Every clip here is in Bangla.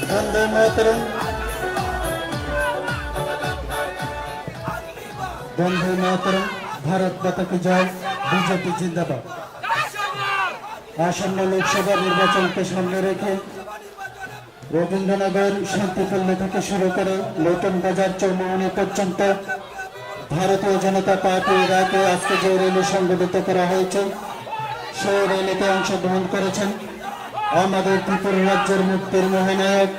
वंदे मातरम, वंदे मातरम, भारत माता की जय, बीजेपी जिंदाबाद। আসন্ন লোকসভা নির্বাচনকে সামনে রেখে রবীন্দ্রনগর শান্তিপল্লী থেকে শুরু করে নতুন বাজার চৌমুহনী পর্যন্ত ভারতীয় জনতা পার্টির আগে আজকে যে র্যালি সংগঠিত করা হয়েছে সেই র্যালিতে অংশগ্রহণ করেছেন আমাদের ত্রিপুরা রাজ্যের মুক্তির মহানায়ক,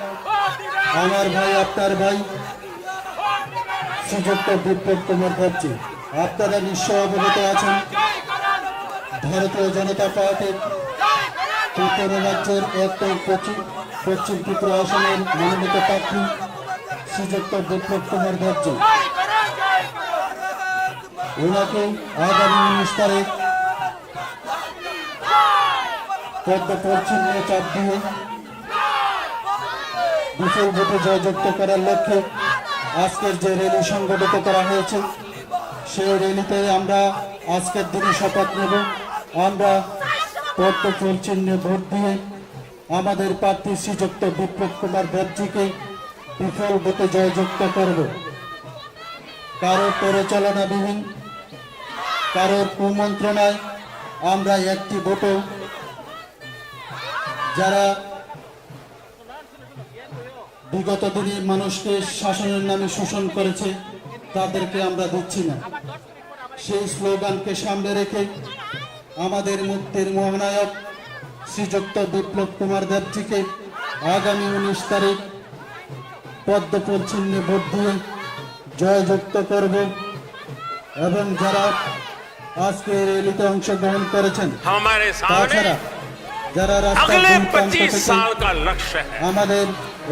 আমার ভাই, আপনার ভাই শ্রীযুক্ত বিপ্লব কুমার দেবজি। আপনারা নিশ্চয় অবগত আছেন ভারতীয় জনতা পার্টির ত্রিপুরা রাজ্যের একটাই পশ্চিম ত্রিপুরা আসনের মনোনীত প্রার্থী শ্রীযুক্ত বিপ্লব কুমার দেবজি। ওনাকে আগামী 19 তারিখ পশ্চিম চাপ দিয়ে বিপুল ভোটে জয়যুক্ত করার লক্ষ্যে আজকের যে র্যালি সংগঠিত করা হয়েছে সেই র্যালিতে আমরা আজকের দিনে শপথ নেব আমরা পদ্মফুল চিহ্নে ভোট দিয়ে আমাদের প্রার্থী শ্রীযুক্ত বিপ্লব কুমার ব্যানার্জিকে বিফল ভোটে জয়যুক্ত করব। কারোর পরিচালনাবিহীন কারোর কুমন্ত্রণায় আমরা একটি ভোটও যারা বিগত দিনে মানুষকে শাসনের নামে শোষণ করেছে তাদেরকে আমরা দিচ্ছি না। সেই স্লোগানকে সামনে রেখে আমাদের মুক্তির মহানায়ক শ্রীযুক্ত বিপ্লব কুমার দেবজিকে আগামী 19 তারিখ পদ্মফুল চিহ্নে ভোট দিয়ে জয়যুক্ত করব এবং যারা আজকে র্যালিতে অংশগ্রহণ করেছেন তাছাড়া যারা अगले 25 साल का लक्ष्य है আমাদের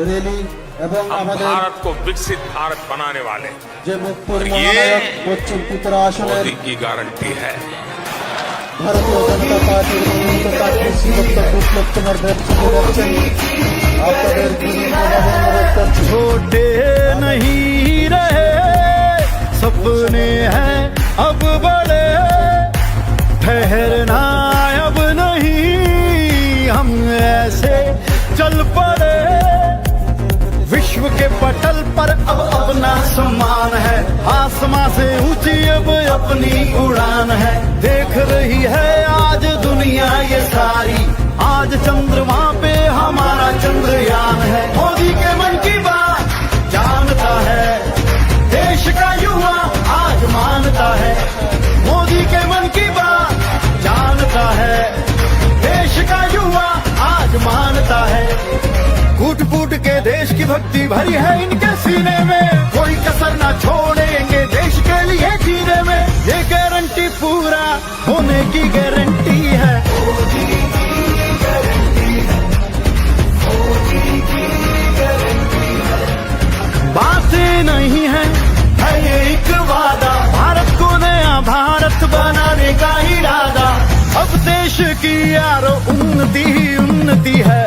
র্যালি এবং हम আমাদের भारत को विकसित भारत बनाने वाले যে মুক্তির মহানায়ক পশ্চিম ত্রিপুরা আসনের मोदी की गारंटी है। ভারতীয় জনতা পার্টির মনোনীত প্রার্থী শ্রীযুক্ত বিপ্লব কুমার দেবজিকে বলছেন আপনাদের বিনীতভাবে অনুরোধ করছি। छोटे नहीं रहे सपने हैं अब बड़े ठहरना अब नहीं हम ऐसे चल पड़े विश्व के पटल पर अब अपना सम्मान है आसमां से ऊंची अब अपनी उड़ान है देख रही है आज दुनिया ये सारी आज चंद्रमा पे हमारा चंद्रयान है मोदी के मन की बात जानता है देश का युवा आज मानता है मोदी के मन की बात जानता है देश का युवा आज मानता है कूट फूट के देश की भक्ति भरी है इनके सीने में कोई कसर न छोड़ेंगे देश के लिए जीने में ये गारंटी पूरा होने की गारंटी है बातें नहीं है ये एक वादा भारत को नया भारत बनाने का इरादा अब देश की यारो उन्नति ही उन्नति है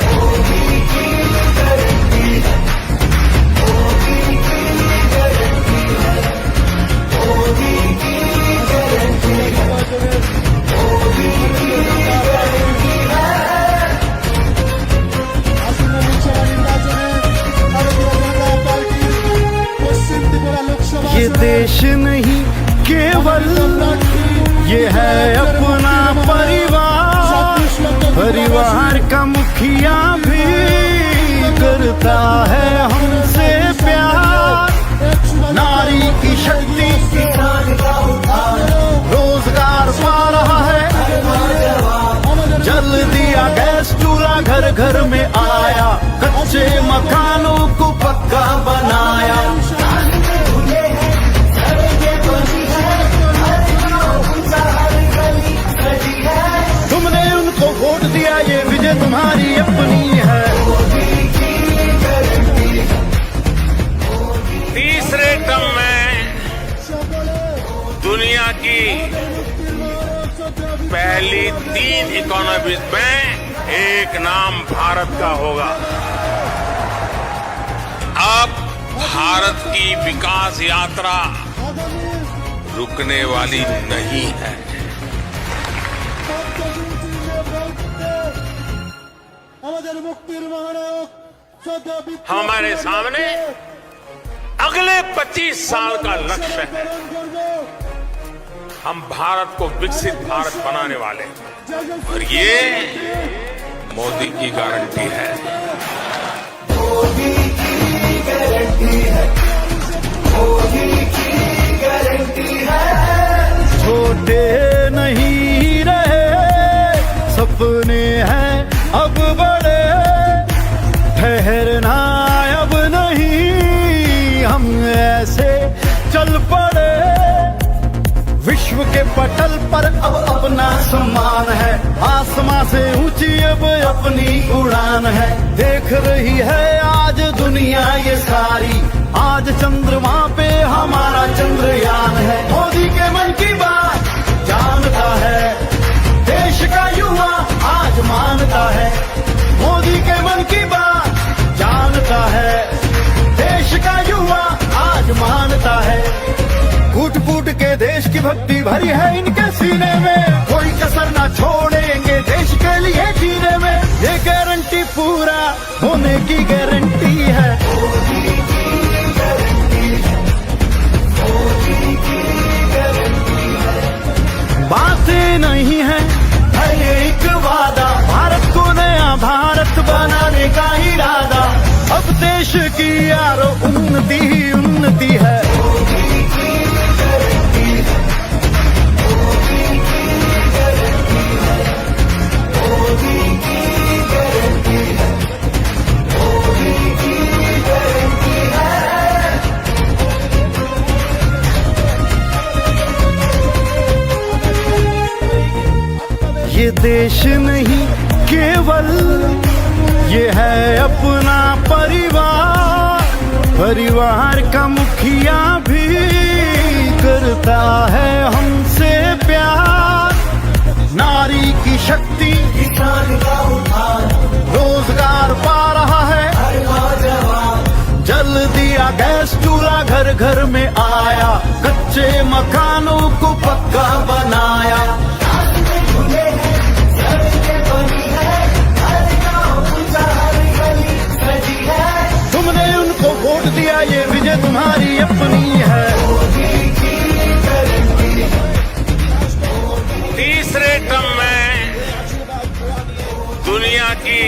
ये देश नहीं केवल ये है अपना परिवार परिवार का मुखिया भी करता है हमसे प्यार नारी की शक्ति रोजगार पा रहा है जल दिया गैस चूल्हा घर घर में आया कच्चे मकानों को पक्का बनाया तुमने उनको वोट दिया ये विजय तुम्हारी अपनी है तीसरे टर्म में दुनिया की पहली 3 इकोनॉमीज में एक नाम भारत का होगा। अब भारत की विकास यात्रा रुकने वाली नहीं है। हमारे सामने अगले 25 साल का लक्ष्य है। हम भारत को विकसित भारत बनाने वाले हैं और ये मोदी की गारंटी है। मोदी की गारंटी है मोदी की गारंटी है छोटे नहीं रहे सपने हैं अब बड़े ठहरना अब नहीं हम ऐसे चल पड़े विश्व के पटल पर अब अपना सम्मान है आसमां से ऊंची अब अपनी उड़ान है देख रही है आज दुनिया ये सारी आज चंद्रमा पे हमारा चंद्रयान है मोदी के मन की बात जानता है देश का युवा आज मानता है मोदी के मन की बात जानता है देश का युवा आज की भक्ति भरी है इनके सीने में, कोई कसर ना छोड़ेंगे देश के लिए जीने में, ये गारंटी पूरा होने की गारंटी है। बातें नहीं है ये एक वादा, भारत को नया भारत बनाने का इरादा, अब देश की यारो उन्नति ही उन्नति है। ये देश नहीं केवल ये है अपना परिवार, परिवार का मुखिया भी करता है हमसे प्यार, नारी की शक्ति किसान का उद्धार, रोजगार पा रहा है जल दिया गैस चूल्हा घर घर में आया, कच्चे मकानों को पक्का बनाया। तुमने उनको वोट दिया, ये विजय तुम्हारी अपनी है। तीसरे टर्म में दुनिया की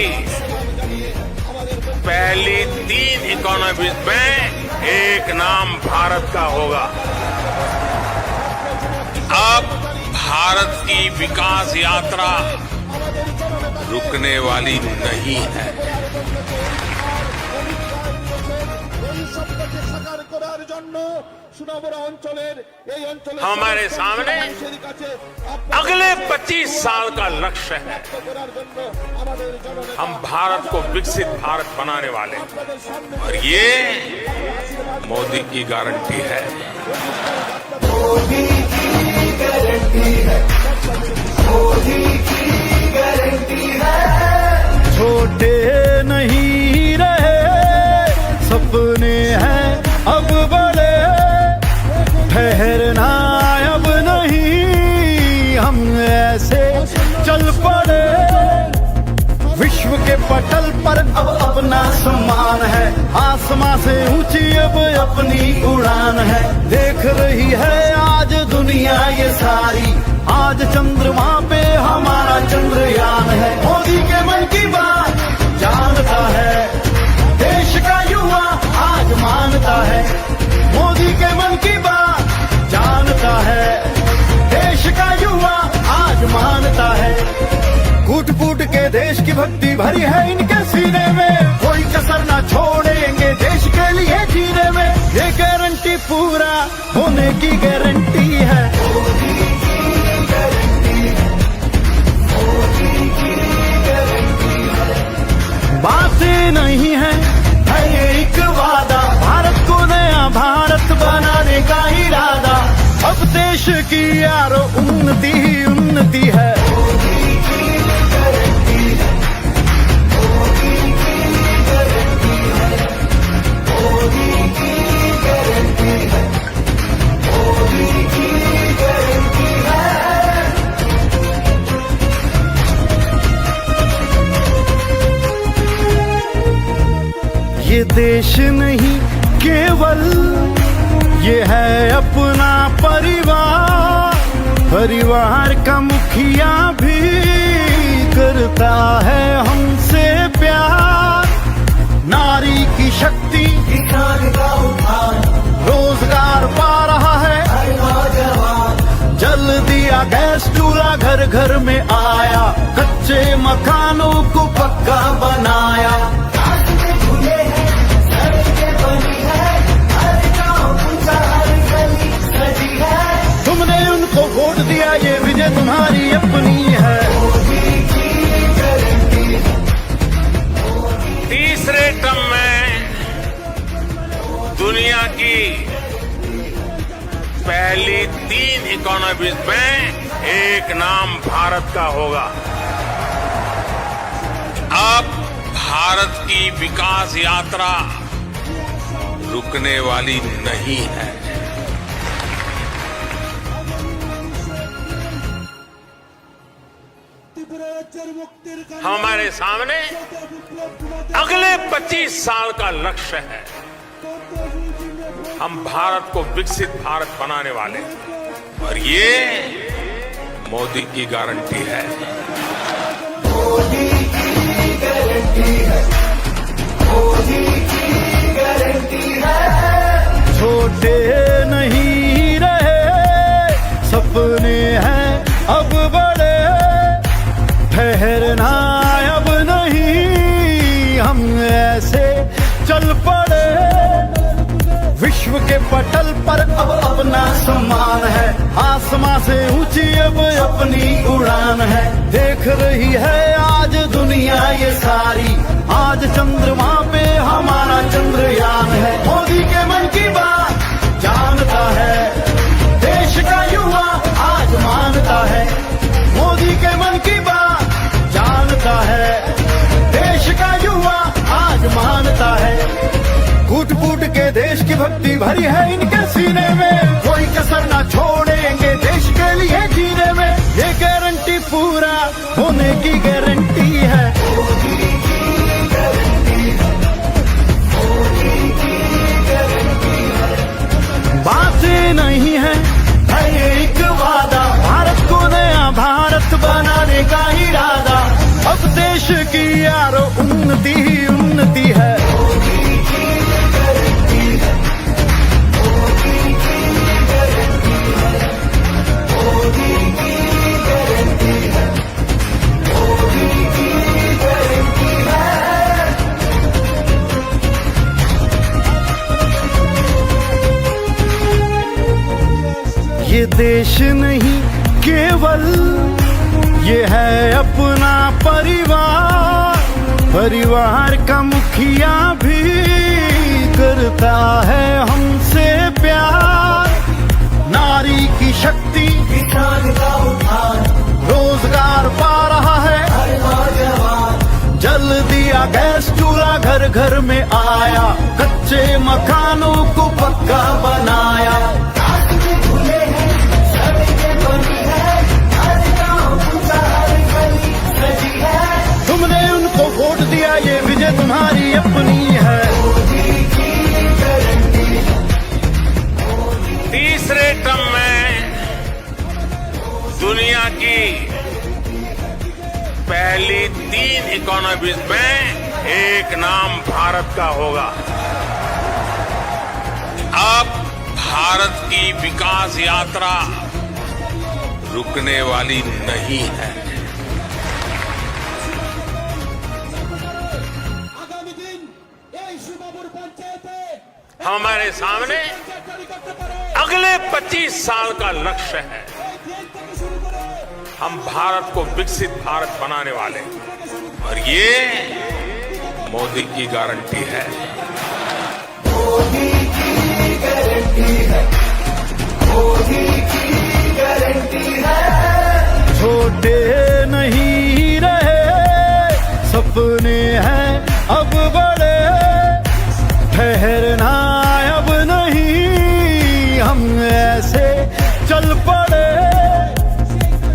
पहली 3 इकोनॉमीज में एक नाम भारत का होगा। अब भारत की विकास यात्रा रुकने वाली नहीं है। हमारे सामने अगले 25 साल का लक्ष्य है। हम भारत को विकसित भारत बनाने वाले हैं और ये मोदी की गारंटी है। मोदी की गारंटी है, मोदी की गारंटी है। छोटे नहीं रहे सपने हैं अब बड़े, ठहरना अब नहीं हम ऐसे चल पड़े, विश्व के पटल पर अब अपना सम्मान है, आसमां से ऊंची अब अपनी उड़ान है। देख रही है आज दुनिया ये सारी, आज चंद्रमा पे हमारा चंद्रयान है। मोदी के मन की बात जानता है देश का युवा आज मानता है, मोदी के मन की बात जानता है देश का युवा आज मानता है। कूट कूट के देश की भक्ति भरी है इनके सीने में, कोई कसर ना छोड़ेंगे देश के लिए जीने में, ये गारंटी पूरा होने की गारंटी है। बातें नहीं है ये एक वादा, भारत को नया भारत बनाने का इरादा, अब देश की यारो उन्नति ही उन्नति है। ये देश नहीं केवल ये है अपना परिवार, परिवार का मुखिया भी करता है हमसे प्यार, नारी की शक्ति किसान का उद्धार, रोजगार पा रहा है जल दिया गैस चूल्हा घर घर में आया, कच्चे मकानों को पक्का बनाया। तुमने उनको वोट दिया, ये विजय तुम्हारी अपनी है। तीसरे टर्म में दुनिया की पहली 3 इकोनॉमीज में एक नाम भारत का होगा। अब भारत की विकास यात्रा रुकने वाली नहीं है। हमारे सामने अगले 25 साल का लक्ष्य है। हम भारत को विकसित भारत बनाने वाले हैं और ये मोदी की गारंटी है। मोदी की गारंटी है, मोदी की गारंटी है। छोटे नहीं रहे सपने हैं अब बड़े, ठहरना अब नहीं हम ऐसे चल पड़े। विश्व के पटल पर अब अपना सम्मान है, आसमां से ऊंची अब अपनी उड़ान है। देख रही है आज दुनिया ये सारी, आज चंद्रमा पे हमारा चंद्रयान है। मोदी के मन की बात जानता है देश का युवा, आज मानता है। मोदी के मन की बात जानता है देश का युवा, आज मानता है। कूट कूट के देश की भक्ति भरी है इनके सीने में, कोई कसर ना छोड़ेंगे देश के लिए जीने में। ये गारंटी पूरा होने की गारंटी है। मोदी की गारंटी है, मोदी की गारंटी है। बातें नहीं है एक वादा, भारत को नया भारत बनाने का इरादा। अब देश की यारो उन्नति ही उन्नति है। मोदी की गारंटी है, मोदी की गारंटी है, मोदी की गारंटी है, मोदी की गारंटी है। ये देश नहीं केवल ये है अपना परिवार, परिवार का मुखिया भी करता है हमसे प्यार। नारी की शक्ति किसान का उत्थान, रोजगार पा रहा है हर नौजवान। जल दिया गैस चूल्हा घर घर में आया, कच्चे मकानों को पक्का बनाया। तुमने उनको वोट दिया ये विजय तुम्हारी अपनी है। तीसरे टर्म में दुनिया की पहली 3 इकोनॉमीज में एक नाम भारत का होगा। अब भारत की विकास यात्रा रुकने वाली नहीं है। हमारे सामने अगले 25 साल का लक्ष्य है। हम भारत को विकसित भारत बनाने वाले हैं और ये मोदी की गारंटी है। मोदी की गारंटी है, मोदी की गारंटी है। छोटे नहीं रहे सपने हैं अब बड़े, ठहरना अब नहीं हम ऐसे चल पड़े।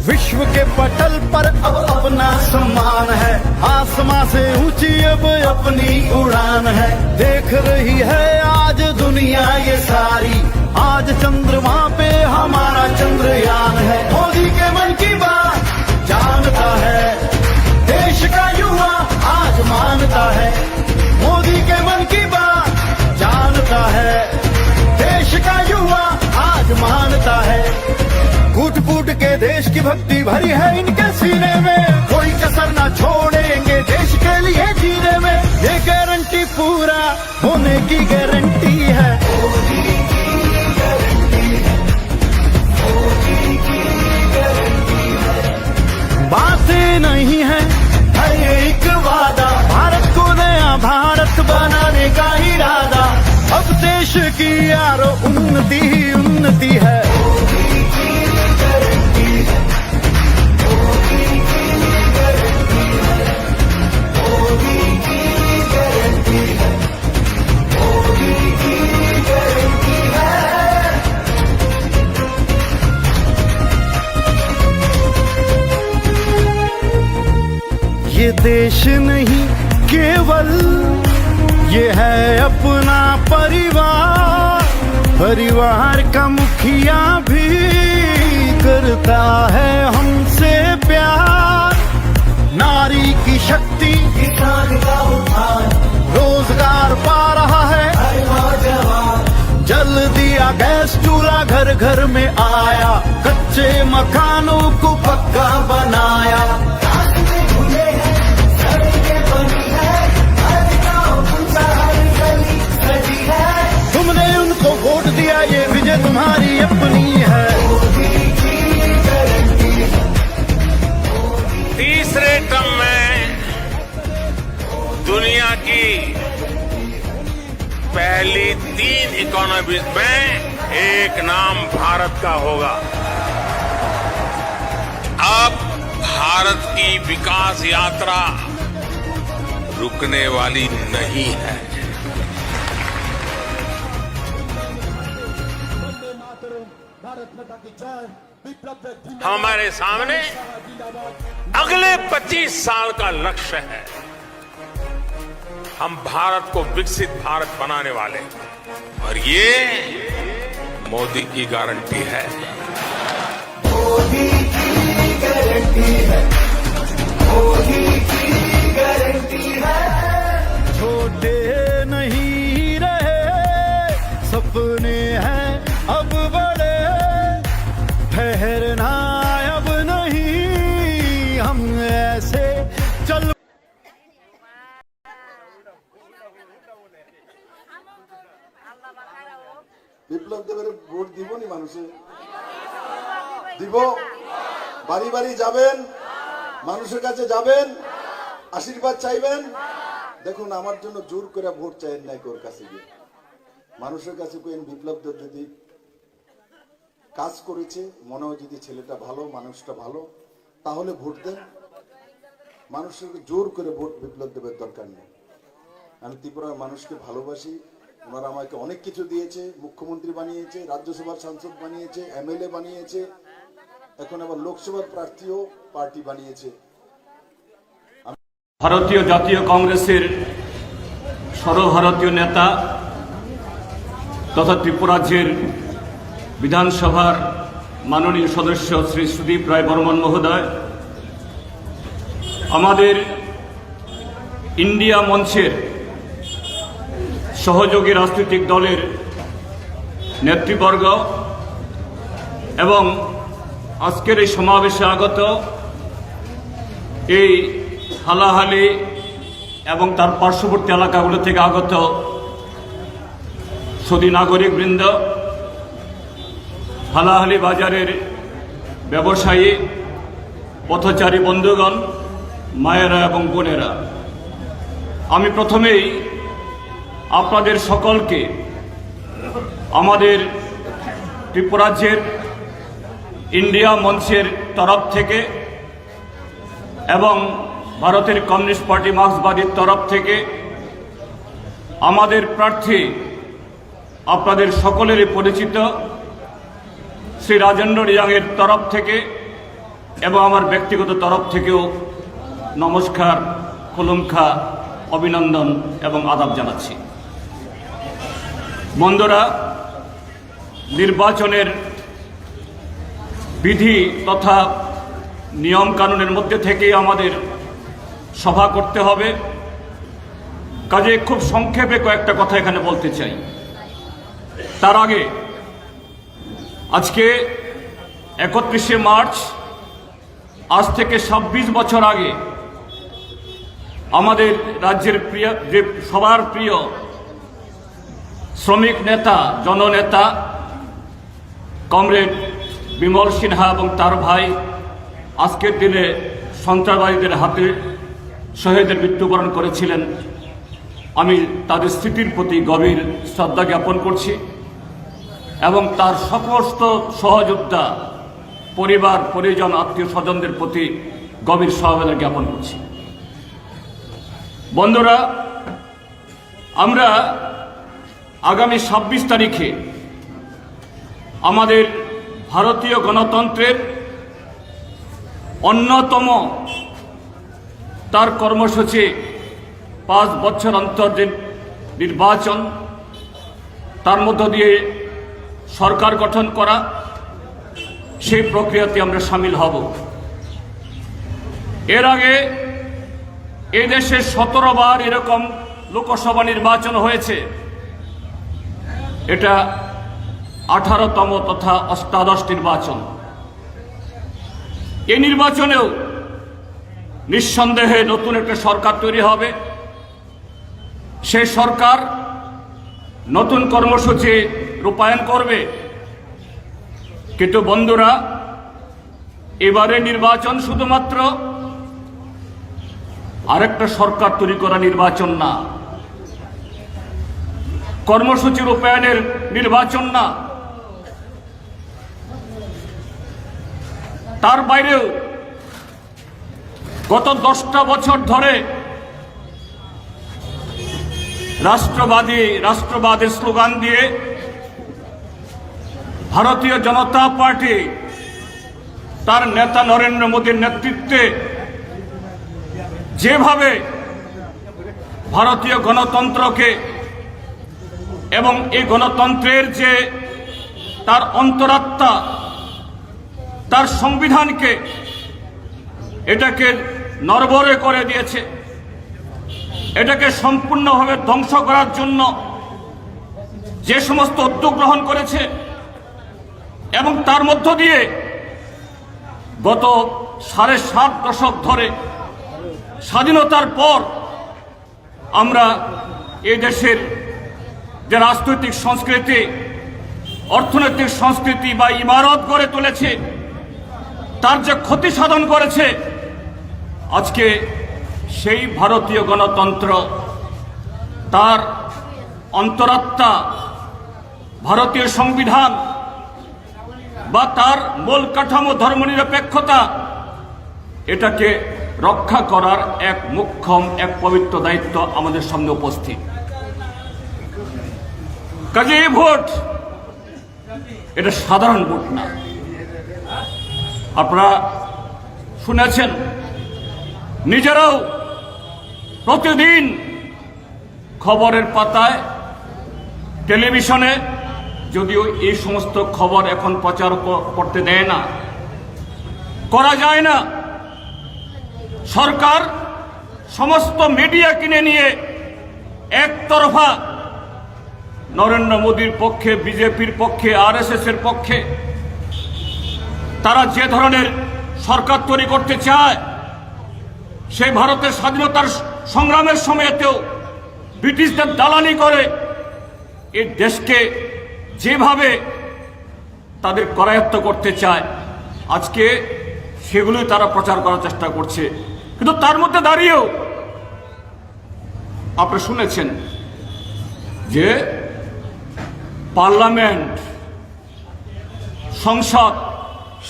विश्व के पटल पर अब अपना सम्मान है, आसमां से ऊंची अब अपनी उड़ान है। देख रही है आज दुनिया ये सारी, आज चंद्रमा पे हमारा चंद्रयान है। मोदी के मन की बात जानता है देश का युवा, आज मानता है। मोदी के मन की बात जानता है देश का युवा, आज मानता है। कूट कूट के देश की भक्ति भरी है इनके सीने में, कोई कसर ना छोड़ेंगे देश के लिए जीने में। ये गारंटी पूरा होने की गारंटी है। मोदी की गारंटी है, मोदी की गारंटी है। बातें नहीं है एक वादा, भारत को नया भारत बनाने का इरादा। अब देश की यारो उन्नति ही उन्नति है। मोदी की गारंटी है, मोदी की गारंटी है, मोदी की गारंटी है, मोदी की गारंटी है। ये देश नहीं केवल ये है अपना परिवार, परिवार का मुखिया भी करता है हमसे प्यार। नारी की शक्ति, किसान का उत्थान, रोजगार पा रहा है हर नौजवान, जल दिया गैस चूल्हा घर घर में आया, कच्चे मकानों को पक्का बनाया। रास्ते खुले हैं, सड़कें बनी है, हर गांव ऊंचा, हर गली सजी है। तुमने उनको वोट दिया, ये विजय तुम्हारी अपनी है। मोदी की गारंटी है, तीसरे टर्म में दुनिया की पहली 3 इकोनॉमीज में एक नाम भारत का होगा। अब भारत की विकास यात्रा रुकने वाली नहीं है। हमारे सामने अगले 25 साल का लक्ष्य है। हम भारत को विकसित भारत बनाने वाले हैं और ये मोदी की गारंटी है। मोदी की गारंटी है, मोदी की गारंटी है। छोटे नहीं रहे सपने हैं अब बड़े, ठहरना अब नहीं हम ऐसे चल। বিপ্লব দেবের ভোট দিব নি মানুষে? দিব? বাড়ি বাড়ি যাবেন, মানুষের কাছে যাবেন, আশীর্বাদ চাইবেন। দেখুন, আমার জন্য জোর করে ভোট চাইেন নাই ওর কাছে গিয়ে, মানুষের কাছে কেন বিপ্লব দেব যদি কাজ করেছে, মনে হয় যদি ছেলেটা ভালো, মানুষটা ভালো, তাহলে ভোট দেন। মানুষের জোর করে ভোট বিপ্লব দেবের দরকার নেই। আমি ত্রিপুরার মানুষকে ভালোবাসি, ওনারা আমাকে অনেক কিছু দিয়েছে, মুখ্যমন্ত্রী বানিয়েছে, রাজ্যসভার সাংসদ বানিয়েছে, এমএলএ বানিয়েছে, এখন আবার লোকসভার প্রার্থীও পার্টি বানিয়েছে। ভারতীয় জাতীয় কংগ্রেসের সর্বভারতীয় নেতা তথা ত্রিপুরা রাজ্যের বিধানসভার মাননীয় সদস্য শ্রী সুদীপ রায় বর্মন মহোদয়, আমাদের ইন্ডিয়া মঞ্চের সহযোগী রাজনৈতিক দলের নেতৃবর্গ এবং আজকের এই সমাবেশে আগত এই হালাহালি এবং তার পার্শ্ববর্তী এলাকাগুলো থেকে আগত সুধী নাগরিকবৃন্দ, হালাহালি বাজারের ব্যবসায়ী, পথচারী বন্ধুগণ, মায়েরা এবং বোনেরা, আমি প্রথমেই আপনাদের সকলকে আমাদের ত্রিপুরা রাজ্যের ইন্ডিয়া মঞ্চের তরফ থেকে এবং ভারতের কমিউনিস্ট পার্টি মার্ক্সবাদীর তরফ থেকে আমাদের প্রার্থী, আপনাদের সকলেরই পরিচিত শ্রী রাজেন্দ্র রিয়াংয়ের তরফ থেকে এবং আমার ব্যক্তিগত তরফ থেকেও নমস্কার, খুলুমখা, অভিনন্দন এবং আদাব জানাচ্ছি। বন্ধুরা, নির্বাচনের বিধি তথা নিয়ম কানুনের মধ্যে থেকেই আমাদের সভা করতে হবে। কাজে খুব সংক্ষেপে কয়েকটা কথা এখানে বলতে চাই। তার আগে আজকে 31শে মার্চ, আজ থেকে 26 বছর আগে আমাদের রাজ্যের প্রিয়, যে সবার প্রিয় শ্রমিক নেতা, জননেতা কমরেড বিমল সিনহা এবং তার ভাই আজকের দিনে সন্ত্রাসবাদীদের হাতে শহীদের মৃত্যুবরণ করেছিলেন। আমি তাদের স্মৃতির প্রতি গভীর শ্রদ্ধা জ্ঞাপন করছি এবং তার সমস্ত সহযোদ্ধা, পরিবার, পরিজন, আত্মীয় স্বজনদের প্রতি গভীর সমবেদনা জ্ঞাপন করছি। বন্ধুরা, আমরা আগামী 26 তারিখে আমাদের ভারতীয় গণতন্ত্রের অন্যতম তার কর্মসূচি 5 বছর অন্তর যে নির্বাচন, তার মধ্য দিয়ে সরকার গঠন করা, সেই প্রক্রিয়াতে আমরা সামিল হব। এর আগে এই দেশে 17 বার এরকম লোকসভা নির্বাচন হয়েছে। এটা 18তম তথা অষ্টাদশ নির্বাচন। এই নির্বাচনেও নিঃসন্দেহে নতুন একটা সরকার তৈরি হবে। সেই সরকার নতুন কর্মসূচি রূপায়ণ করবে। কিন্তু বন্ধুরা, এবারে নির্বাচন শুধুমাত্র আরেকটা সরকার তৈরি করা নির্বাচন না, কর্মসূচি রূপায়ণের নির্বাচন না, তার বাইরেও গত 10টা বছর ধরে রাষ্ট্রবাদের স্লোগান দিয়ে ভারতীয় জনতা পার্টি তার নেতা নরেন্দ্র মোদীর নেতৃত্বে যেভাবে ভারতীয় গণতন্ত্রকে এবং এই গণতন্ত্রের যে তার অন্তরাত্মা, তার সংবিধানকে এটাকে নড়বড়ে করে দিয়েছে, এটাকে সম্পূর্ণভাবে ধ্বংস করার জন্য যে সমস্ত উদ্যোগ গ্রহণ করেছে, এবং তার মধ্য দিয়ে গত 7.5 দশক ধরে স্বাধীনতার পর আমরা এই দেশের যে রাজনৈতিক সংস্কৃতি, অর্থনৈতিক সংস্কৃতি বা ইমারত গড়ে তুলেছে, তার যে ক্ষতি সাধন করেছে, আজকে সেই ভারতীয় গণতন্ত্র, তার অন্তরাত্মা, ভারতীয় সংবিধান বা তার মূল কাঠামো ধর্মনিরপেক্ষতা, এটাকে রক্ষা করার এক মুখ্যম, এক পবিত্র দায়িত্ব আমাদের সামনে উপস্থিত। কাজে এই ভোট এটা সাধারণ ভোট না। আপনারা শুনেছেন, নিজেরাও প্রতিদিন খবরের পাতায়, টেলিভিশনে, যদিও এই সমস্ত খবর এখন প্রচার করতে দেয় না, করা যায় না, সরকার সমস্ত মিডিয়া কিনে নিয়ে একতরফা নরেন্দ্র মোদীর পক্ষে, বিজেপির পক্ষে, আরএসএস এর পক্ষে তারা যে ধরনের সরকার তৈরি করতে চায়, সেই ভারতের স্বাধীনতার সংগ্রামের সময়তেও ব্রিটিশদের দালালি করে এই দেশকে যেভাবে তাদের করায়ত্ত করতে চায়, আজকে সেগুলোই তারা প্রচার করার চেষ্টা করছে। কিন্তু তার মধ্যে দাঁড়িয়েও আপনি শুনেছেন যে পার্লামেন্ট, সংসদ,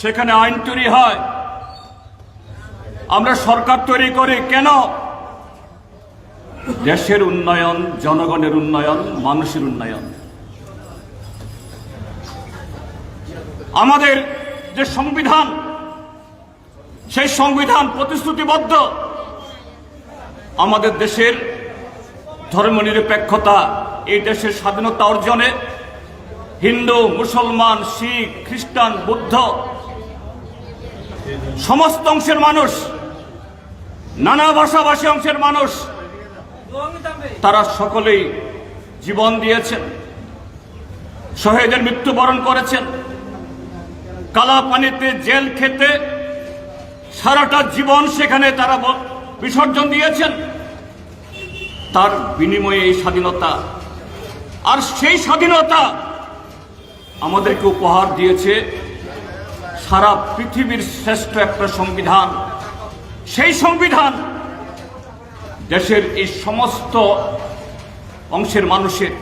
সেখানে আইন তৈরি হয়, আমরা সরকার তৈরি করি কেন? দেশের উন্নয়ন, জনগণের উন্নয়ন, মানুষের উন্নয়ন। আমাদের যে সংবিধান, সেই সংবিধান প্রতিশ্রুতিবদ্ধ আমাদের দেশের ধর্মনিরপেক্ষতা, এই দেশের স্বাধীনতা অর্জনে হিন্দু, মুসলমান, শিখ, খ্রিস্টান, বৌদ্ধ সমস্ত অংশের মানুষ, নানা ভাষাভাষী অংশের মানুষ, তারা সকলেই জীবন দিয়েছেন, শহীদের মৃত্যুবরণ করেছেন, কালা পানিতে জেল খেতে সারাটা জীবন সেখানে তারা বিসর্জন দিয়েছেন। তার বিনিময়ে এই স্বাধীনতা, আর সেই স্বাধীনতা আমাদেরকে উপহার দিয়েছে সারা পৃথিবীর শ্রেষ্ঠ একটা সংবিধান। সেই সংবিধান দেশের এই সমস্ত অংশের মানুষের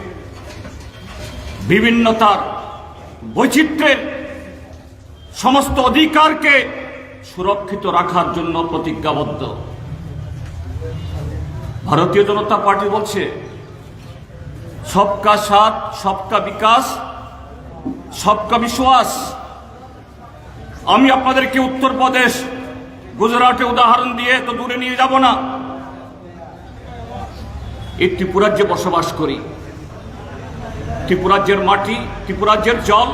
বিভিন্নতার, বৈচিত্র্যের সমস্ত অধিকারকে সুরক্ষিত রাখার জন্য প্রতিজ্ঞাবদ্ধ। ভারতীয় জনতা পার্টি বলছে সবকা সাথ, সবকা বিকাশ, সবকা বিশ্বাস। আমি আপনাদেরকে উত্তরপ্রদেশ গুজরাটে উদাহরণ দিয়ে তো দূরে নিয়ে যাব না, এই ত্রিপুরাজ্যে বসবাস করি। ত্রিপুরাজ্যের মাটি, ত্রিপুরাজ্যের জল,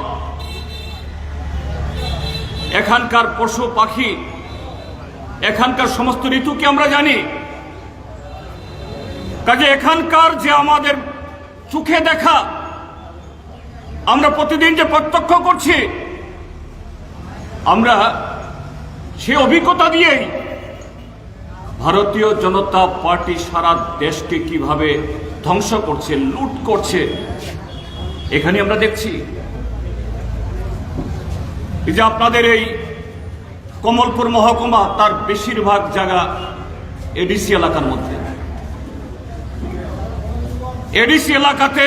এখানকার পশু পাখি, এখানকার সমস্ত ঋতুকে আমরা জানি। কাজে এখানকার যে আমাদের চোখে দেখা, আমরা প্রতিদিন যে প্রত্যক্ষ করছি, আমরা সে অভিজ্ঞতা দিয়েই ভারতীয় জনতা পার্টি সারা দেশকে কিভাবে ধ্বংস করছে, লুট করছে, এখানে আমরা দেখছি। এই যে আপনাদের এই কমলপুর মহকুমা, তার বেশিরভাগ জায়গা এডিসি এলাকার মধ্যে। এডিসি এলাকাতে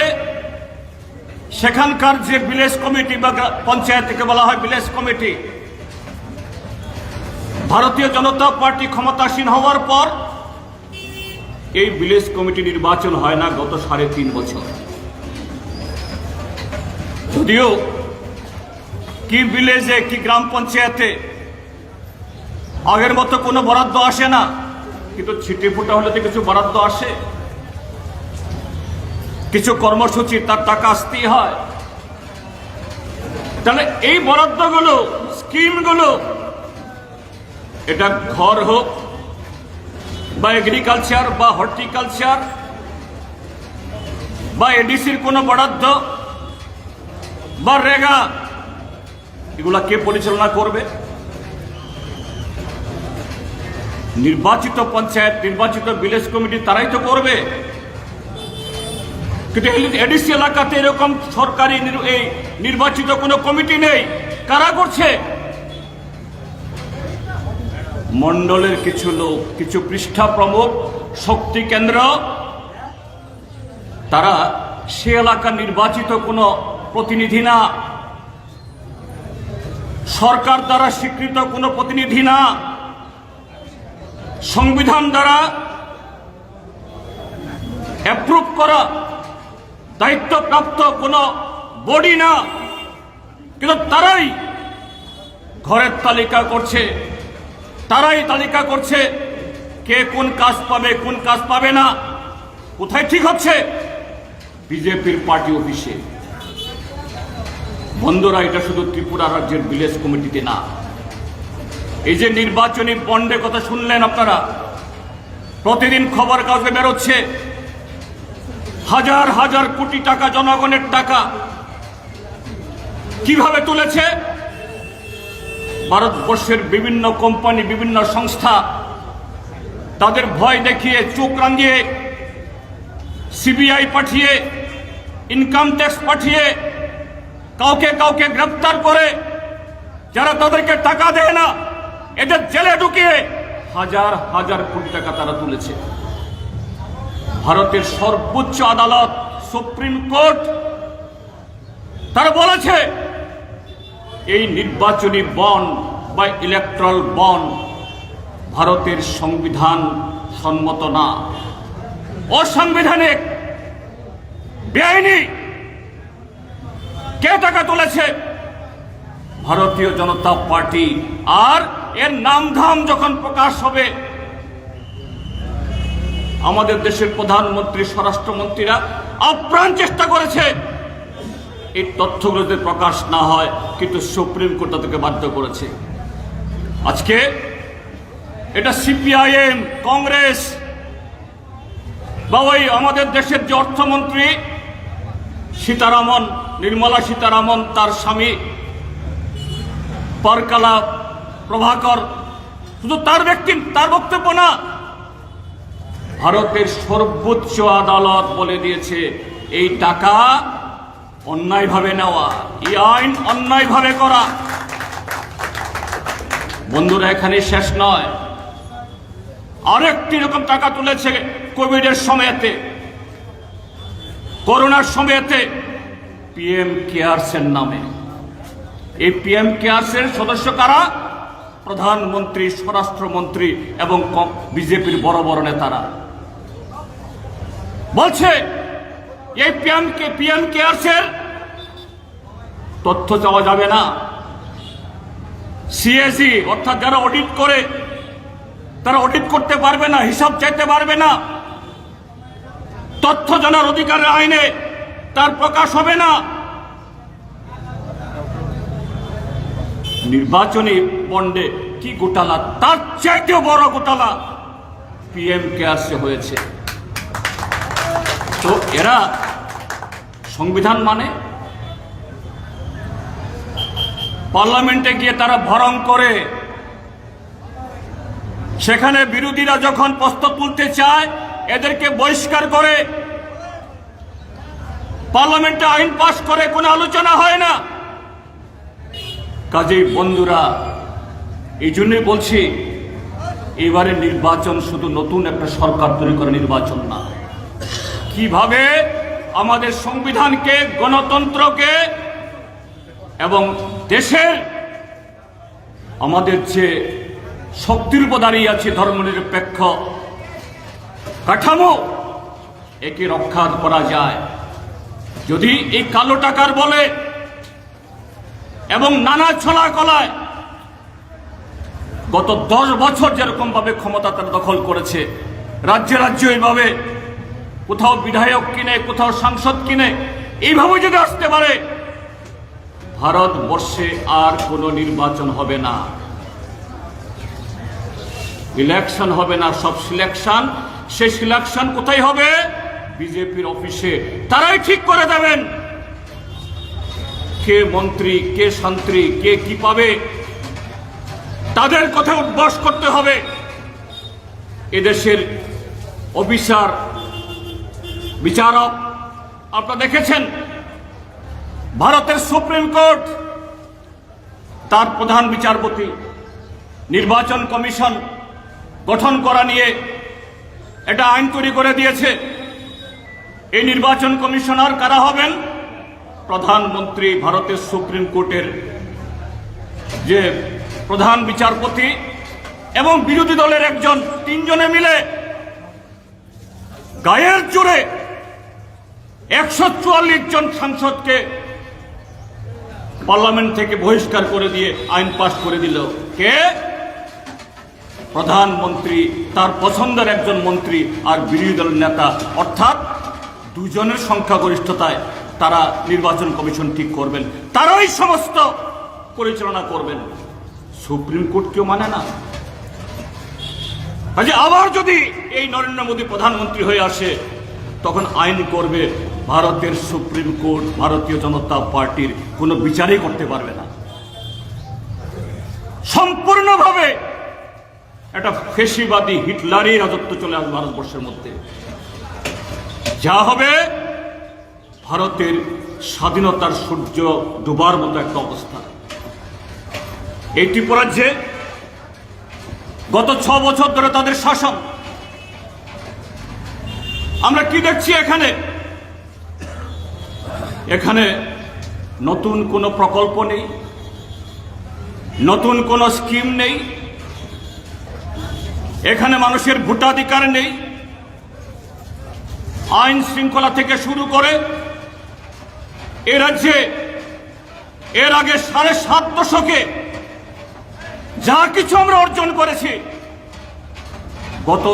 সেখানকার যে ভিলেজ কমিটি বা পঞ্চায়েতকে বলা হয় ভিলেজ কমিটি, ভারতীয় জনতা পার্টি ক্ষমতাসীন হওয়ার পর এই ভিলেজ কমিটি নির্বাচন হয় না গত 3.5 বছর। যদিও কি ভিলেজে কি গ্রাম পঞ্চায়েতে আগের মতো কোনো বরাদ্দ আসে না, কিন্তু ছিটে ফোটা হলে তো কিছু বরাদ্দ আসে, কিছু কর্মসূচি তার টাকা আসতেই হয়। তাহলে এই বরাদ্দগুলো, স্কিমগুলো, এটা ঘর হোক বা এগ্রিকালচার বা হর্টিকালচার বা এডিসির কোনো বরাদ্দ বা রেগা, এগুলা কে পরিচালনা করবে? নির্বাচিত পঞ্চায়েত, নির্বাচিত ভিলেজ কমিটি তারাই তো করবে। কিন্তু এডিসি এলাকাতে এরকম সরকারি এই নির্বাচিত কোনো কমিটি নেই। কারা করছে? মন্ডলের কিছু লোক, কিছু পৃষ্ঠা প্রমুখ, শক্তি কেন্দ্র, তারা সে এলাকার নির্বাচিত কোনো প্রতিনিধি না, সরকার দ্বারা স্বীকৃত কোনো প্রতিনিধি না, সংবিধান দ্বারা অ্যাপ্রুভ করা দায়িত্বপ্রাপ্ত কোনো বডি না। কিন্তু তারাই ঘরের তালিকা করছে, তারাই তালিকা করছে কে কোন কাজ পাবে, কোন কাজ পাবে না। কোথায় ঠিক হচ্ছে? বিজেপির পার্টি অফিসে। বন্ধুরা, এটা শুধু ত্রিপুরা রাজ্যের ভিলেজ কমিটিতে না, এই যে নির্বাচনী বন্ডের কথা শুনলেন আপনারা, প্রতিদিন খবর কাগজে বেরোচ্ছে হাজার হাজার কোটি টাকা, জনগণের টাকা কিভাবে তুলেছে। ভারতবর্ষের বিভিন্ন কোম্পানি, বিভিন্ন সংস্থা তাদের ভয় দেখিয়ে, চোখ রাঙিয়ে, সিবিআই পাঠিয়ে, ইনকাম ট্যাক্স পাঠিয়ে কাউকে কাউকে গ্রেফতার করে, যারা তাদেরকে টাকা দেয় না এদের জেলে ঢুকিয়ে হাজার হাজার কোটি টাকা তারা তুলেছে। ভারতের সর্বোচ্চ আদালত, সুপ্রিম কোর্ট, তারা বলেছে এই নির্বাচনী বন্ড বা ইলেকট্রাল বন্ড ভারতের সংবিধান সম্মত না, অসাংবিধানিক, বেআইনি। কে টাকা তুলেছে? ভারতীয় জনতা পার্টি। আর এর নামধাম যখন প্রকাশ হবে, আমাদের দেশের প্রধানমন্ত্রী, স্বরাষ্ট্রমন্ত্রীরা আপ্রাণ চেষ্টা করেছে এই তথ্যগুলো যদি প্রকাশ না হয়, কিন্তু সুপ্রিম কোর্ট তাদেরকে বাধ্য করেছে। আজকে এটা সিপিআইএম, কংগ্রেস বা ওই আমাদের দেশের যে অর্থমন্ত্রী সীতারামন, নির্মলা সীতারামন, তার স্বামী পরকালা প্রভাকর, শুধু তার বক্তব্য না, ভারতের সর্বোচ্চ আদালত বলে দিয়েছে এই টাকা অন্যায়ভাবে নেওয়া, এই আইন অন্যায়ভাবে করা। বন্ধুরা, এখানে শেষ নয়, আরেকটি রকম টাকা তুলেছে কোভিডের সময়তে, করোনার সময়তে, পিএম কেয়ারসের নামে। এই পিএম কেয়ারসের সদস্য কারা? প্রধানমন্ত্রী, স্বরাষ্ট্রমন্ত্রী এবং বিজেপির বড় বড় নেতারা। বলছে এই পিএম কেয়ারসের তথ্য চাওয়া যাবে না। সিএসি অর্থাৎ যারা অডিট করে তারা অডিট করতে পারবে না, হিসাব চাইতে পারবে না, তথ্য জানার অধিকারের আইনে তার প্রকাশ হবে না। নির্বাচনী বন্ডে কি ঘোটালা, তার চাইতেও বড় ঘোটালা পিএম কেয়ারসে হয়েছে। তো এরা সংবিধান মানে, পার্লামেন্টে গিয়ে তারা ভরং করে, সেখানে বিরোধীরা যখন প্রশ্ন তুলতে চায় এদেরকে বহিষ্কার করে, পার্লামেন্টে আইন পাস করে, কোনো আলোচনা হয় না। কাজেই বন্ধুরা, এই জন্যই বলছি, এবারে নির্বাচন শুধু নতুন একটা সরকার তৈরি করে নির্বাচন না, কিভাবে আমাদের সংবিধানকে, গণতন্ত্রকে এবং দেশের আমাদের যে শক্তির উপর দাঁড়িয়ে আছে ধর্মনিরপেক্ষ কাঠামো, একে রক্ষা করা যায়। যদি এই কালো টাকার বলে এবং নানা ছলা কলায় গত 10 বছর যেরকম ভাবে ক্ষমতা তারা দখল করেছে, রাজ্যে রাজ্যে এইভাবে কোথাও বিধায়ক কিনে, কোথাও সাংসদ কিনে, এইভাবে যদি আসতে পারে, ভারতবর্ষে আর কোনো নির্বাচন হবে না, ইলেকশন হবে না, সব সিলেকশন। সেই সিলেকশন কোথায় হবে? বিজেপির অফিসে। তারাই ঠিক করে দেবেন কে মন্ত্রী, কে শান্ত্রী, কে কি পাবে, তাদের কথা উদ্বাস করতে হবে। এদেশের অফিসার, বিচারক আপনারা দেখেছেন, ভারতের সুপ্রিম কোর্ট তার প্রধান বিচারপতি নির্বাচন কমিশন গঠন করা নিয়ে এটা আইন তৈরি করে দিয়েছে। এই নির্বাচন কমিশনার কারা হবেন? প্রধানমন্ত্রী, ভারতের সুপ্রিম কোর্টের যে প্রধান বিচারপতি এবং বিরোধী দলের একজন, 3 জনে মিলে গায়ের জোরে 144 জন সাংসদকে পার্লামেন্ট থেকে বহিষ্কার করে দিয়ে আইন পাশ করে দিল। কে? প্রধানমন্ত্রী, তার পছন্দের একজন মন্ত্রী আর বিরোধী দলের নেতা, অর্থাৎ 2 জনের সংখ্যাগরিষ্ঠতায় তারা নির্বাচন কমিশন ঠিক করবেন, তারাই সমস্ত পরিচালনা করবেন। সুপ্রিম কোর্ট কেউ মানে না। কাজে আবার যদি এই নরেন্দ্র মোদী প্রধানমন্ত্রী হয়ে আসে, তখন আইন করবে ভারতের সুপ্রিম কোর্ট ভারতীয় জনতা পার্টির কোনো বিচারই করতে পারবে না। সম্পূর্ণভাবে একটা ফেসিবাদী হিটলারই রাজত্ব চলে আসবে ভারতবর্ষের মধ্যে। যা হবে ভারতের স্বাধীনতার সূর্য ডুবার মতো একটা অবস্থা। এই ত্রিপুরাজ্যে গত 6 বছর ধরে তাদের শাসন, আমরা কি দেখছি এখানে? এখানে নতুন কোনো প্রকল্প নেই, নতুন কোনো স্কিম নেই, এখানে মানুষের ভোটাধিকার নেই। আইন শৃঙ্খলা থেকে শুরু করে এ রাজ্যে এর আগে 7.5 দশকে যা কিছু আমরা অর্জন করেছি, গত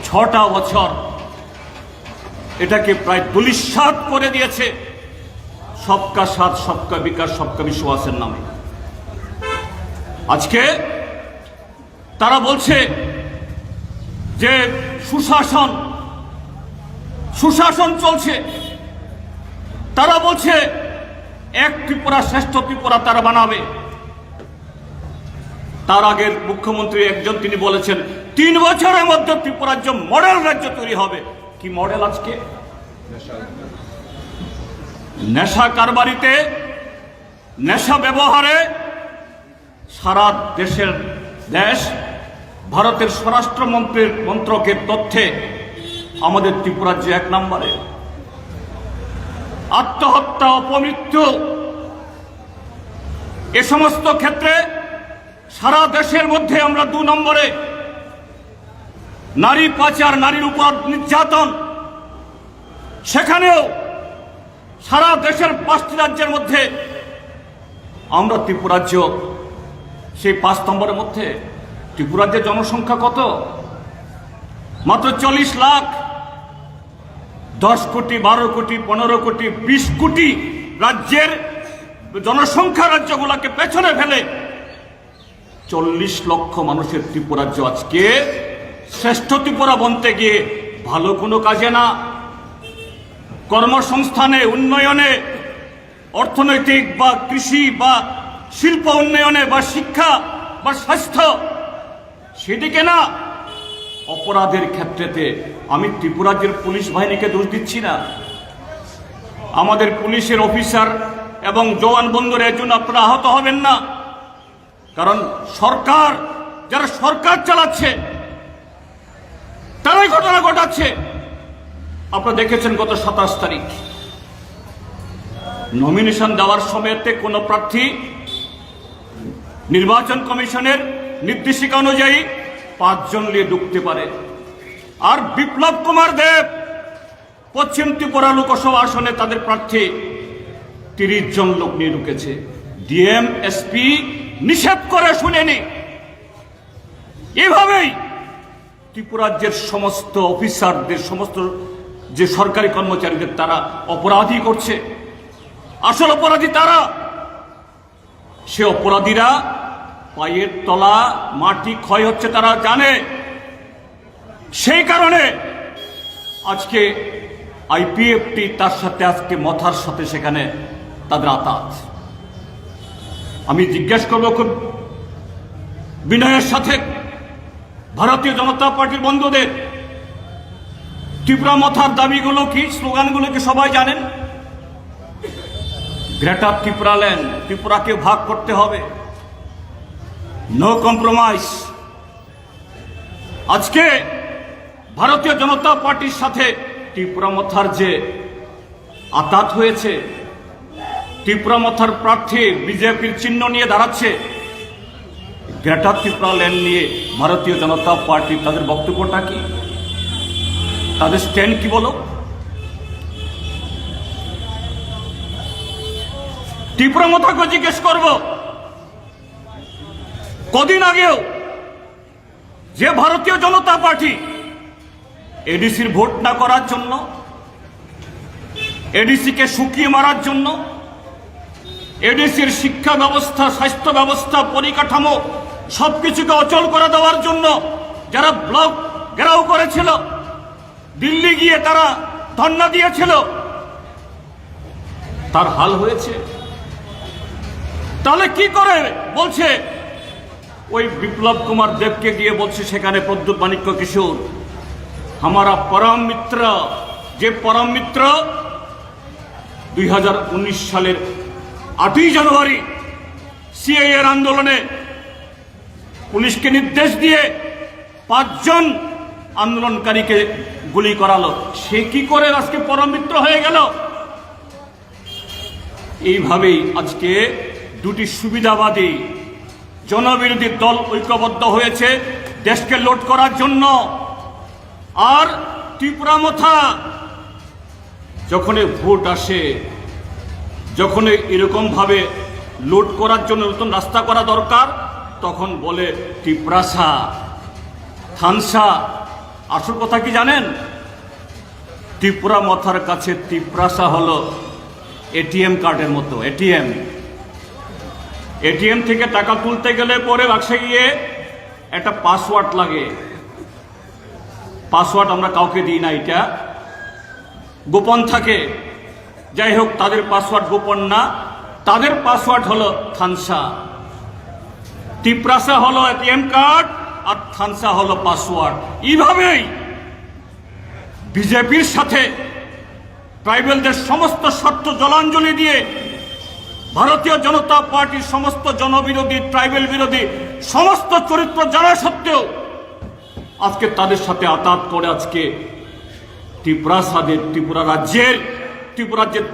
6টা বছর এটাকে প্রায় ধূলিসাৎ করে দিয়েছে সবকা সাথ, সবকা বিকাশ, সবকা বিশ্বাসের নামে। আজকে তারা বলছে যে সুশাসন চলছে, তারা বলছে এক ত্রিপুরা শ্রেষ্ঠ ত্রিপুরা তারা বানাবে। তার আগের মুখ্যমন্ত্রী একজন, তিনি বলেছেন 3 বছরের মধ্যে ত্রিপুরা রাজ্য মডেল রাজ্য তৈরি হবে। কি মডেল? আজকে নেশা কারবারিতে, নেশা ব্যবহারে সারা দেশ ভারতের স্বরাষ্ট্র মন্ত্রকের তথ্যে আমাদের ত্রিপুরা রাজ্য 1 নম্বরে। আত্মহত্যা, অপমৃত্যু, এ সমস্ত ক্ষেত্রে সারা দেশের মধ্যে আমরা 2 নম্বরে। নারী পাচার, নারীর উপর নির্যাতন, সেখানেও সারা দেশের 5টি রাজ্যের মধ্যে আমরা ত্রিপুরা রাজ্য সেই 5 নম্বরের মধ্যে। ত্রিপুরা রাজ্যের জনসংখ্যা কত? মাত্র 40 লাখ, 10 কোটি, 12 কোটি, 15 কোটি, 20 কোটি রাজ্যের জনসংখ্যা রাজ্যগুলোকে পেছনে ফেলে 40 লক্ষ মানুষের ত্রিপুরা রাজ্য আজকে শ্রেষ্ঠ ত্রিপুরা বনতে গিয়ে ভালো কোনো কাজে না, কর্মসংস্থানে, উন্নয়নে, অর্থনৈতিক বা কৃষি বা শিল্প উন্নয়নে বা শিক্ষা বা স্বাস্থ্য সেদিকে না, অপরাধের ক্ষেত্রেতে আমি ত্রিপুরাজ্যের পুলিশ বাহিনীকে দোষ দিচ্ছি না। আমাদের পুলিশের অফিসার এবং জওয়ান বন্ধুরা এর জন্য আপনারা আহত হবেন না, কারণ সরকার, যারা সরকার চালাচ্ছে তারাই ঘটনা ঘটাচ্ছে। আপনারা দেখেছেন গত 27 তারিখ নমিনেশন দেওয়ার সময়তে কোন প্রার্থী নির্বাচন কমিশনের নির্দেশিকা অনুযায়ী 5 জন নিয়ে ঢুকতে পারে, আর বিপ্লব কুমার দেব পশ্চিম ত্রিপুরা লোকসভা আসনে তাদের প্রার্থী 30 জন লোক নিয়ে ঢুকেছে। ডিএম এসপি নিষেধ করে শুনেনি। এভাবেই ত্রিপুরা রাজ্যের সমস্ত অফিসারদের, সমস্ত যে সরকারি কর্মচারীদের তারা অপরাধী করছে। আসল অপরাধী তারা। সে অপরাধীরা পায়ের তলা মাটি ক্ষয় হচ্ছে তারা জানে। সেই কারণে আজকে আইপিএফটি তার সাথে আজকে মথার সাথে সেখানে তাদের আতাত। আমি জিজ্ঞেস করবো খুব বিনয়ের সাথে ভারতীয় জনতা পার্টির বন্ধুদের, ত্রিপুরা মথার দাবিগুলো কি, স্লোগানগুলো কি সবাই জানেন? গ্রেটার ত্রিপুরা ল্যান্ড, ত্রিপুরাকে ভাগ করতে হবে, নো কম্প্রোমাইজ। আজকে ভারতীয় জনতা পার্টির সাথে ত্রিপুরা মথার যে আঘাত হয়েছে, ত্রিপুরা মথার প্রার্থী বিজেপির চিহ্ন নিয়ে দাঁড়াচ্ছে, গ্রেটার ত্রিপুরা ল্যান্ড নিয়ে ভারতীয় জনতা পার্টি তাদের বক্তব্যটা কি, তাদের স্ট্যান্ড কি বলো? ত্রিপুরা মথাকে জিজ্ঞেস করব, কদিন আগেও যে ভারতীয় জনতা পার্টি এডিসির ভোট না করার জন্য, এডিসিকে শুকিয়ে মারার জন্য, এডিসির শিক্ষা ব্যবস্থা, স্বাস্থ্য ব্যবস্থা, পরিকাঠামো সবকিছুকে অচল করে দেওয়ার জন্য যারা ব্লক ঘেরাও করেছিল, দিল্লি গিয়ে তারা ধর্ণা দিয়েছিল, তার হাল হয়েছে। তাহলে কি করে বলছে ওই বিপ্লব কুমার দেবকে গিয়ে বলছে সেখানে প্রদ্যুৎ মাণিক্য কিশোর हमारा परम मित्र, যে পরম মিত্র 2019 সালের 8ই জানুয়ারি সিএএর আন্দোলনে পুলিশকে নির্দেশ দিয়ে 5 জন আন্দোলনকারীকে গুলি করালো, সে কি করে আজকে পরম মিত্র হয়ে গেল? এইভাবেই আজকে দুটি সুবিধাবাদী জনবিরোধী দল ঐক্যবদ্ধ হয়েছে দেশকে লুট করার জন্য। আর ত্রিপুরা মথা যখন ভোট আসে, যখন এরকম ভাবে লুট করার জন্য নতুন রাস্তা করা দরকার, তখন বলে ত্রিপ্রাসা, থানসা। আসল কথা কি জানেন? ত্রিপুরা মথার কাছে ত্রিপ্রাসা হলো এটিএম কার্ডের মতো। এটিএম থেকে টাকা তুলতে গেলে পরে বাক্সে গিয়ে একটা পাসওয়ার্ড লাগে। পাসওয়ার্ড আমরা কাউকে দিই না, এটা গোপন থাকে। যাই হোক, তাদের পাসওয়ার্ড গোপন না, তাদের পাসওয়ার্ড হলো থানসা। ত্রিপ্রাসা হলো এটিএম কার্ড আর থানসা হলো পাসওয়ার্ড। এইভাবেই বিজেপির সাথে ট্রাইবেলদের সমস্ত স্বার্থ জলাঞ্জলি দিয়ে ভারতীয় জনতা পার্টির সমস্ত জনবিরোধী, ট্রাইবেল বিরোধী সমস্ত চরিত্র জানা সত্ত্বেও আজকে তাদের সাথে আতাত করে আজকে ত্রিপুরা রাজ্যের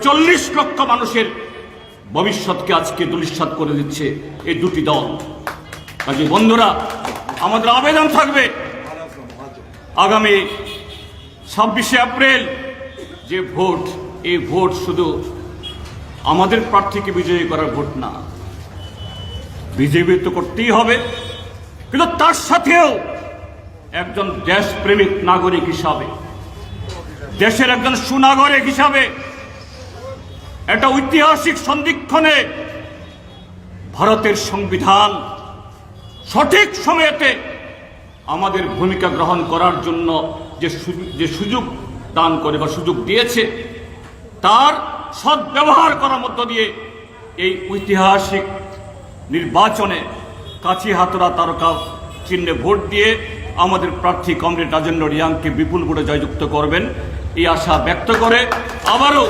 40 লক্ষ মানুষের ভবিষ্যৎকে আজকে দুলিশ্বাত করে দিচ্ছে এই দুটি দল। কাজে বন্ধুরা, আমাদের আবেদন থাকবে আগামী 26শে এপ্রিল যে ভোট, এই ভোট শুধু আমাদের প্রার্থীকে বিজয়ী করার ভোট না, বিজেপি তো করতেই হবে, কিন্তু তার সাথেও একজন দেশপ্রেমিক নাগরিক হিসাবে, দেশের একজন সুনাগরিক হিসাবে, একটা ঐতিহাসিক সন্ধিক্ষণে ভারতের সংবিধান সঠিক সময়েতে আমাদের ভূমিকা গ্রহণ করার জন্য যে সুযোগ দান করে বা সুযোগ দিয়েছে, তার সদ্ব্যবহার করার মধ্য দিয়ে এই ঐতিহাসিক নির্বাচনে কাছি হাতড়া তারকা চিহ্নে ভোট দিয়ে আমাদের প্রার্থী কমরেড রাজেন্দ্র রিয়াংকে বিপুল ভোটে জয়যুক্ত করবেন, এই আশা ব্যক্ত করে আবারও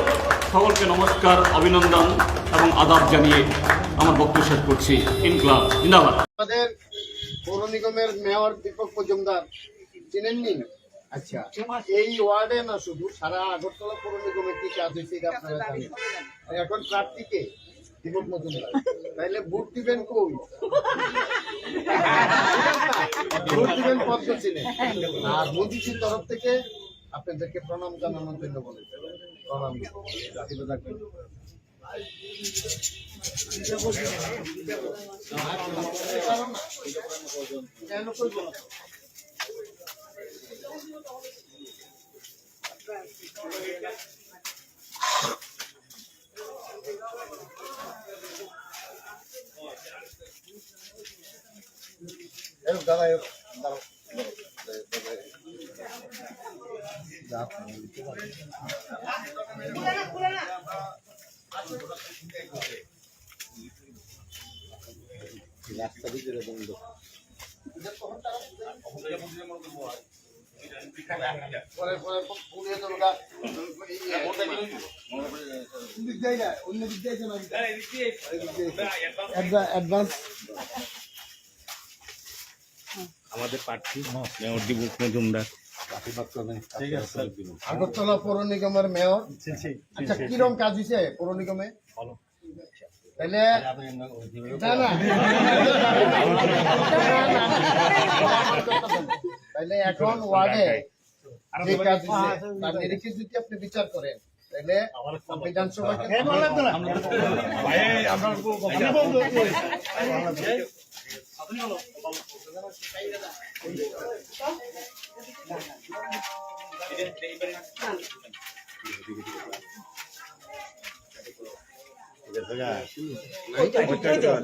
সকলকে নমস্কার, অভিনন্দন এবং আদাব জানিয়ে আমার বক্তব্য শেষ করছি। ইনকলাব জিন্দাবাদ। আমাদের পৌর নিগমের মেয়র দীপক মজুমদার চিনেননি? আচ্ছা, এই ওয়ার্ডে না শুধু সারা আগরতলা পৌর নিগমে কি কাজ হয়েছে এটা আপনারা জানেন। এখন প্রার্থীকে দীপক মজুমদার, তাইলে ভোট দিবেন কই? ভোট দিবেন পদ্ম চিনে। আর মোদিজির তরফ থেকে আপনাদেরকে প্রণাম জানানোর জন্য বলেছে। প্রণাম থাকবেন। দাদা রাস্তা ভিতরে বন্ধ। আমাদের প্রার্থী মেয়র দীপক মজুমদার, আগরতলা পৌর নিগমের মেয়র। আচ্ছা, কিরকম কাজ হয়েছে পৌর নিগমে? তাহলে তাহলে এখন ওয়ার্ডে যে কাজ হয়েছে তার নিরিখে যদি আপনি বিচার করেন, তাহলে বিধানসভা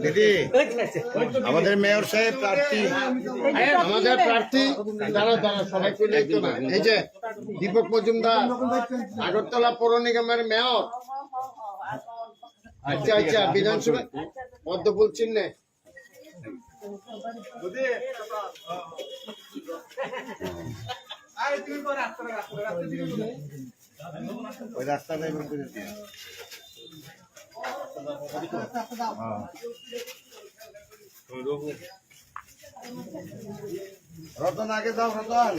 দিদি আমাদের মেয়র সাহেব প্রার্থী, আমাদের প্রার্থী যারা যারা সবাই পেলে না, এই যে দীপক মজুমদার আগরতলা পৌর নিগমের মেয়র। আচ্ছা আচ্ছা, বিধানসভা পদ্মফুল চিহ্নে। ওই রাস্তাটা রতন আগে যাও, রতন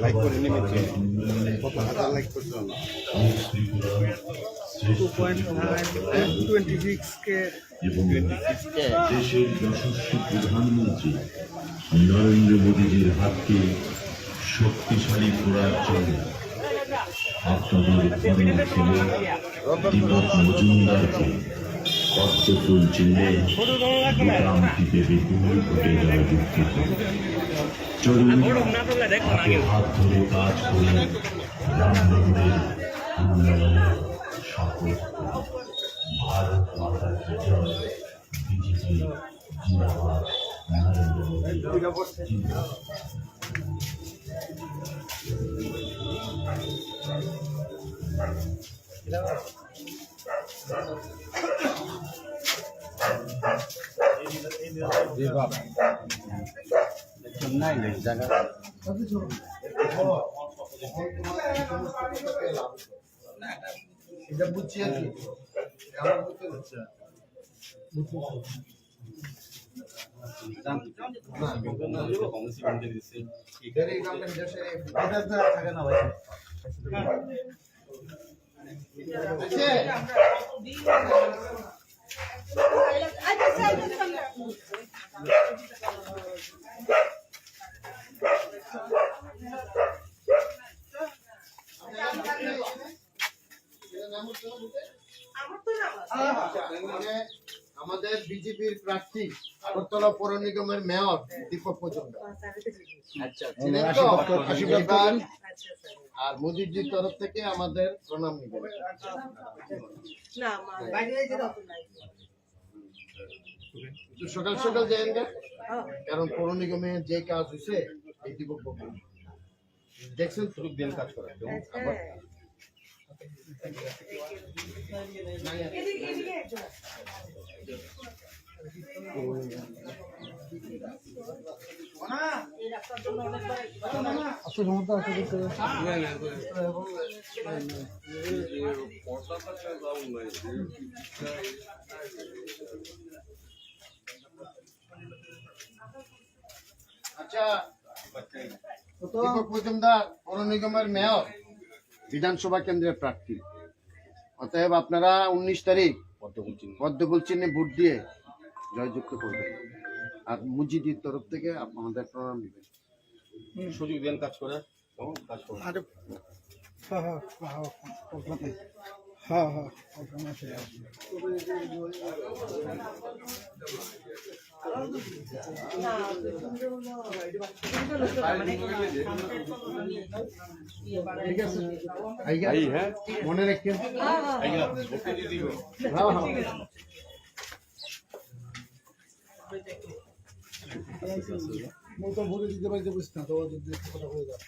লাইক করে নেমেছে, লাইক করছো না? 2.26K দেশের যশস্বী প্রধানমন্ত্রী নরেন্দ্র মোদীজির হাতকে শক্তিশালী করার জন্য আপনাদের প্রিয় ছেলে দীপক মজুমদারকে পদ্মফুল চিহ্নে বোতাম টিপে বিপুল ভোটে জয়যুক্ত করুন। চলুন হাতে হাত ধরে কাজ করে রামনগরের উন্নয়নের শপথ করি। ভারত মাতা কি জয়। বিজেপি জিন্দাবাদ। নরেন্দ্র মোদী জিন্দাবাদ। এটা বুঝছি আর কি। আমাদের বিজেপির প্রার্থী আগরতলা পৌর নিগমের মেয়র দীপক মজুমদার। চিনেন তো? আশীর্বাদ আর মোদিজির তরফ থেকে আমাদের প্রণাম নিবেন। সকাল সকাল যাই কারণ পৌর নিগমে যে কাজ হয়েছে এই দীপক দেখছেন তো দিন কাজ করে আচ্ছা দীপক মজুমদার পৌর নিগমের মেয়র বিধানসভা কেন্দ্রের প্রার্থী, অতএব আপনারা 19 তারিখ পদ্মফুল চিহ্নে ভোট দিয়ে জয়যুক্ত করবেন। আর মুজিদির তরফ থেকে আমাদের প্রণাম দিবেন। সুযোগ দেন কাজ করে কাজ করে ঠিক আছে হ্যাঁ মনে রাখেন। ভোটে দিতে পারি বুঝ না তো কথা হয়ে যাবে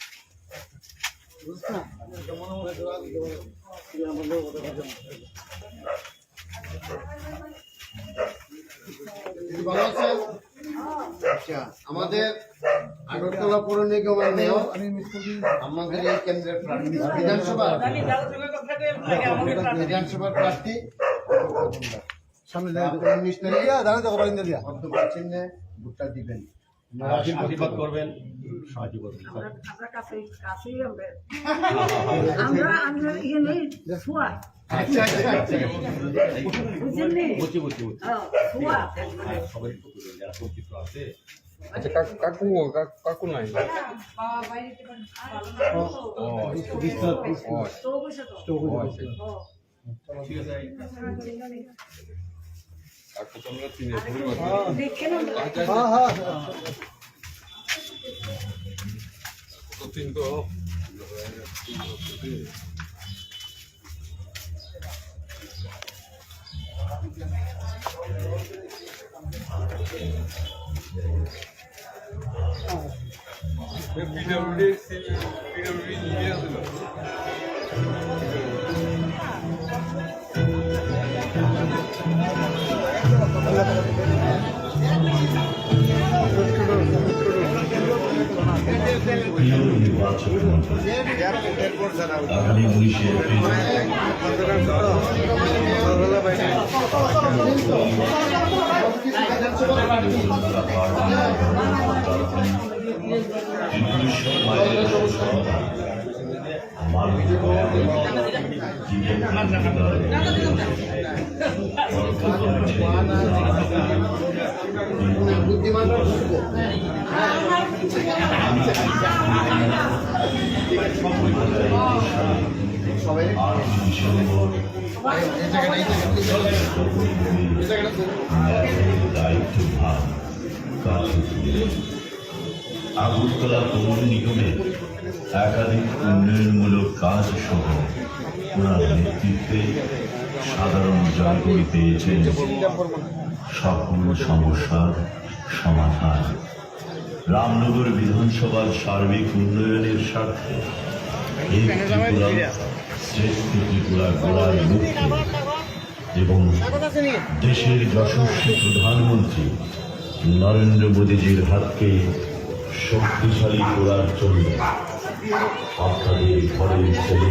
বুঝ না মনে মনে ভালো আছে। আচ্ছা আমাদের আগরতলা পৌর নিগমের মেয়র আমাদের এই কেন্দ্রের প্রার্থী বিধানসভার প্রার্থী সামনে 19 তারিখে পদ্মফুল চিহ্নে ভোটটা দিবেন। আশীর্বাদ করবেন, সাহায্য করবেন। আচ্ছা সবাই যারা পরিচিত আছে। আচ্ছা কাকু কাকু নাই ঠিক আছে কাকু তোমরা তিনে তিন তো পিডব্লিউডি নিয়ে আসলো প্রিয় নির্বাচক মণ্ডলী, আগামী 19শে এপ্রিল বুদ্ধিমান সবাই দায়িত্বভার কাজ আগরতলা পৌর নিগমের একাধিক উন্নয়নমূলক কাজ সহ ওনার নেতৃত্বে সাধারণ জনগণ পেয়েছেন সকল সমস্যার সমাধান। রামনগর বিধানসভার সার্বিক উন্নয়নের স্বার্থে এই ত্রিপুরা শ্রেষ্ঠ ত্রিপুরা গড়ার লক্ষ্যে এবং দেশের যশস্বী প্রধানমন্ত্রী নরেন্দ্র মোদীজির হাতকে শক্তিশালী করার জন্য আপনাদের ঘরের ছেলে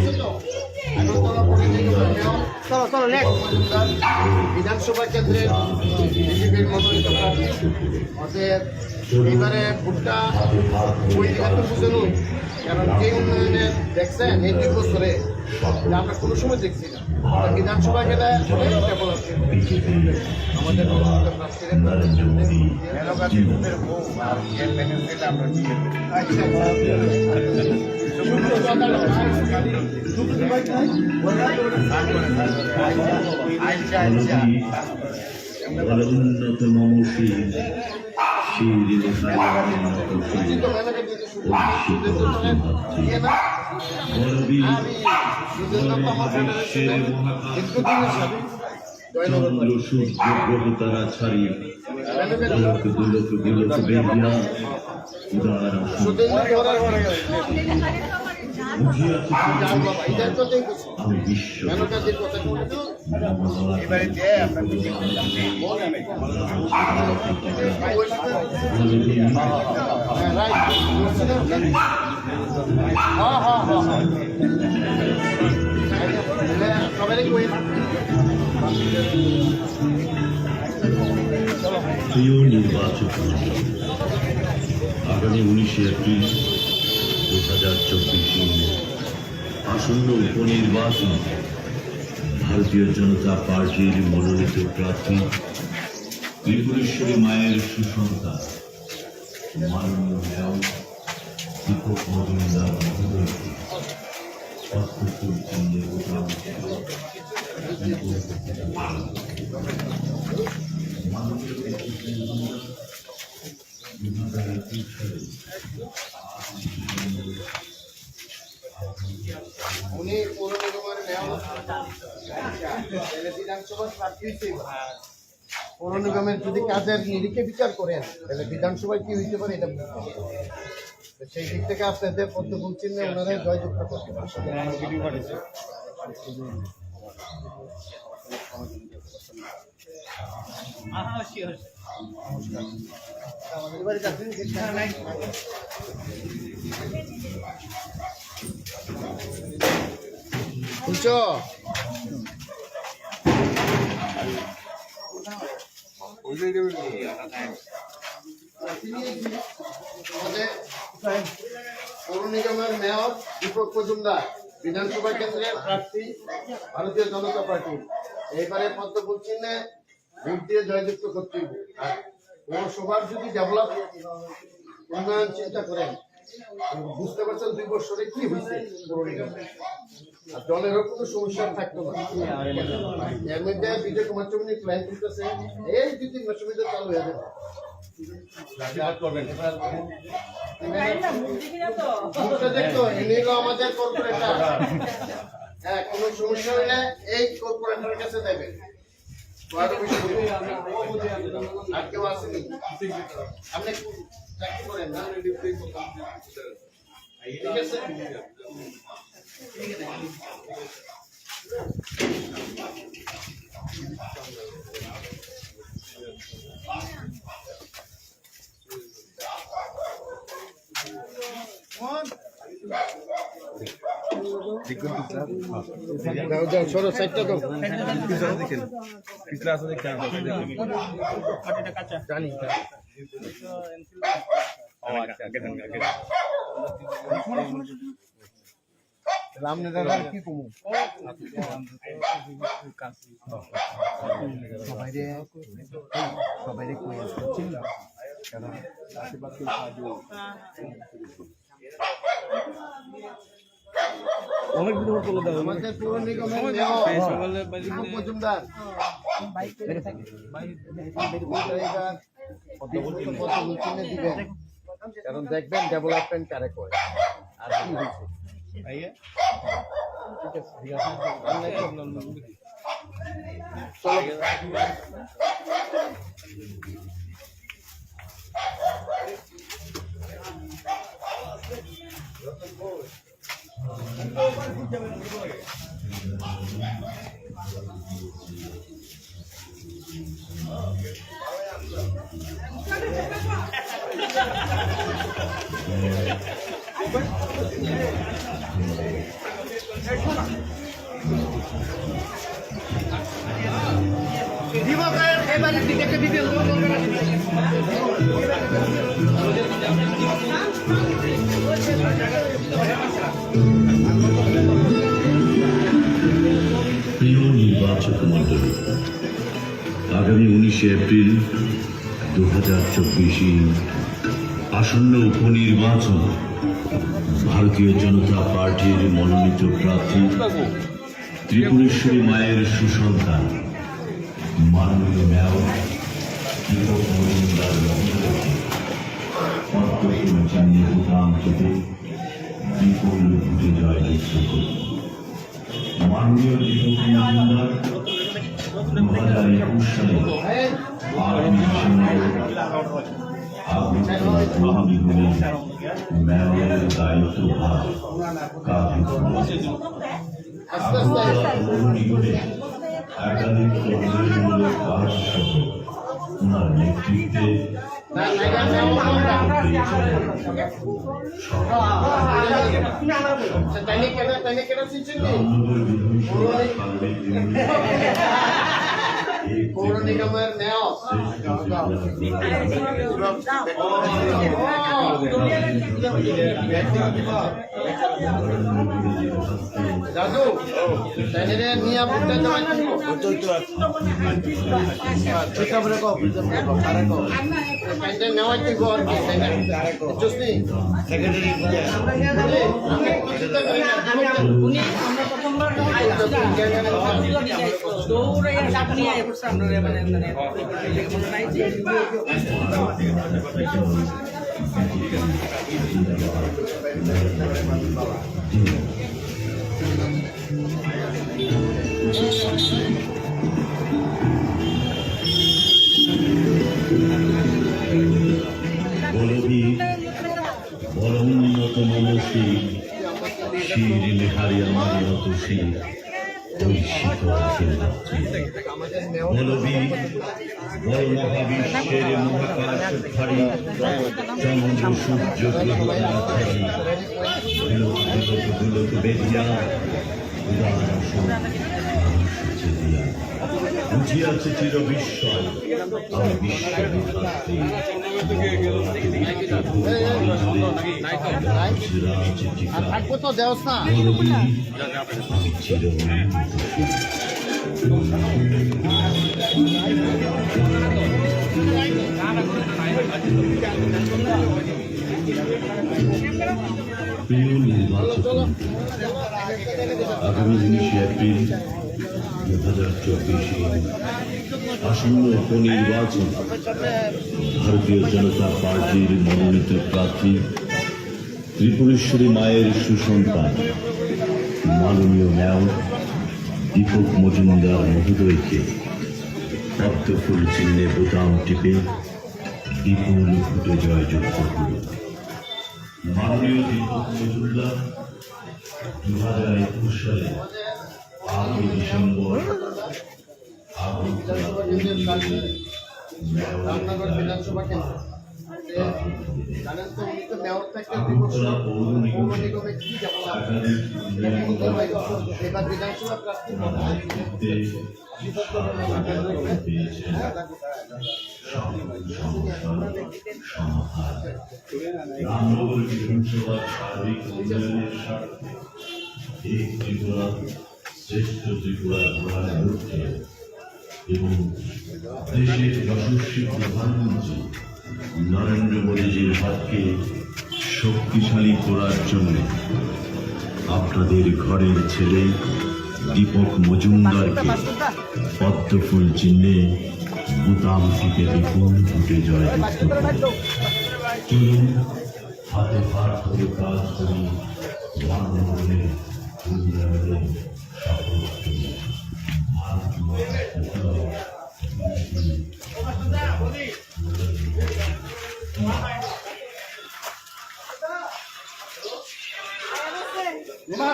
আগরতলা পৌর নিগমের মেয়র বিধানসভা কেন্দ্রের বিজেপির মনোনীত প্রার্থী অতএব এবারে ভোটটা ওই এত বুঝে কারণ যে উন্নয়নে দেখছেন এই 2 বছরে এটা আমরা কোনো সময় দেখছি না বিধানসভা গেলে অনেক ডেভেলপ আমাদের মনোনীত প্রার্থীরা উন্নত মমশীল চন্দ্র সূর্য গ্রহ তারা ছাড়িয়ে দুলক দুলক বেরিয়া উদার আমি বিশ্ব প্রিয় নির্বাচক আগামী 19 এপ্রিল 2024 আসন্ন উপনির্বাচন ভারতীয় জনতা পার্টির মনোনীত প্রার্থী ত্রিপুরেশ্বরী মায়ের সুসন্তান মাননীয় মেয়র দীপক মজুমদার মহোদয়কে অস্ত্রপুর চিহ্নে উনি পৌর নিগমের মেয়র বিধানসভার প্রার্থী হিসেবে পৌর নিগমের যদি কাজের নিরিখে বিচার করেন তাহলে বিধানসভায় কি হইতে পারে এটা সেই দিক থেকে আপনাদের পদ্মফুল চিহ্নে ওনারা জয়যুক্ত করতে বুঝছো পৌর নিগমের মেয়র দীপক মজুমদার বিধানসভা কেন্দ্রের প্রার্থী ভারতীয় জনতা পার্টি এইবারে পদ্মফুল চিহ্নে ভোট দিয়ে জয়যুক্ত করতে হবে। আর পৌরসভার যদি ডেভেলপ উন্নয়ন চিন্তা করেন বুঝতে পারছেন 2 বছরে কি হয়েছে পৌর নিগমে আর জলেরও কোনো সমস্যা থাকতো না এর মধ্যে বিজয় কুমার চৌধুরী প্ল্যান করতেছে এই 2-3 মাসের মধ্যে চালু হয়ে যাবে দেখতো ইনিও আমাদের কর্পোরেটর হ্যাঁ কোনো সমস্যা হলে এই কর্পোরেটরের কাছে দেবেন আর কেউ আসেনি আপনি চাকরি করেন না ঠিক আছে সরো সাইডটা দাও পিছলা আছে দেখতে জানি রামনে দাদা কি কমু সবাই রে কই আছে চিন্তা কারণ আশেপাশে সাহায্য অনেক দিন হলো দাদা আমাদের পৌর নিগমের মেয়র দীপক মজুমদার দিবেন কারণ দেখবেন ডেভেলপমেন্ট কারে করে আর কি হয়েছে ঠিক আছে রায়বাড়ির দিকে একটা দিতে প্রিয় নির্বাচক মণ্ডলী, আগামী 19 এপ্রিল 2024 আসন্ন উপনির্বাচন ভারতীয় জনতা পার্টির মনোনীত প্রার্থী ত্রিপুরেশ্বরী মায়ের সুসন্তান মাননীয় মেয়র দীপক মজুমদার পদ্মফুল চিহ্নে ভোটান থেকে বিপুল ভোটে জয়যুক্ত করুন। মাননীয় দীপক মজুমদার 2021 সালে 8 ডিসেম্বর আগরতলা পৌর নিগমের মেয়রের দায়িত্বভার কাঁধে তুলেছেন। আগরতলা পৌর নিগমে একাধিক উন্নয়নমূলক কাজ সহ ওনার নেতৃত্বে পৌর নিগমের মেয়র দাদু তাইলে নিয়ে বুঝতে দেওয়া ঠিক আছে রেখো তাইলে নেওয়া ঠিক আর কি তাইলে জসনি সেক্রেটারি উনি আমরা প্রথমবার দৌড়ে ডাক নিয়ে আয় করছে আমরা মানে মনে নাই যে বড় উন্নত মনসী শির লেহারি আমার মত শির বলবি বড় মহাবিশ্বের মহাকাশ ভারী চন্দ্র সূর্য গ্রহ তারাধারী গোলক বেদিয়া বুঝিয়াছে চির বিস্ময় আমি বিশ্ববিধাত্রী থাকবো তো দেওস না আমি চির প্রিয় নির্বাচক আগামী 19 এপ্রিল 2024 আসন্ন উপনির্বাচন ভারতীয় জনতা পার্টির মনোনীত প্রার্থী ত্রিপুরেশ্বরী মায়ের সুসন্তান মাননীয় মেয়র দীপক মজুমদার মহোদয়কে পদ্মফুল চিহ্নে বোতাম টিপে বিপুল ভোটে জয়যুক্ত করুন। মাননীয় দীপক মজুমদার 2021 সালে 8 ডিসেম্বর রামনগর বিধানসভা কেন্দ্র জানেন তো উনি তো মেয়র থেকে পৌর নিগমে কি এবার বিধানসভা প্রার্থী রামনগর বিধানসভার সার্বিক উন্নয়নের স্বার্থে এক ত্রিপুরা শ্রেষ্ঠ ত্রিপুরা গড়ার লক্ষ্যে এবং দেশের যশস্বী প্রধানমন্ত্রী নরেন্দ্র মোদীজির হাতকে শক্তিশালী করার জন্য আপনাদের ঘরের ছেলে দীপক মজুমদারকে পদ্মফুল চিহ্নে বোতাম টিপে বিপুল ভোটে জয়যুক্ত করুন। চলুন হাতে হাত ধরে কাজ করি মানবনের উন্নয়নের শপথ করি।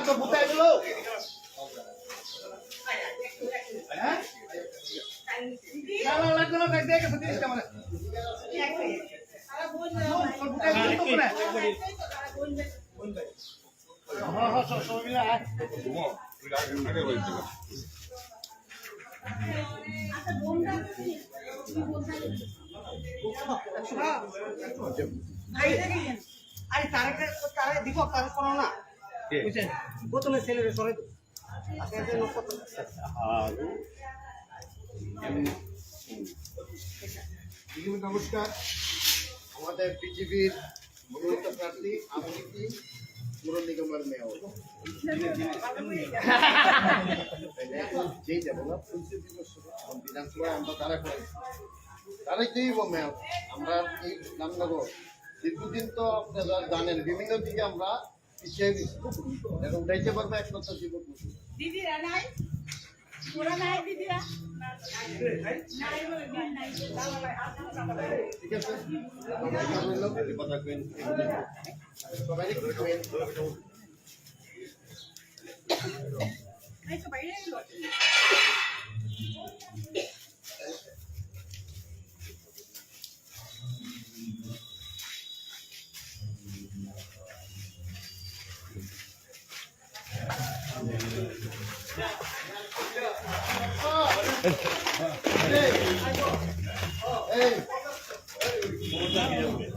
তো বুতাই দিল লাগবে না দেখে তিরিশ টা মানে সবাই আরে তারে দিব তারে কোনো না বুঝছেন প্রথমে ছেলেরে সরে নমস্কার, আমাদের বিজেপির মনোনীত প্রার্থী আমলিকি পুর নিগমের মেয়র যেই যাবো না বিধানসভায় আমরা তারাই দিব মেয়র। আমরা এই রামনগর দীর্ঘদিন তো আপনারা জানেন বিভিন্ন দিকে আমরা পিছিয়ে গেছি এবং উঠাইতে পারবো একমাত্র জীবন দিদিরা নাই ওরা নাই দিদিরা ঠিক আছে কথা কেন সবাই এই তো বাইরে এলো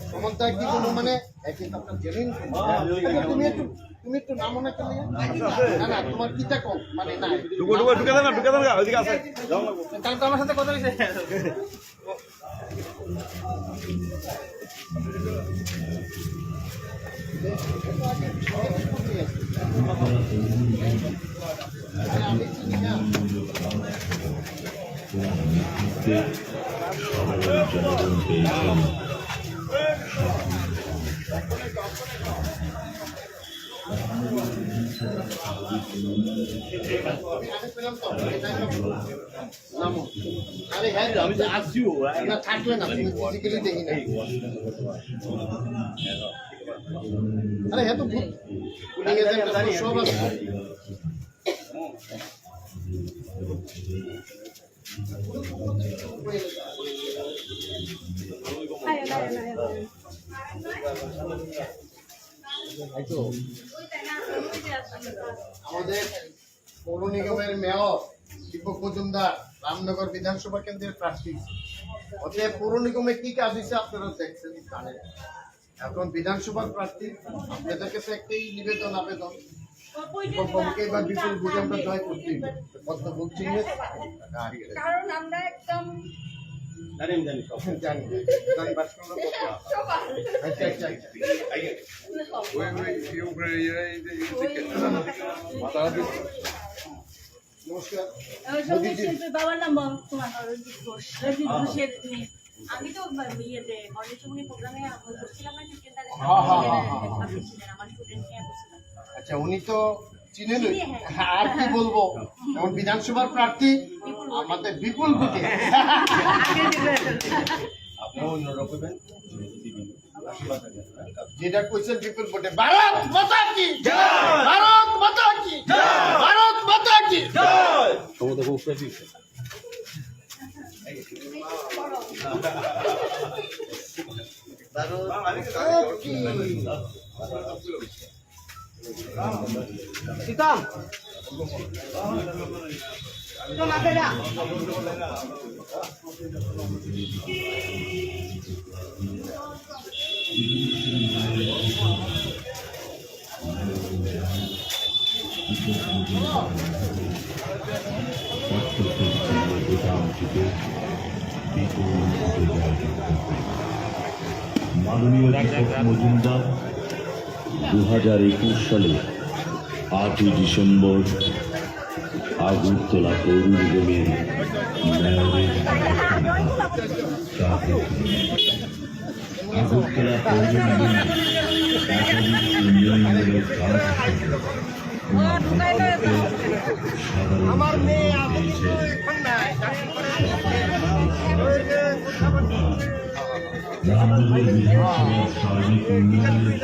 ক্ষমতা কি কোনো মানে আপনার জেনুইন তুমি একটু নাম মনে করলে না না তোমার কিটা কম মানে না তাহলে তো আমার সাথে কথা হয়েছে আমি চিনি না আরে হ্যাঁ আমি তো আসছিও না থাকলে না তুমি ফিজিক্যালি দেখি না আরে হ্যাঁ তো পুলিং এজেন্ট সব আছে আমাদের পৌর নিগমের মেয়র দীপক মজুমদার রামনগর বিধানসভা কেন্দ্রের প্রার্থী। অতএব পৌর নিগমে কি কাজ হয়েছে আপনারা দেখছেন জানেন। এখন বিধানসভার প্রার্থী আপনাদের কাছে একটাই নিবেদন আবেদন দীপককে এবার বিপুল বুঝে আমরা জয় করতে কথা বলছি কারণ আমরা একদম জানি আচ্ছা আচ্ছা নমস্কার বাবার নাম তোমার রঞ্জিত ঘোষ রঞ্জিত ঘোষের মেয়ে। আমি তো ইয়েতে গণেশমণি প্রোগ্রামে করছিলাম না আমার স্টুডেন্ট নিয়ে করছিলাম। আচ্ছা উনি তো চিনেন আর কি বলবো এখন বিধানসভার প্রার্থী আমাদের বিপুল বুকে যেটা কইছেন বিপুল বুকে ভারত মাতা কি ভারত মাতা কি ভারত মাতা কি সীতাম তো না দেয়া মাননীয় দীপক মজুমদার 2021 সালে 8ই ডিসেম্বর আগরতলা পৌর নিগমের মেয়রের আগরতলা পৌর নিগমের একাধিক উন্নয়নমূলক কাজ রামনগর বিধানসভার সার্বিক উন্নয়নের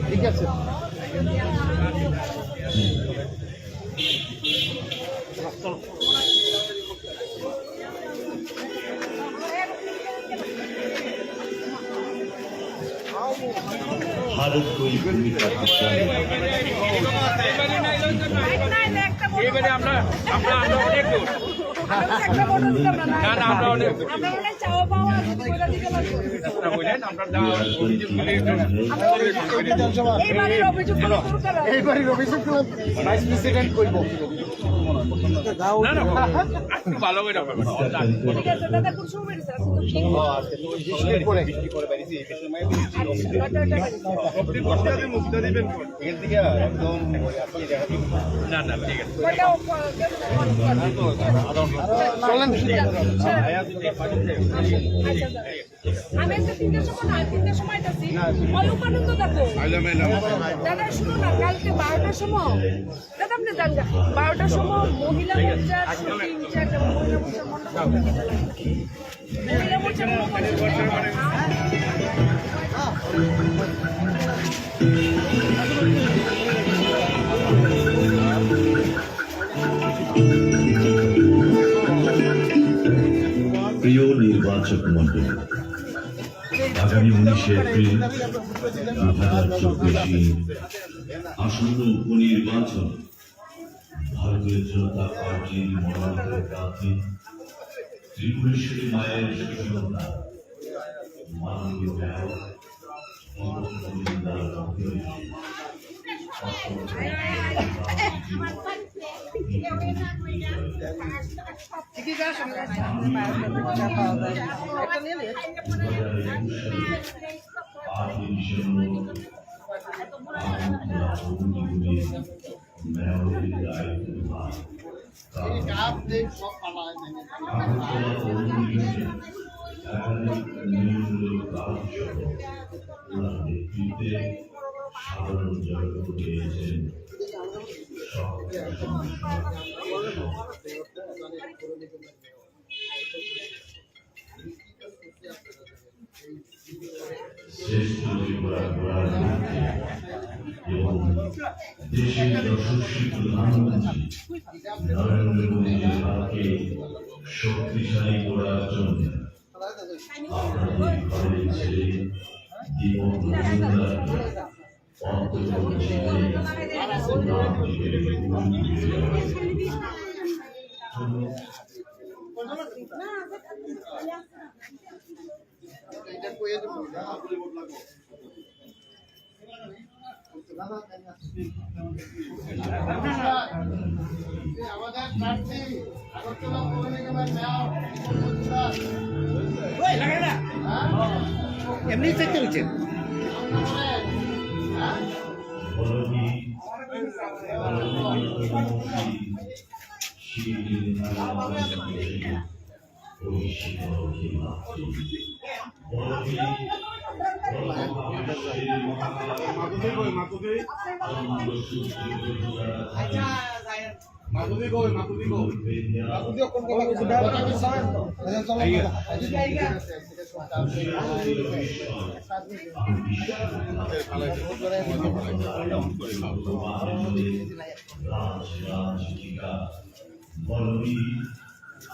ঠিক আছে। भारत कोई भूमिका এবারে আমরা অনেক দূর। না আমরা অনেক দূর। এইবারের অভিযোগ ভাইস প্রেসিডেন্ট করব। ভালো করে না ঠিক আছে। আমি একটা 3টার সময় না 3টার সময় যাচ্ছি ওই উপানন্দ দেখো দাদা শুনো না কালকে 12টার সময় দাদা আপনি জান 12টার সময় মহিলা মোর্চার শুটিং একটা মহিলা মোর্চার মহিলা মোর্চার প্রিয় নির্বাচক মন্ডলী, আগামী 19 এপ্রিল 2024 আসন্ন উপনির্বাচন ভারতীয় জনতা পার্টির মনোনীত প্রার্থী ত্রিপুরেশ্বরী মায়ের সুসন্তান মাননীয় মেয়র দীপক মজুমদার সাধারণ জয়লাভ পেয়েছেন। শ্রেষ্ঠ ত্রিপুরা গড়ার লক্ষ্যে এবং দেশের যশস্বী প্রধানমন্ত্রী নরেন্দ্র মোদীর হাতকে শক্তিশালী করার জন্য আপনাদের ঘরের ছেলে দীপক মজুমদারকে আমাদের প্রার্থী আগরতলা পৌর নিগমের মেয়র এমনি চেষ্টা হচ্ছে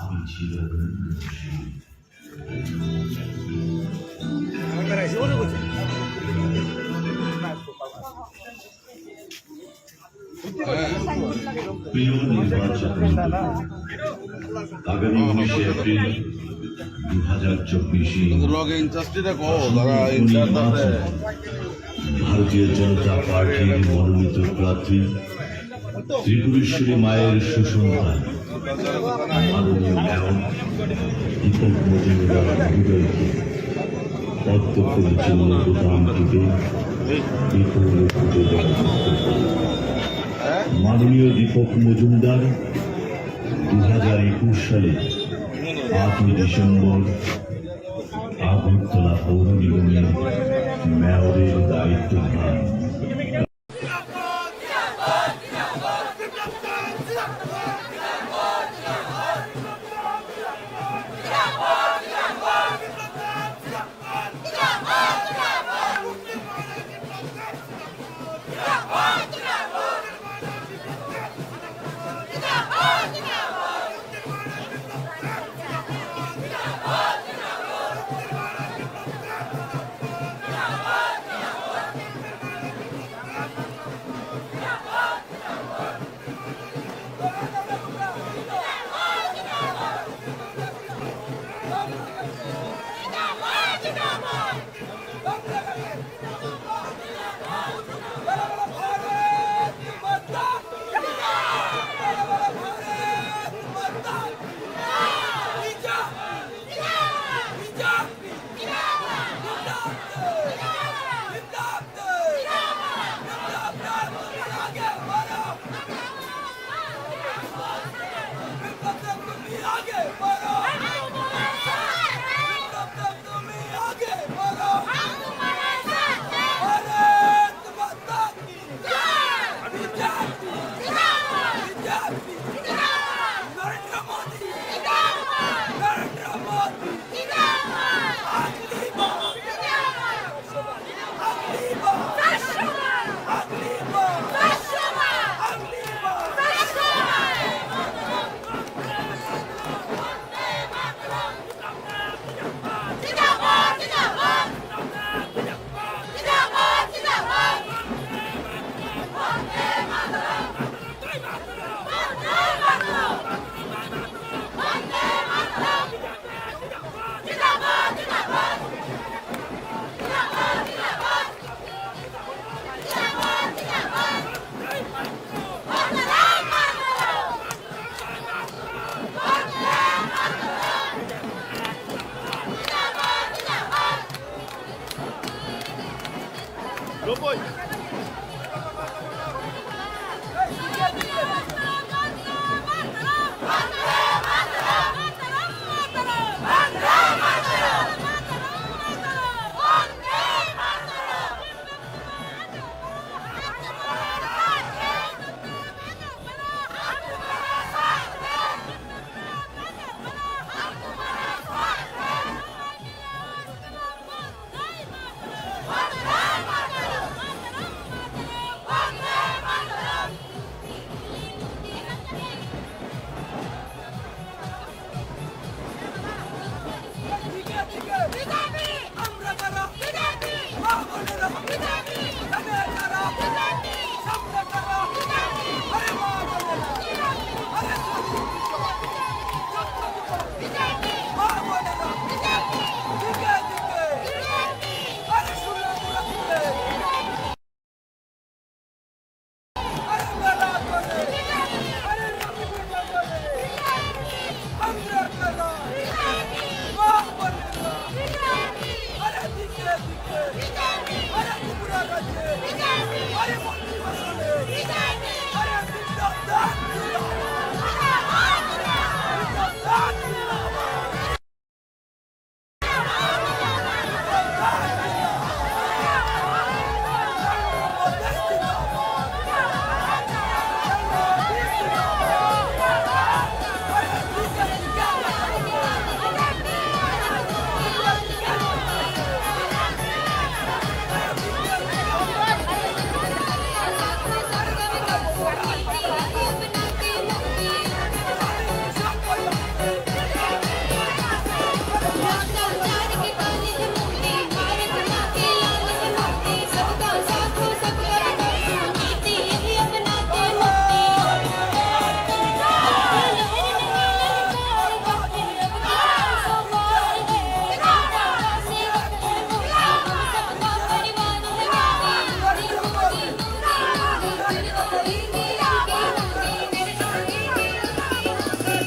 আমি ছিল প্রিয় নির্বাচক আগামী 19 এপ্রিল 2024 ভারতীয় জনতা পার্টির মনোনীত প্রার্থী ত্রিপুরেশ্বরী মায়ের সুসন্তান মাননীয় মেয়র দীপক মজুমদার মহোদয়কে পদ্মফুল চিহ্ন প্রদান করে বিপুল ভোটে জয়যুক্ত করেন। মাননীয় দীপক মজুমদার 2021 সালে 8 ডিসেম্বর আগরতলা পৌর নিগমের মেয়রের দায়িত্ব পান।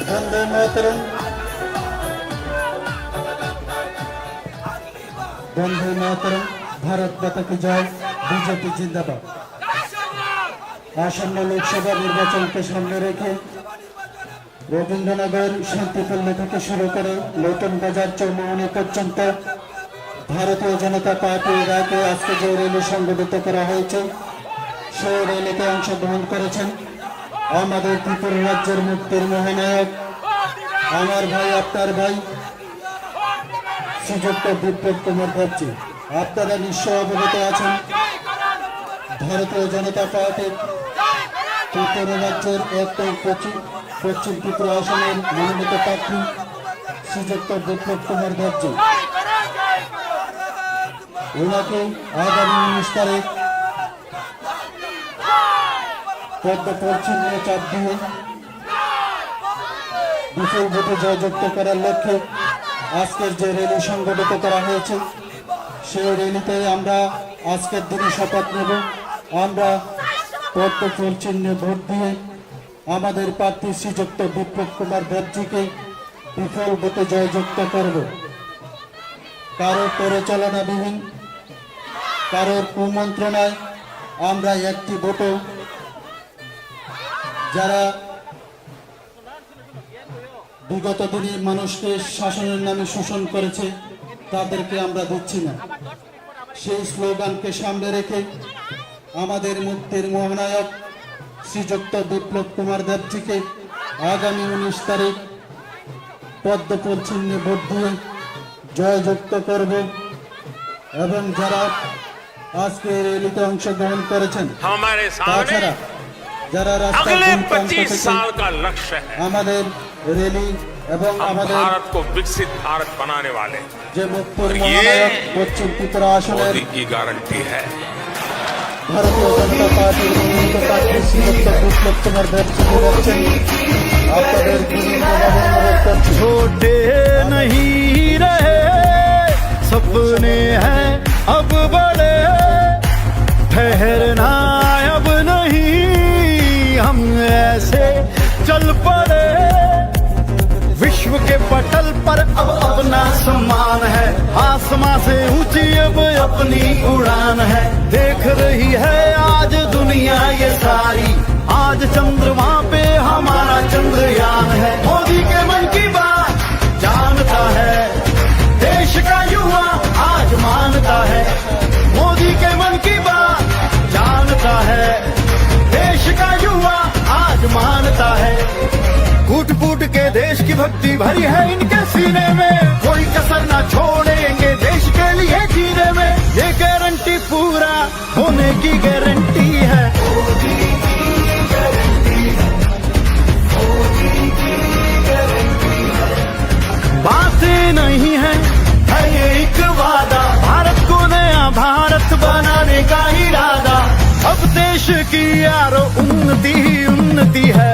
वंदे मातरम, वंदे मातरम, भारत माता की जय, बीजेपी जिंदाबाद। আসন্ন লোকসভা নির্বাচনকে সামনে রেখে রবীন্দ্রনগর শান্তিপল্লী থেকে শুরু করে নতুন বাজার চৌমুহনী পর্যন্ত ভারতীয় জনতা পার্টির ডাকে আজকে যে র্যালি সংগঠিত করা হয়েছে সেই র্যালিতে অংশগ্রহণ করেছেন আমাদের ত্রিপুরা রাজ্যের মুক্তির মহানায়ক, আমার ভাই, আপনার ভাই শ্রীযুক্ত বিপ্লব কুমার দেবজি। আপনারা নিশ্চয় অবগত আছেন ভারতীয় জনতা পার্টির ত্রিপুরা রাজ্যের একদম পশ্চিম ত্রিপুরা আসনের মনোনীত প্রার্থী শ্রীযুক্ত বিপ্লব কুমার দেবজি। ওনাকে আগামী 19 তারিখ পদ্মপুর চিহ্ন চাপ দিয়ে বিপুল ভোটে জয়যুক্ত করার লক্ষ্যে আজকের যে র্যালি সংগঠিত করা হয়েছে সেই র্যালিতে আমরা আজকের দিনে শপথ নেব আমরা পদ্মপুর চিহ্নে ভোট দিয়ে আমাদের প্রার্থী শ্রীযুক্ত বিপ্লব কুমার দেবজিকে বিপুল ভোটে জয়যুক্ত করব। কারো পরিচালনাবিহীন, কারোর কুমন্ত্রণায় আমরা একটি ভোটও যারা বিগত দিনে মানুষকে শাসনের নামে শোষণ করেছে তাদেরকে আমরা দিচ্ছি না। সেই স্লোগানকে সামনে রেখে আমাদের মুক্তির মহানায়ক শ্রীযুক্ত বিপ্লব কুমার দেবজিকে আগামী 19 তারিখ পদ্মপুর চিহ্নে ভোট দিয়ে জয়যুক্ত করব। এবং যারা আজকে র্যালিতে অংশগ্রহণ করেছেন তাছাড়া যারা अगले 25 साल का लक्ष्य है আমাদের র্যালি এবং हम আমাদের भारत को विकसित भारत बनाने वाले যে মুক্তির মহানায়ক পশ্চিম ত্রিপুরা আসনের मोदी की गारंटी है। ভারতীয় জনতা পার্টির মনোনীত প্রার্থী শ্রীযুক্ত বিপ্লব কুমার দেবজি বলেছেন আপনাদের বিনীতভাবে অনুরোধ করছি। छोटे नहीं रहे सपने हैं अब बड़े, ठहरना अब नहीं हम ऐसे चल पड़े। विश्व के पटल पर अब अपना सम्मान है, आसमां से ऊंची अब अपनी उड़ान है। देख रही है आज दुनिया ये सारी, आज चंद्रमा पे हमारा चंद्रयान है। मोदी के मन की बात जानता है देश का युवा आज मानता है, मोदी के मन की बात जानता है देश का युवा आज मानता है। कूट कूट के देश की भक्ति भरी है इनके सीने में, कोई कसर न छोड़ेंगे देश के लिए जीने में। ये गारंटी पूरा होने की गारंटी है। बातें नहीं है ये एक वादा, भारत को नया भारत बनाने का इरादा। अब देश की यारो उन्नति ही उन्नति है।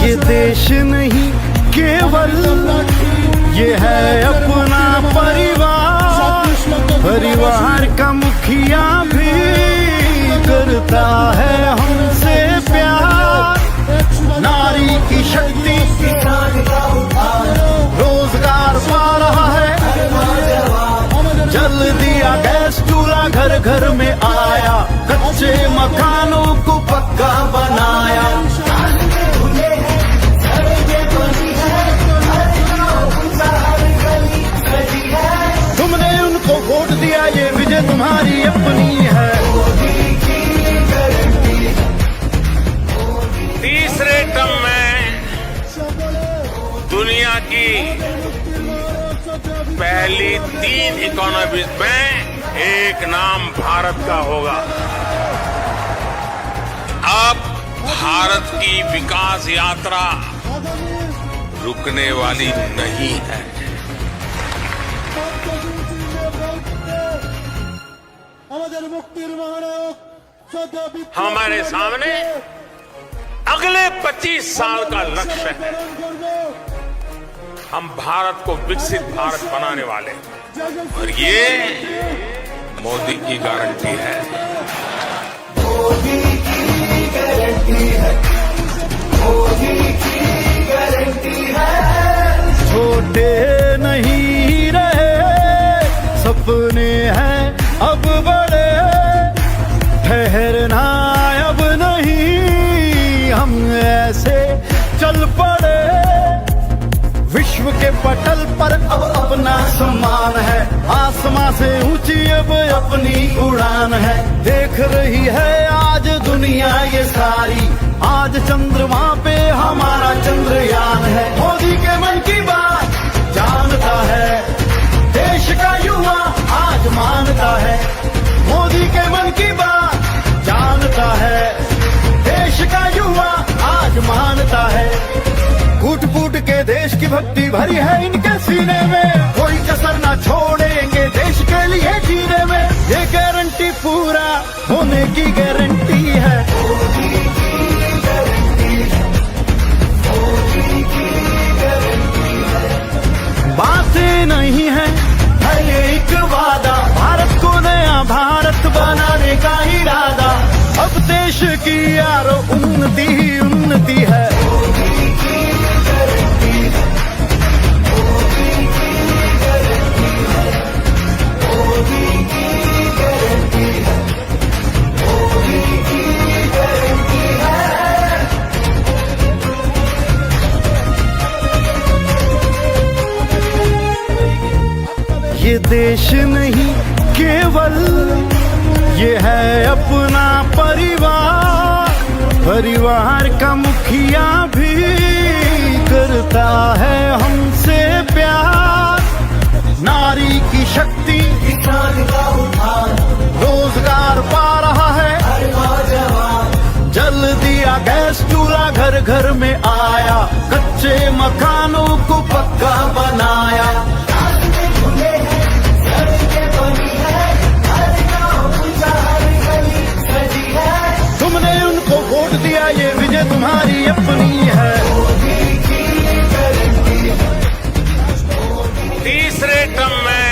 ये देश नहीं केवल ये है अपना परिवार, परिवार का मुखिया भी करता है हमसे प्यार। नारी की शक्ति रोजगार पा रहा है, जल दिया गैस चूल्हा घर घर में आया, कच्चे मकानों को पक्का बनाया। तुमने उनको वोट दिया ये विजय तुम्हारी अपनी है। तीसरे टर्म में दुनिया की पहली 3 इकोनॉमीज में एक नाम भारत का होगा। अब भारत की विकास यात्रा रुकने वाली नहीं है। हमारे सामने अगले 25 साल का लक्ष्य है। हम भारत को विकसित भारत बनाने वाले और ये मोदी की गारंटी है। मोदी की गारंटी है, मोदी की गारंटी छोटे नहीं रहे सपने हैं अब बड़े, ठहरना अब नहीं हम ऐसे चल पड़े। विश्व के पटल पर अब अपना सम्मान है, आसमां से ऊंची अब अपनी उड़ान है। देख रही है आज दुनिया ये सारी, आज चंद्रमा पे हमारा चंद्रयान है। मोदी के मन की बात जानता है देश का युवा आज मानता है, मोदी के मन की बात जानता है देश का युवा आज मानता है। फूट फूट के देश की भक्ति भरी है इनके सीने में, कोई कसर ना छोड़ेंगे देश के लिए जीने में। ये गारंटी पूरा होने की गारंटी है। बातें नहीं है ये एक वादा, भारत को नया भारत बनाने का इरादा। अब देश की यारो उन्नति ही उन्नति है। ये देश नहीं केवल ये है अपना परिवार, परिवार का मुखिया भी करता है हमसे प्यार। नारी की शक्ति किसान का उद्धार, रोजगार पा रहा है जल दिया गैस चूल्हा घर घर में आया, कच्चे मकानों को पक्का बनाया। तुमने उनको वोट दिया ये विजय तुम्हारी अपनी है। तीसरे टर्म में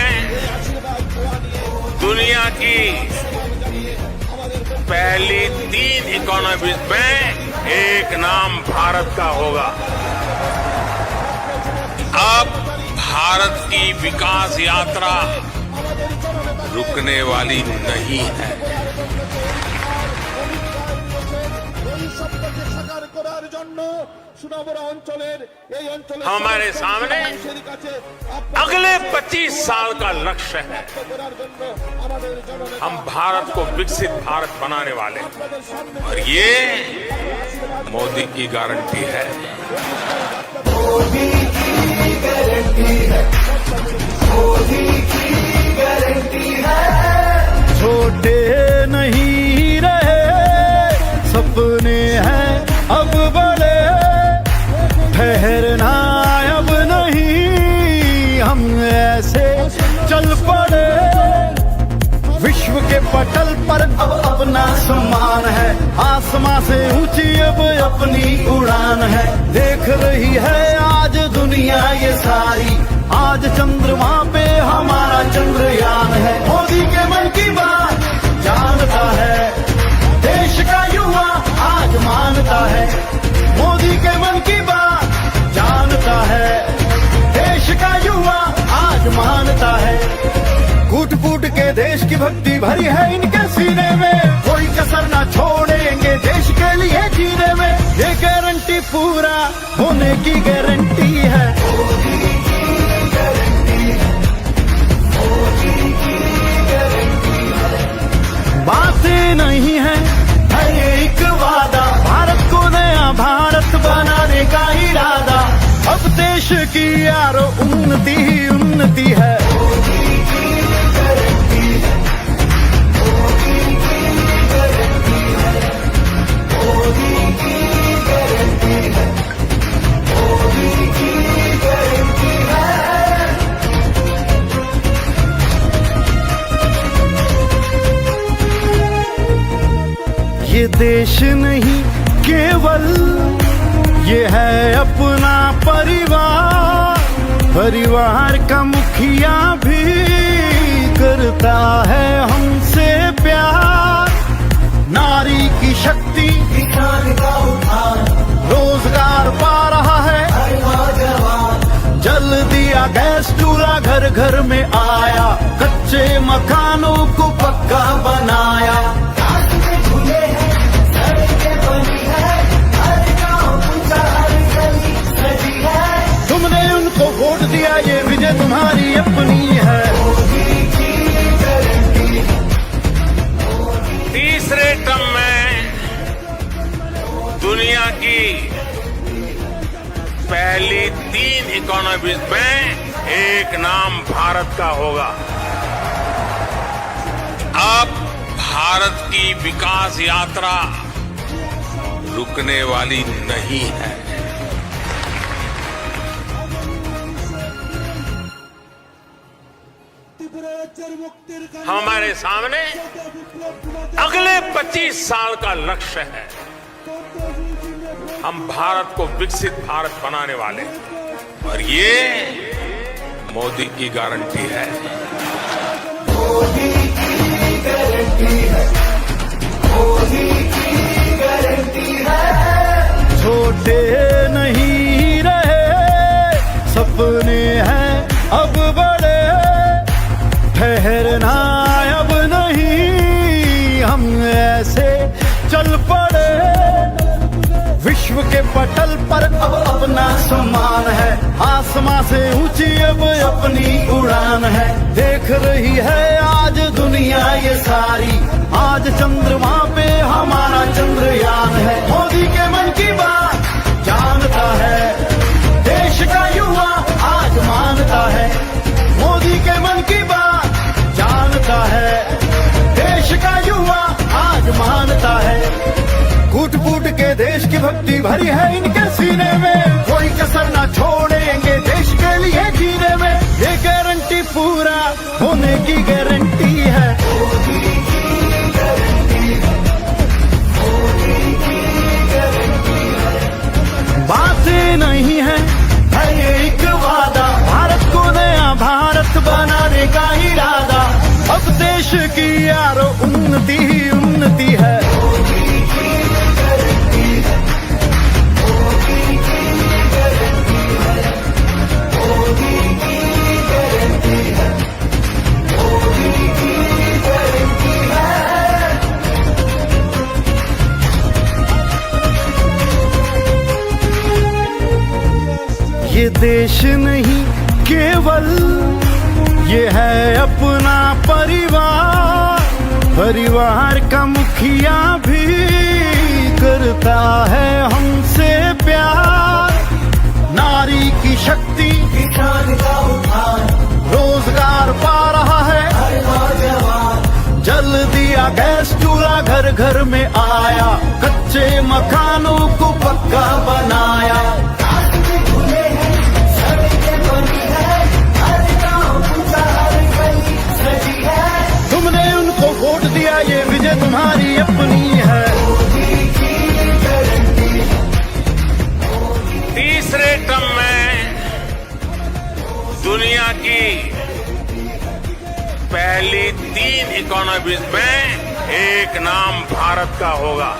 दुनिया की पहली 3 इकोनॉमीज में एक नाम भारत का होगा। अब भारत की विकास यात्रा रुकने वाली नहीं है। हमारे सामने अगले 25 साल का लक्ष्य है। हम भारत को विकसित भारत बनाने वाले हैं और ये मोदी की गारंटी है। मोदी की गारंटी है, मोदी की गारंटी है। छोटे नहीं रहे सपने हैं अब बड़े, ठहरना अब नहीं हम ऐसे चल पड़े। विश्व के पटल पर अब अपना सम्मान है, आसमां से ऊंची अब अपनी उड़ान है। देख रही है आज दुनिया ये सारी, आज चंद्रमा पे हमारा चंद्रयान है। मोदी के मन की बात जानता है देश का युवा आज मानता है, मोदी के मन की बात जानता है देश का युवा आज मानता है। फूट फूट के देश की भक्ति भरी है इनके सीने में, कोई कसर ना छोड़ेंगे देश के लिए जीने में। ये गारंटी पूरा होने की गारंटी है। बातें नहीं है एक वादा, भारत को नया भारत बनाने का इरादा। अब देश की यारो उन्नति ही उन्नति है। ये देश नहीं केवल ये है अपना परिवार, परिवार का मुखिया भी करता है हमसे प्यार। नारी की शक्ति किसान का उद्धार, रोजगार पा रहा है जवान जल दिया घर घर में आया, कच्चे मकानों को पक्का बनाया। रास्ते खुले हैं, सड़कें बनी है, हर गांव ऊंचा, हर गली सजी है। तुमने उनको वोट दिया, ये विजय तुम्हारी अपनी है। मोदी की गारंटी, तीसरे टर्म में दुनिया की पहली 3 इकोनॉमीज में एक नाम भारत का होगा। अब भारत की विकास यात्रा रुकने वाली नहीं है। हमारे सामने अगले 25 साल का लक्ष्य है। हम भारत को विकसित भारत बनाने वाले हैं और ये मोदी की गारंटी है। मोदी की गारंटी है, मोदी की गारंटी है। छोटे नहीं रहे सपने हैं अब बड़े, ठहरना अब नहीं हम ऐसे चल पड़े। विश्व के पटल पर अब अपना सम्मान है, आसमां से ऊंची अब अपनी उड़ान है। देख रही है आज दुनिया ये सारी, आज चंद्रमा पे हमारा चंद्रयान है। मोदी के मन की बात जानता है, देश का युवा आज मानता है। मोदी के मन की बात जानता है, देश का युवा आज मानता है। फूट फूट के देश की भक्ति भरी है इनके सीने में, कोई कसर ना छोड़ेंगे देश के लिए जीने में। ये गारंटी पूरा होने की गारंटी है। मोदी की गारंटी है, मोदी की गारंटी है। बातें नहीं है एक वादा, भारत को नया भारत बनाने का इरादा। अब देश की यारो उन्नति ही उन्नति है। ये देश नहीं केवल ये है अपना परिवार, परिवार का मुखिया भी करता है हमसे प्यार। नारी की शक्ति, किसान का उत्थान, रोजगार पा रहा है हर नौजवान। जल दिया गैस चूल्हा घर घर में आया, कच्चे मकानों को पक्का बनाया। रास्ते खुले हैं, सड़कें बनी है, हर गांव ऊंचा, हर गली सजी है। तुमने उनको वोट दिया, ये विजय तुम्हारी अपनी है। मोदी की गारंटी, तीसरे टर्म में दुनिया की पहली 3 इकोनॉमीज में एक नाम भारत का होगा।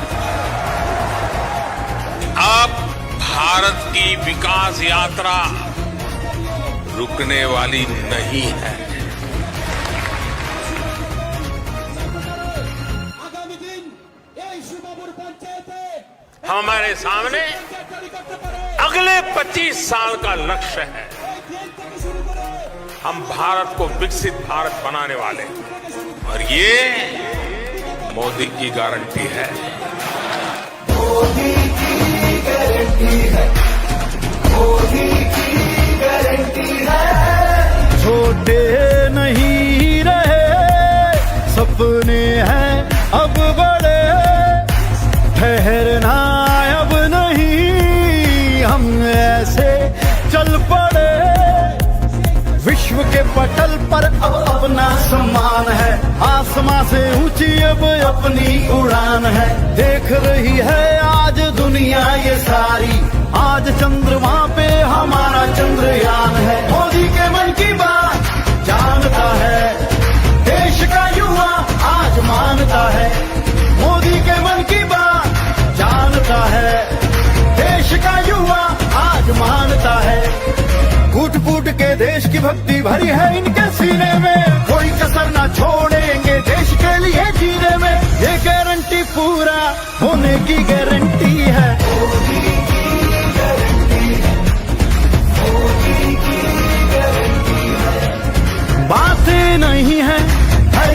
अब भारत की विकास यात्रा रुकने वाली नहीं है। हमारे सामने अगले 25 साल का लक्ष्य है। हम भारत को विकसित भारत बनाने वाले हैं और ये मोदी की गारंटी है। मोदी की गारंटी है, मोदी की गारंटी है। छोटे नहीं रहे सपने हैं अब बड़े, ठहरना अब नहीं हम ऐसे चल पड़े। विश्व के पटल पर अब अपना सम्मान है, आसमां से ऊंची अब अपनी उड़ान है। देख रही है आज दुनिया ये सारी, आज चंद्रमा पे हमारा चंद्रयान है। मोदी के मन की बात जानता है, देश का युवा आज मानता है। मोदी के मन की बात जानता है, देश का युवा आज मानता है। फूट फूट के देश की भक्ति भरी भरी है इनके सीने में, कोई कसर ना छोड़ेंगे देश के लिए जीने में। ये गारंटी पूरा होने की गारंटी है। बातें नहीं है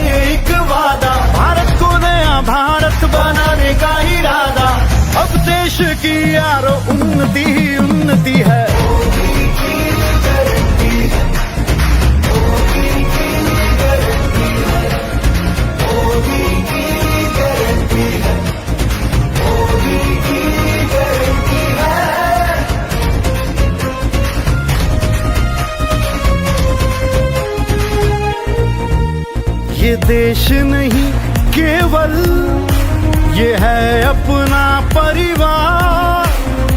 एक वादा, भारत को नया भारत बनाने का इरादा। अब देश की यारो उन्नति ही उन्नति है। ये देश नहीं केवल ये है अपना परिवार,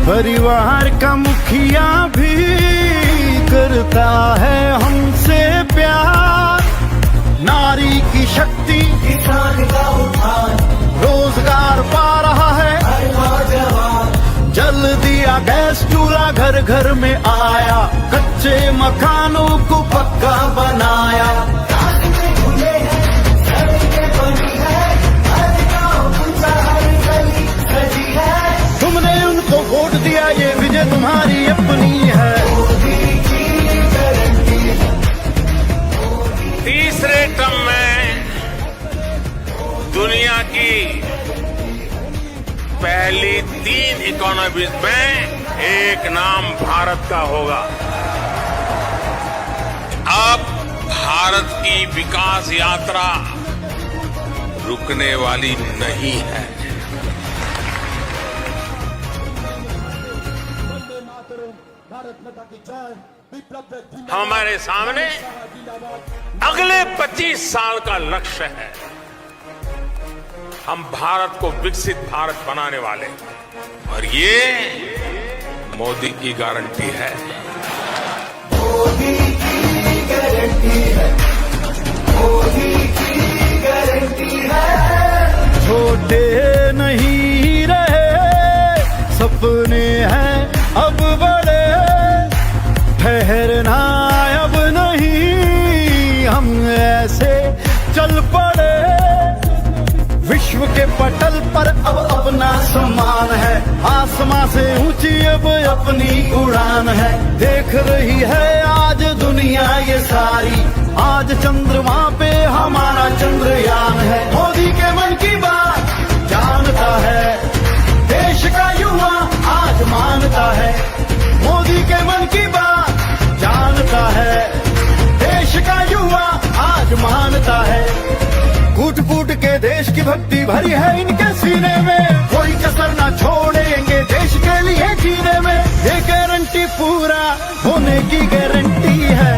परिवार का मुखिया भी करता है हमसे प्यार। नारी की शक्ति, किसान का उत्थान, रोजगार पा रहा है हर नौजवान। जल दिया गैस चूल्हा घर घर में आया, कच्चे मकानों को पक्का बनाया। रास्ते खुले हैं, सड़कें बनी है, हर गांव ऊंचा, हर गली सजी है। तुमने उनको वोट दिया, ये विजय तुम्हारी अपनी है। तीसरे टर्म में दुनिया की पहली 3 इकोनॉमीज में एक नाम भारत का होगा। अब भारत की विकास यात्रा रुकने वाली नहीं है। हमारे सामने अगले 25 साल का लक्ष्य है। हम भारत को विकसित भारत बनाने वाले हैं और ये मोदी की गारंटी है। मोदी की गारंटी है, मोदी की गारंटी है। छोटे नहीं रहे सपने हैं अब बड़े, ठहरना अब नहीं हम ऐसे चल पड़े। विश्व के पटल पर अब अपना सम्मान है, आसमां से ऊंची अब अपनी उड़ान है। देख रही है आज दुनिया ये सारी, आज चंद्रमा पे हमारा चंद्रयान है। मोदी के मन की बात जानता है देश का युवा आज मानता है। मोदी के मन की बात जानता है देश का युवा आज मानता है। कूट कूट के देश की भक्ति भरी है इनके सीने में, कोई कसर ना छोड़ेंगे देश के लिए जीने में। ये गारंटी पूरा होने की गारंटी है।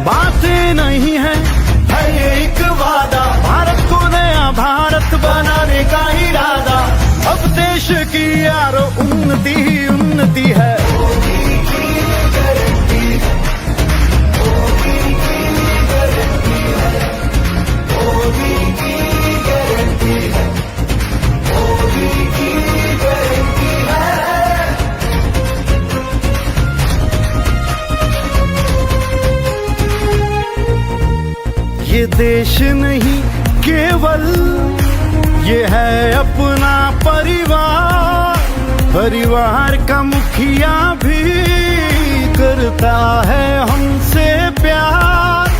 बातें नहीं है एक वादा, भारत को नया भारत बनाने का इरादा। अब देश की यारो उन्नति ही उन्नति है। ये देश नहीं केवल ये है अपना परिवार, परिवार का मुखिया भी करता है हमसे प्यार।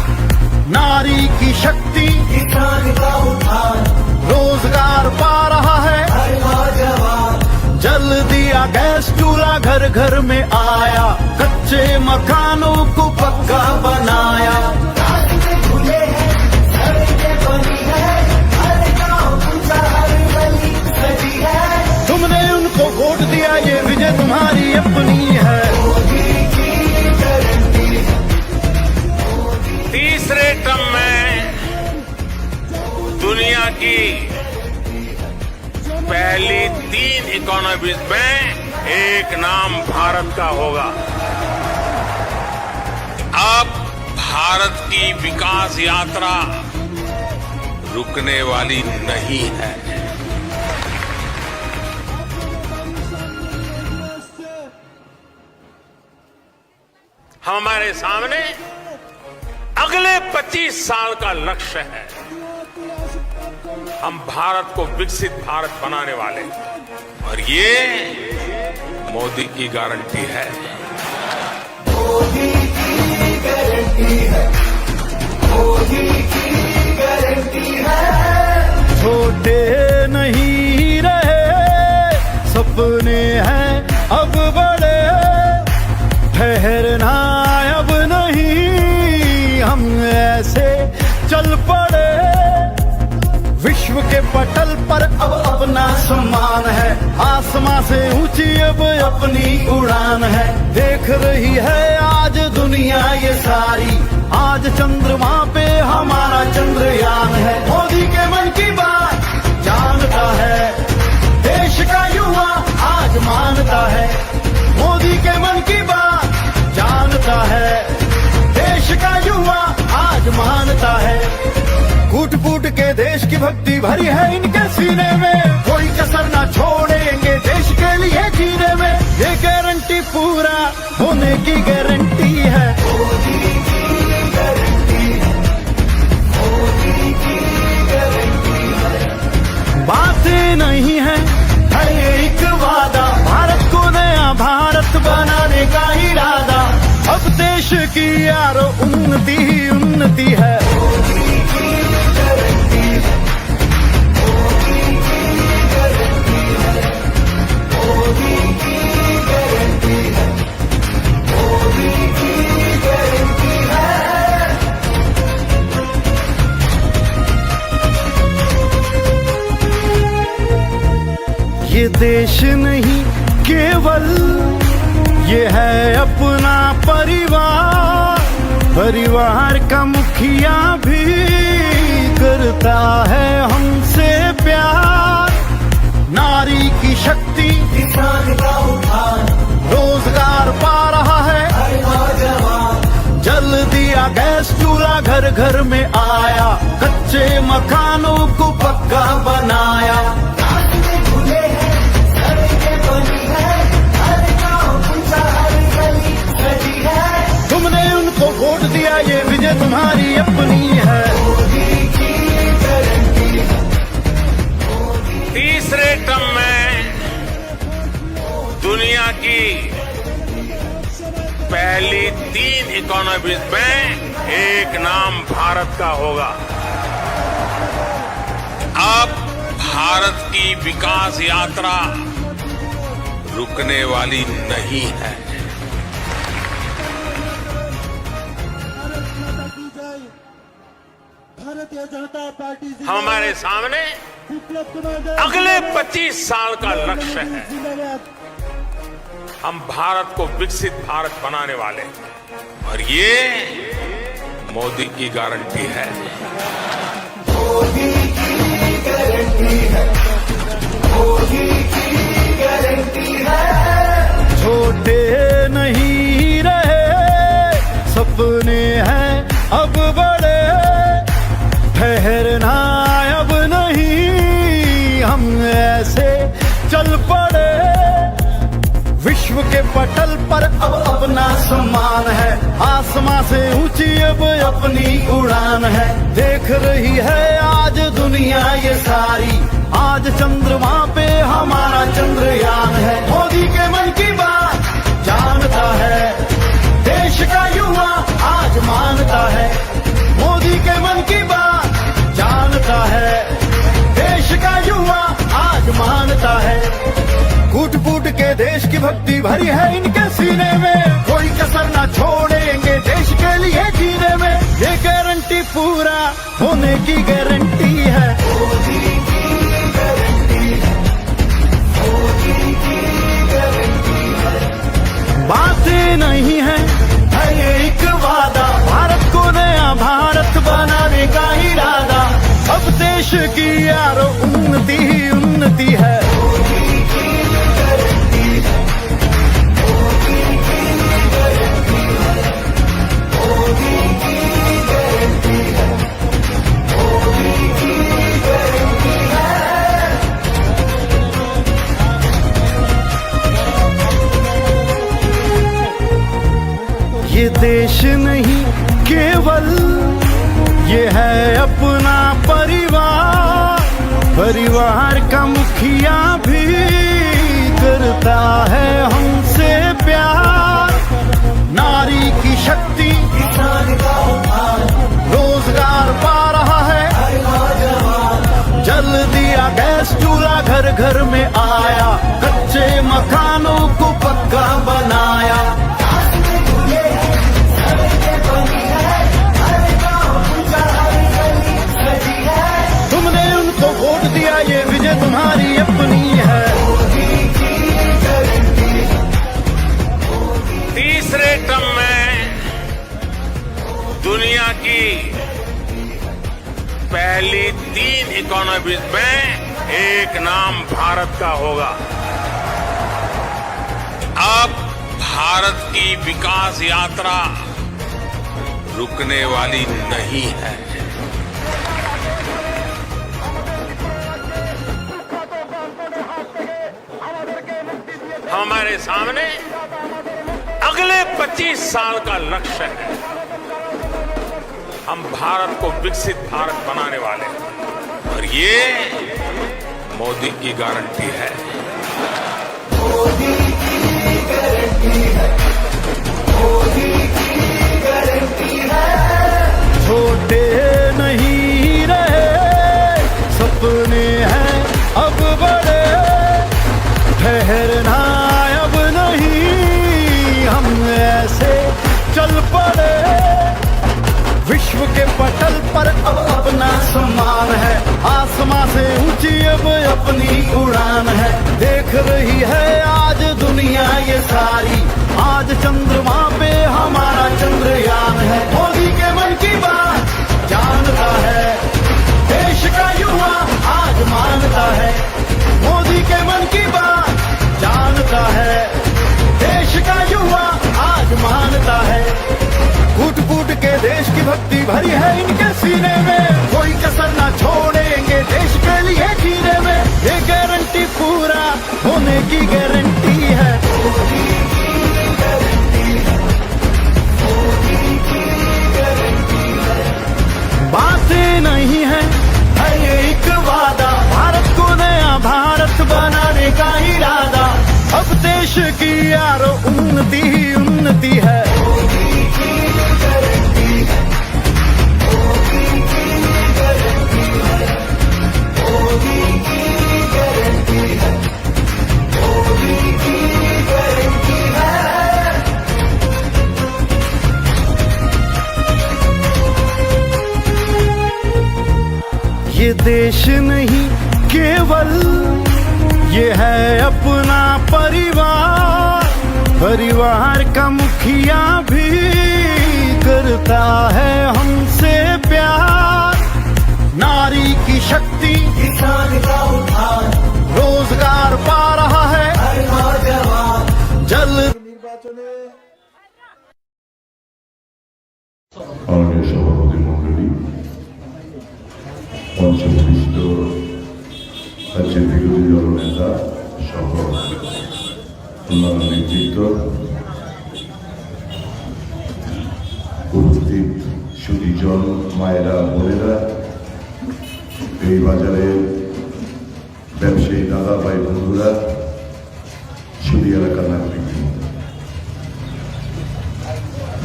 नारी की शक्ति, किसान का उत्थान, रोजगार पा रहा है हर नौजवान। जल दिया गैस चूल्हा घर घर में आया, कच्चे मकानों को पक्का बनाया। रास्ते खुले हैं, सड़कें बनी है, हर गांव ऊंचा, हर गली सजी है। तुमने उनको वोट दिया, ये विजय तुम्हारी अपनी है। तीसरे टर्म में दुनिया की पहली 3 इकोनॉमीज में एक नाम भारत का होगा। अब भारत की विकास यात्रा रुकने वाली नहीं है। हमारे सामने अगले 25 साल का लक्ष्य है। हम भारत को विकसित भारत बनाने वाले हैं और ये मोदी की गारंटी है। मोदी की गारंटी है, मोदी की गारंटी है। छोटे नहीं रहे सपने हैं अब बड़े, ठहरना अब नहीं हम ऐसे चल पड़े। विश्व के पटल पर अब अपना सम्मान है, आसमां से ऊंची अब अपनी उड़ान है। देख रही है आज दुनिया ये सारी, आज चंद्रमा पे हमारा चंद्रयान है। मोदी के मन की बात जानता है, देश का युवा आज मानता है। मोदी के मन की बात जानता है, देश का युवा आज मानता है। कूट फूट के देश की भक्ति भरी है इनके सीने में, कोई कसर ना छोड़ेंगे देश के लिए जीने में। ये गारंटी पूरा होने की गारंटी है। मोदी की गारंटी है, मोदी की गारंटी है। बातें नहीं है हर एक वादा, भारत को नया भारत बनाने का इरादा। अब देश की यारो उन्नति ही उन्नति है। मोदी की गारंटी है, मोदी की गारंटी है, मोदी की गारंटी है, मोदी की गारंटी है। ये देश नहीं केवल ये है अपना परिवार, परिवार का मुखिया भी करता है हमसे प्यार। नारी की शक्ति किसान का उद्धार, रोजगार पा रहा है हर नौजवान। जल दिया गैस चूल्हा घर घर में आया, कच्चे मकानों को पक्का बनाया। रास्ते खुले हैं, सड़कें बनी है, हर गांव ऊंचा, हर गली सजी है। तुमने उनको वोट दिया, ये विजय तुम्हारी अपनी है। मोदी की गारंटी है, तीसरे टर्म में दुनिया की पहली 3 इकोनॉमीज में एक नाम भारत का होगा। अब भारत की विकास यात्रा रुकने वाली नहीं है। भारतीय जनता पार्टी हमारे सामने अगले 25 साल का लक्ष्य है। हम भारत को विकसित भारत बनाने वाले हैं और ये मोदी की गारंटी है। मोदी की गारंटी है, मोदी की गारंटी है। छोटे नहीं रहे सपने हैं अब बड़े, ठहरना अब नहीं हम ऐसे चल पड़े। विश्व के पटल पर अब अपना सम्मान है, आसमां से ऊंची अब अपनी उड़ान है। देख रही है आज दुनिया ये सारी, आज चंद्रमा पे हमारा चंद्रयान है। मोदी के मन की बात जानता है, देश का युवा आज मानता है। मोदी के मन की बात जानता है, देश का युवा आज मानता है। कूट फूट के देश की भक्ति भरी है इनके सीने में, कोई कसर ना छोड़ेंगे देश के लिए जीने में। ये गारंटी पूरा होने की गारंटी है। मोदी की गारंटी है, मोदी की गारंटी है। बातें नहीं है हर एक वादा, भारत को नया भारत बनाने का इरादा। अब देश की यारो उन्नति ही उन्नति है। मोदी की गारंटी है, मोदी की गारंटी है, मोदी की गारंटी है, मोदी की गारंटी है। ये देश नहीं केवल ये है अपना परिवार, परिवार का मुखिया भी करता है हमसे प्यार। नारी की शक्ति रोजगार पा रहा है, जल दिया गैस चूल्हा घर घर में आया, कच्चे मकानों को पक्का बनाया। तुमने उनको वोट दिया, ये विजय तुम्हारी अपनी है। तीसरे टर्म में दुनिया की पहली 3 इकोनॉमीज में एक नाम भारत का होगा। अब भारत की विकास यात्रा रुकने वाली नहीं है। हमारे सामने अगले 25 साल का लक्ष्य है। हम भारत को विकसित भारत बनाने वाले हैं और ये मोदी की गारंटी है। मोदी की गारंटी है, मोदी की गारंटी है। छोटे नहीं रहे सपने हैं अब बड़े, ठहरना अब नहीं हम ऐसे चल पड़े। विश्व के पटल पर अब अपना सम्मान है, आसमां से ऊंची अब अपनी उड़ान है। देख रही है आज दुनिया ये सारी, आज चंद्रमा पे हमारा चंद्रयान है। मोदी के मन की बात जानता है देश का युवा, आज मानता है। मोदी के मन की बात जानता है देश का युवा, आज मानता है। फूट फूट के देश की भक्ति भरी है इनके सीने में, कोई कसर ना छोड़ेंगे देश के लिए जीने में। ये गारंटी पूरा होने की गारंटी है। मोदी की गारंटी है, मोदी की गारंटी है। बातें नहीं है एक वादा, भारत को नया भारत बनाने का इरादा। अब देश की यार उन्नति ही उन्नति है। मोदी की गारंटी है, मोदी की गारंटी है, मोदी की गारंटी है, मोदी की गारंटी है। ये देश नहीं केवल ये है अपना परिवार, परिवार का मुखिया भी करता है हमसे प्यार। नारी की शक्ति किसान का उद्धार, रोजगार पा रहा है, हर नौजवान जल নির্বাচনে মাননীয় সভাপতি মণ্ডলী, পঞ্চবরিষ্ঠ রাজ্যের বিরোধী দল নেতা সহ অন্যান্য নেতৃত্ব, উপস্থিত সুধীজন, মায়েরা, বোনেরা, এই বাজারের ব্যবসায়ী দাদা ভাই বন্ধুরা, সুধী এলাকার নাগরিক,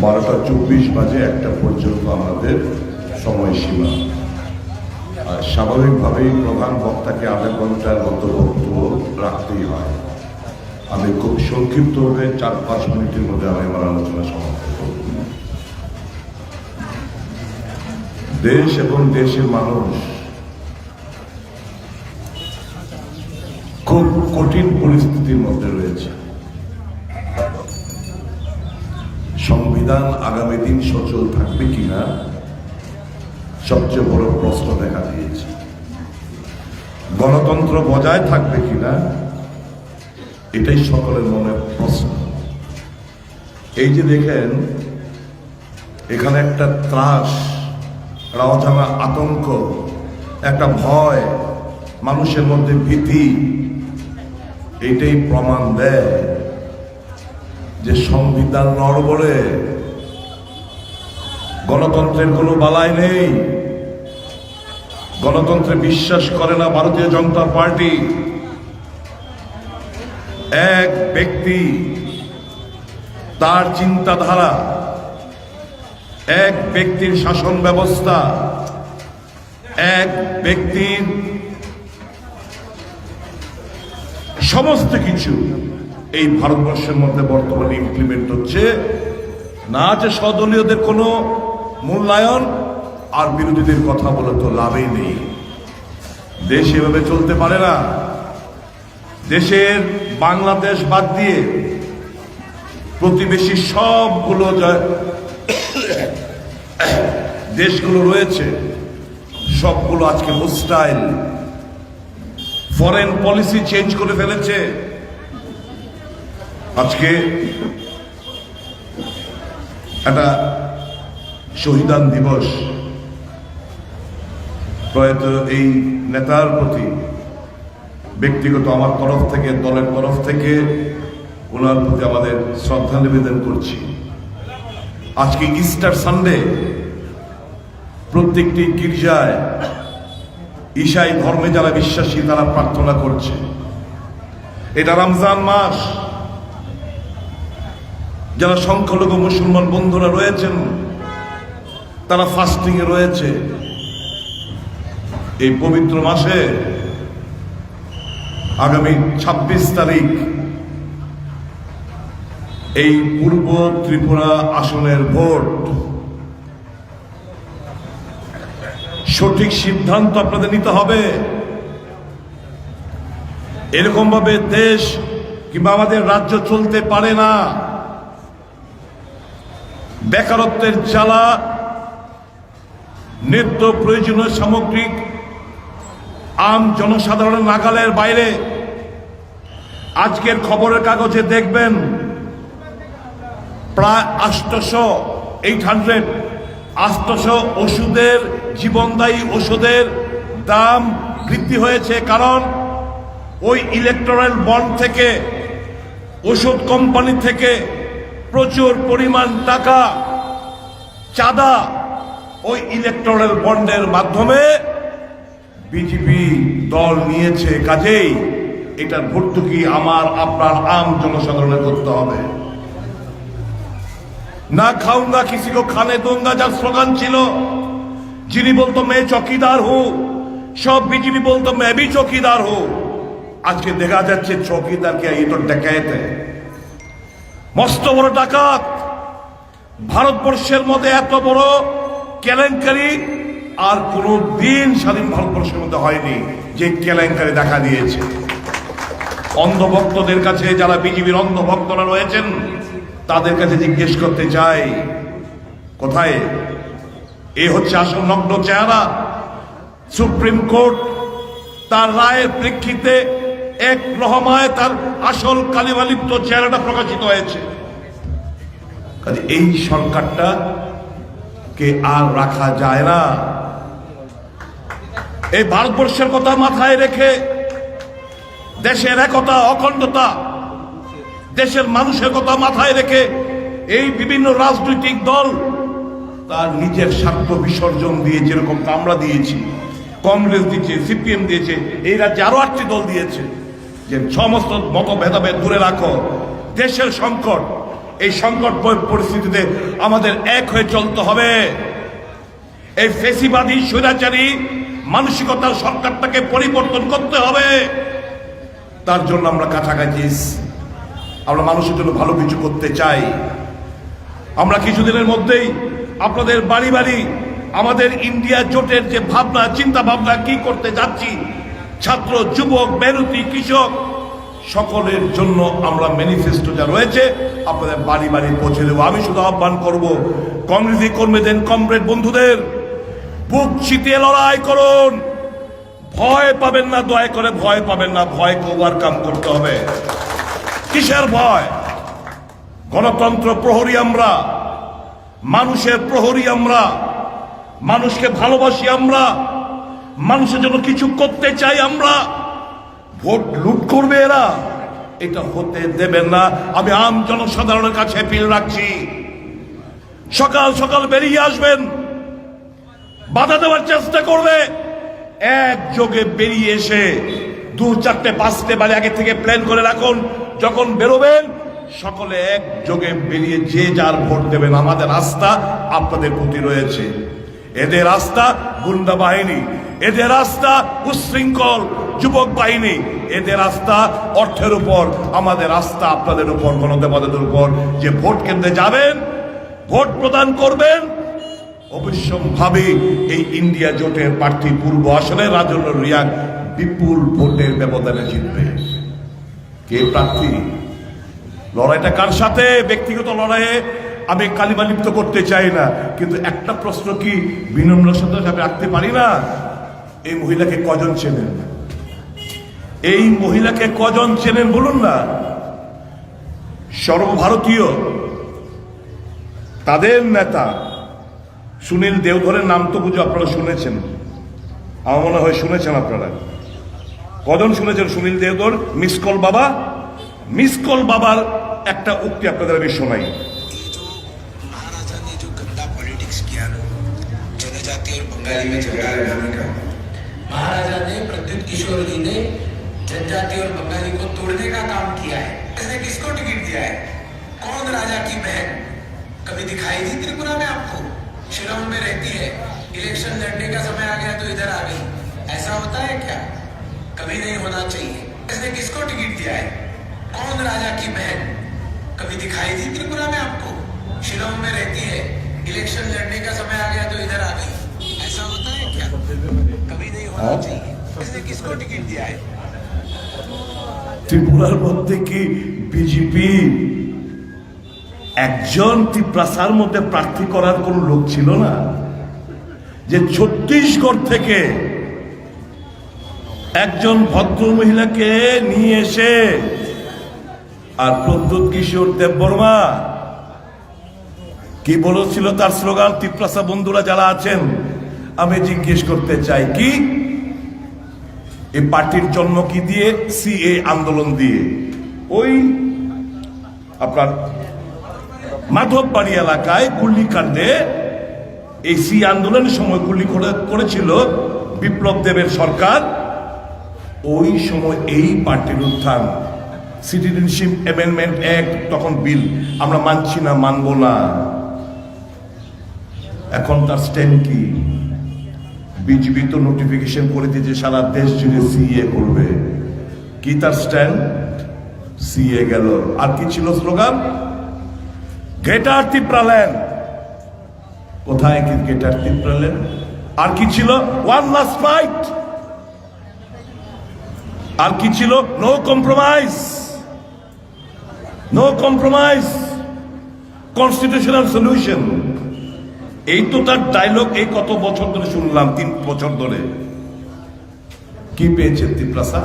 12টা 24 বাজে 1টা পর্যন্ত আমাদের সময়সীমা। আর স্বাভাবিকভাবেই প্রধান বক্তাকে আধা ঘন্টার মতো বক্তব্য রাখতেই হয়। আমি খুব সংক্ষিপ্তভাবে 4-5 মিনিটের মধ্যে আমি আমার আলোচনা সমাপ্ত করব। দেশ এবং দেশের মানুষ খুব কঠিন পরিস্থিতির মধ্যে রয়েছে। সংবিধান আগামী দিন সচল থাকবে কিনা সবচেয়ে বড় প্রশ্ন দেখা দিয়েছে। গণতন্ত্র বজায় থাকবে কিনা এটাই সকলের মনে প্রশ্ন। এই যে দেখেন এখানে একটা ত্রাস, একটা অজানা আতঙ্ক, একটা ভয়, মানুষের মধ্যে ভীতি, এইটাই প্রমাণ দেয় যে সংবিধান নড়বড়ে গণতন্ত্রের কোনো বালাই নেই। গণতন্ত্রে বিশ্বাস করে না ভারতীয় জনতা পার্টি। এক ব্যক্তি, তার চিন্তাধারা, এক ব্যক্তির শাসন ব্যবস্থা, এক ব্যক্তির সমস্ত কিছু এই ভারতবর্ষের মধ্যে বর্তমানে ইমপ্লিমেন্ট হচ্ছে। না আছে স্বদলীয়দের কোনো মূল্যায়ন, আর বিরোধীদের কথা বলে তো লাভই নেই। দেশ এভাবে চলতে পারে না। দেশের বাংলাদেশ বাদ দিয়ে প্রতিবেশী সবগুলো দেশগুলো রয়েছে, সবগুলো আজকে হোস্টাইল, ফরেন পলিসি চেঞ্জ করে ফেলেছে। আজকে একটা শহীদান দিবস, প্রয়াত এই নেতার প্রতি ব্যক্তিগত আমার তরফ থেকে, দলের তরফ থেকে ওনার প্রতি আমাদের শ্রদ্ধা নিবেদন করছি। আজকে ইস্টার সানডে, প্রত্যেকটি গির্জায় ঈশাই ধর্মে যারা বিশ্বাসী তারা প্রার্থনা করছে। এটা রমজান মাস, যারা সংখ্যালঘু মুসলমান বন্ধুরা রয়েছেন তারা ফাস্টিং এ রয়েছে। এই পবিত্র মাসে আগামী 26 তারিখ এই পূর্ব ত্রিপুরা আসনের ভোট। সঠিক সিদ্ধান্ত আপনাদের নিতে হবে। এরকম ভাবে দেশ কিংবা আমাদের রাজ্য চলতে পারে না। বেকারত্বের জ্বালা, নিত্য প্রয়োজনীয় সামগ্রিক আম জনসাধারণের নাগালের বাইরে। আজকের খবরের কাগজে দেখবেন প্রায় 800 ওষুধের, জীবনদায়ী ওষুধের দাম বৃদ্ধি হয়েছে। কারণ ওই ইলেকট্রাল বন্ড থেকে, ওষুধ কোম্পানি থেকে প্রচুর পরিমাণ টাকা চাঁদা ওই ইলেকট্রাল বন্ডের মাধ্যমে বিজেপি দল নিয়েছে। কাজেই এটার ভর্তুকি আমার আপনার আম জনসাধারণের করতে হবে। না খাউঙ্গা কিসি কো খানে दूंगा যার স্লোগান ছিল, যিনি বলতো মে চৌকিদার হু, সব বিজেপি বলতো মে ভি চৌকিদার হু। আজকে দেখা যাচ্ছে চৌকিদার কে এই তো ডাকাত, মস্ত বড় ডাকাত। ভারতবর্ষের মধ্যে এত বড় কেলেঙ্কারি আর কোন দিন স্বাধীন ভারতবর্ষের মধ্যে হয়নি যে কেলেঙ্কারি দেখা দিয়েছে। অন্ধভক্তদের কাছে, যারা বিজেপির অন্ধভক্তরা রয়েছেন তাদের কাছে জিজ্ঞেস করতে চাই, কোথায় এ হচ্ছে আসল নগ্ন চেহারা? সুপ্রিম কোর্ট তার রায়ের প্রেক্ষিতে এক রহমায় তার আসল কালিমালিপ্ত চেহারাটা প্রকাশিত হয়েছে। কাজে এই সরকারটা কে আর রাখা যায় না। এই ভারতবর্ষের কথা মাথায় রেখে, দেশের একতা, অখণ্ডতা, দেশের মানুষের কথা মাথায় রেখে এই বিভিন্ন রাজনৈতিক দল তার নিজের স্বার্থ বিসর্জন দিয়ে, যেরকম আমরা দিয়েছি, কংগ্রেস দিয়েছে, সিপিএম দিয়েছে, এই রাজ্যে আরো 8টি দল দিয়েছে, যে সমস্ত মত ভেদাভেদ দূরে রাখো। দেশের সংকট, এই সংকট পরিস্থিতিতে আমাদের এক হয়ে চলতে হবে। এই ফেসিবাদী স্বৈরাচারী মানসিকতার সরকারটাকে পরিবর্তন করতে হবে। তার জন্য আমরা কাছাকাছি, আমরা মানুষের জন্য ভালো কিছু করতে চাই। আমরা কিছুদিনের মধ্যেই আপনাদের বাড়ি বাড়ি আমাদের ইন্ডিয়া জোটের যে ভাবনা, চিন্তা ভাবনা কি করতে যাচ্ছি, ছাত্র, যুবক, মেহনতি, কৃষক সকলের জন্য আমরা ম্যানিফেস্টো যা রয়েছে আপনাদের বাড়ি বাড়ি পৌঁছে দেবো। আমি শুধু আহ্বান করব, কংগ্রেসী কর্মীদের, কমরেড বন্ধুদের, বুক চিতিয়ে লড়াই করুন। ভয় পাবেন না, দয়া করে ভয় পাবেন না। ভয়কে ওভারকাম করতে হবে। কিসের ভয়? গণতন্ত্র প্রহরী আমরা, মানুষের প্রহরী আমরা, মানুষকে ভালোবাসি আমরা, মানুষের জন্য কিছু করতে চাই আমরা। ভোট লুট করবে এরা, এটা হতে দেবেন না। আমি আম জনসাধারণের কাছে অ্যাপিল রাখছি, সকাল সকাল বেরিয়ে আসবেন, বাধা দেওয়ার চেষ্টা করবে, একযোগে বেরিয়ে এসে 2, 4, 5 বারে আগে থেকে প্ল্যান করে রাখুন। যখন বেরোবেন সকলে একযোগে বেরিয়ে যে যার ভোট দেবেন। আমাদের আস্থা আপনাদের প্রতি রয়েছে। এদের আস্থা গুন্ডা বাহিনী, এদের আস্থা উচ্ছৃঙ্খল যুবক বাহিনী, এদের আস্থা অর্থের উপর। আমাদের আস্থা আপনাদের উপর, গণদেবতাদের উপর। যে ভোট কেন্দ্রে যাবেন, ভোট প্রদান করবেন, অবশ্যম্ভাবী এই ইন্ডিয়া জোটের প্রার্থী পূর্ব আসনে রাজন্য রিয়াং বিপুল ভোটের ব্যবধানে জিতবে। কে প্রার্থী, লড়াইটা কার সাথে? ব্যক্তিগত লড়াইয়ে আমি কালিমা লিপ্ত করতে চাই না, কিন্তু একটা প্রশ্ন কি বিনম্র সাথে আমি রাখতে পারি না? এই মহিলাকে কজন চেনেন? এই মহিলাকে কজন চেনেন বলুন না? সর্বভারতীয় তাদের নেতা সুনীল দেওধরের নাম তো বুঝে আপনারা শুনেছেন, আমার মনে হয় শুনেছেন। আপনারা কজন শুনেছেন সুনীল দেওধর? মিসকল বাবা, মিসকল বাবার একটা উক্তি আপনাদের আমি শোনাই। महाराजा ने जो गंदा पॉलिटिक्स किया ना, जनजाति और बंगाली में झगड़ा लगाने का, महाराजा ने प्रद्युत किशोर जी ने जनजाति और बंगाली को तोड़ने का काम किया है। इसने किसको टिकट दिया है? कौन राजा की बहन कभी दिखाई दी त्रिपुरा में आपको? शिलांग में रहती है, इलेक्शन लड़ने का समय आ गया तो इधर आ गई। ऐसा होता है क्या? कभी नहीं होना चाहिए। इसने किसको टिकट दिया है? कौन राजा की बहन कभी दिखाई दी त्रिपुरा में आपको? शिलांग में रहती है, इलेक्शन लड़ने का समय आ गया तो इधर आ गई। ऐसा होता है क्या? कभी नहीं होना चाहिए। इसने किसको टिकट दिया है? ত্রিপুরার মধ্যে কি বিজেপি একজন ত্রিপ্রাসার মধ্যে প্রার্থী করার কোন লোক ছিল না? যে ছত্তিশগড় থেকে একজন ভদ্র মহিলাকে নিয়ে এসে, আর প্রদ্যুৎ কিশোর দেববর্মা কি বলেছিল তার স্লোগান? ত্রিপ্রাসা বন্ধুরা যারা আছেন, আমি জিজ্ঞেস করতে চাই, কি এই পার্টির জন্ম কি দিয়ে? সিএ আন্দোলন দিয়ে। ওই আপনার মাধববাড়ি এলাকায় গুলিকাণ্ডে এই সি আন্দোলনের সময় গুলি করেছিল বিপ্লব দেবের সরকার। ওই সময় এই পার্টির উত্থান, সিটিজেনশিপ অ্যামেন্ডমেন্ট অ্যাক্ট, তখন বিল আমরা মানছি না, মানব না। এখন তার স্ট্যান্ড কি? বিজেপি তো নোটিফিকেশন করে দিয়েছে সারা দেশ জুড়ে সিএ করবে। কি তার স্ট্যান্ড? সিএ গেল। আর কি ছিল স্লোগান? গ্রেটার ত্রিপুরাল্যান্ড। কোথায় কি গ্রেটার ত্রিপুরাল্যান্ড? আর কি ছিল? One last fight. আর কি ছিল? No compromise, no compromise, constitutional solution. এই তো তার ডায়লগ। এই কত বছর ধরে শুনলাম, 3 বছর ধরে। কি পেয়েছে ত্রিপ্রাসা?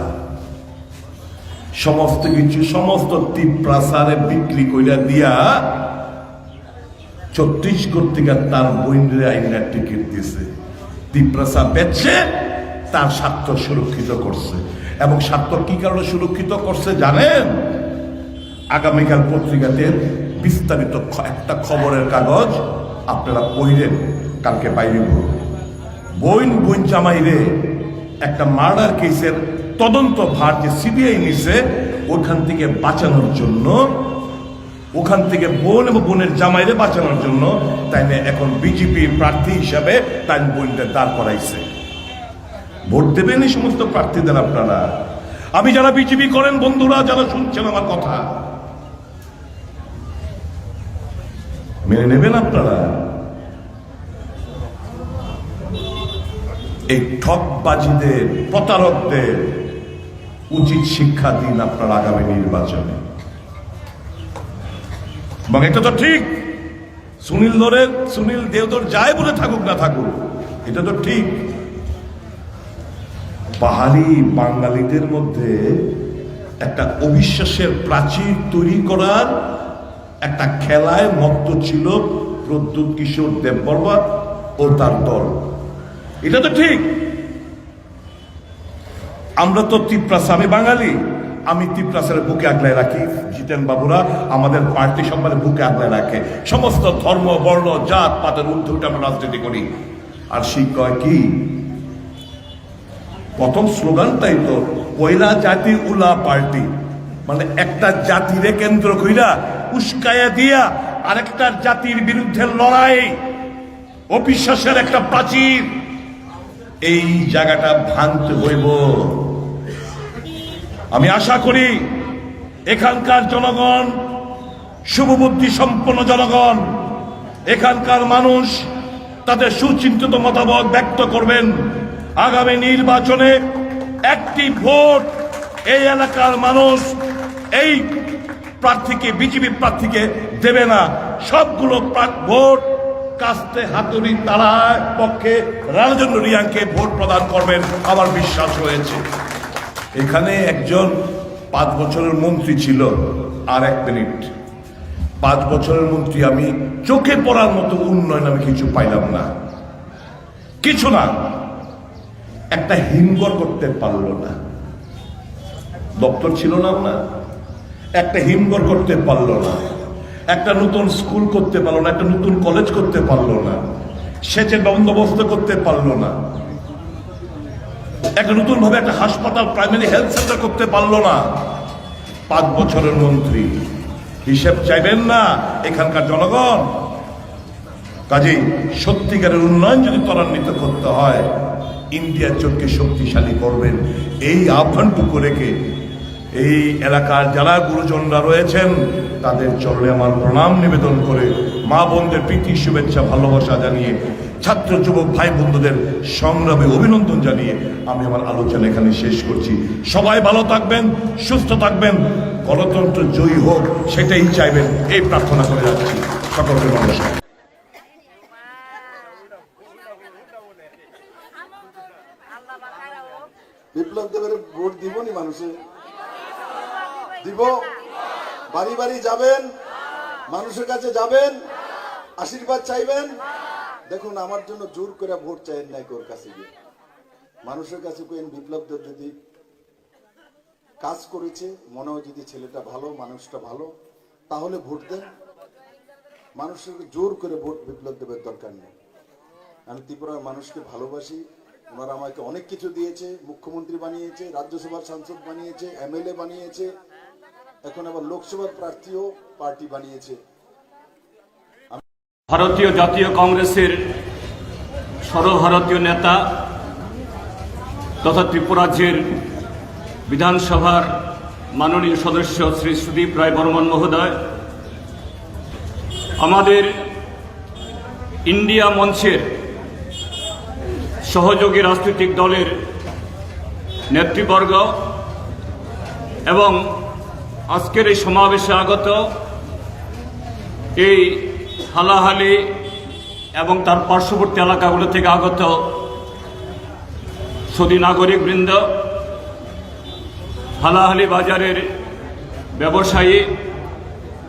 সমস্ত কিছু, সমস্ত ত্রিপ্রাসারে বিক্রি কইরা দিয়া ছত্তিশগড় থেকে তার বইনরে আইনা টিকিট দিছে। ত্রিপ্রাসা বেচছে, তার স্বার্থ সুরক্ষিত করছে। এবং স্বার্থ কি কারণে সুরক্ষিত করছে জানেন? আগামীকাল পত্রিকাতে বিস্তারিত একটা খবরের কাগজ আপনারা পড়েন, কালকে বাইরে বইন জামাইরে একটা মার্ডার কেসের তদন্ত ভার যে সিবিআই নিছে, ওখান থেকে বাঁচানোর জন্য, ওখান থেকে বোন এবং বোনের জামাইরে বাঁচানোর জন্য তাই না এখন বিজেপি প্রার্থী হিসাবে তাই বোনদের দাঁড় করাইছে। ভোট দেবেন এই সমস্ত প্রার্থীদের আপনারা। আমি যারা বিজেপি করেন বন্ধুরা, যারা শুনছেন আমার কথা, মেনে নেবেন আপনারা। এই ঠকবাজিদের, প্রতারকদের উচিত শিক্ষা দিন আপনার আগামী নির্বাচনে। এবং এটা তো ঠিক, সুনীল দেওধর যাই বলে থাকুক না থাকুক, এটা তো ঠিক। পাহাড়ি বাঙালিদের মধ্যে একটা অবিশ্বাসের প্রাচীর তৈরি করার একটা খেলায় মত্ত ছিল প্রদ্যুৎ কিশোর দেববর্মা ও তার দল। এটা তো ঠিক। আমরা তো ত্রিপ্রাসা, আমি বাঙালি, আমি তিপ্রাসের বুকে আগলায় রাখি, জিতেন বাবুরা আমাদের পার্টি সম্মানের বুকে আগলায় রাখে। সমস্ত ধর্ম, বর্ণ, জাত পাতের ঊর্ধ্বে উঠে আমরা রাজনীতি করি। আর সেই কয় কি, প্রথম স্লোগানটাই তো পয়লা জাতি উলা পার্টি, মানে একটা জাতিরে কেন্দ্র কইরা উস্কায়া দিয়া আরেকটা জাতির বিরুদ্ধে লড়াই, অবিশ্বাসের একটা প্রাচীর, এই জায়গাটা ভাঙতে হইব। আমি আশা করি এখানকার জনগণ, শুভবুদ্ধি সম্পন্ন জনগণ, এখানকার মানুষ তাদের সুচিন্তিত মতামত ব্যক্ত করবেন। আগামী নির্বাচনে একটি ভোট এই এলাকার মানুষ এই প্রার্থীকে, বিজেপি প্রার্থীকে দেবে না। সবগুলো ভোট কাস্তে হাতুড়ি তারার পক্ষে রাজেন্দ্র রিয়াংকে ভোট প্রদান করবেন আমার বিশ্বাস রয়েছে। এখানে একজন 5 বছরের মন্ত্রী ছিল। আর 1 মিনিট, 5 বছরের মন্ত্রী আমি চোখে পড়ার মতো উন্নয়ন আমি কিছু পাইলাম না, কিছু না। একটা হিমঘর করতে পারলো না, দপ্তর ছিল না, না একটা হিমঘর করতে পারলো না, একটা নতুন স্কুল করতে পারলো না, একটা নতুন কলেজ করতে পারলো না, সেচের বন্দোবস্ত করতে পারলো না, একটা নতুন ভাবে একটা হাসপাতাল, প্রাইমারি হেলথ সেন্টার করতে পারলো না। 5 বছরের মন্ত্রী, হিসেব চাইবেন না এখানকার জনগণ? কাজেই সত্যিকারের উন্নয়ন যদি ত্বরান্বিত করতে হয়, ইন্ডিয়ার জোটকে শক্তিশালী করবেন, এই আহ্বানটুকু রেখে এই এলাকার যারা গুরুজনরা রয়েছেন তাদের চরণে আমার প্রণাম নিবেদন করে, মা বোনদের প্রীতি শুভেচ্ছা ভালোবাসা জানিয়ে, ছাত্র যুবক ভাই বন্ধুদের সংগ্রামে অভিনন্দন জানিয়ে আমি আমার আলোচনা এখানে শেষ করছি। সবাই ভালো থাকবেন, সুস্থ থাকবেন, গণতন্ত্র জয়ী হোক সেটাই চাইবেন, এই প্রার্থনা করে যাচ্ছি। সকলকে নমস্কার। বিপ্লব দেবের ভোট দিব নি মানুষে? দিব? বাড়ি বাড়ি যাবেন, মানুষের কাছে যাবেন, আশীর্বাদ চাইবেন। দেখুন, আমার জন্য জোর করে ভোট চাইেন নাই, ওর কাছে গিয়ে মানুষের কাছে কেন বিপ্লব দেব যদি কাজ করেছে, মনে হয় যদি ছেলেটা ভালো, মানুষটা ভালো, তাহলে ভোট দেন। মানুষের জোর করে ভোট বিপ্লব দেবের দরকার নেই। আমি ত্রিপুরার মানুষকে ভালোবাসি, ওনারা আমাকে অনেক কিছু দিয়েছে, মুখ্যমন্ত্রী বানিয়েছে, রাজ্যসভার সাংসদ বানিয়েছে, এমএলএ বানিয়েছে, এখন আবার লোকসভার প্রার্থীও পার্টি বানিয়েছে। ভারতীয় জাতীয় কংগ্রেসের সর্বভারতীয় নেতা তথা ত্রিপুরা রাজ্যের বিধানসভার মাননীয় সদস্য শ্রী সুদীপ রায় বর্মন মহোদয়, আমাদের ইন্ডিয়া মঞ্চের সহযোগী রাজনৈতিক দলের নেতৃবর্গ এবং আজকের এই সমাবেশে আগত এই হালাহালি এবং তার পার্শ্ববর্তী এলাকাগুলো থেকে আগত সুধী নাগরিকবৃন্দ, হালাহালি বাজারের ব্যবসায়ী,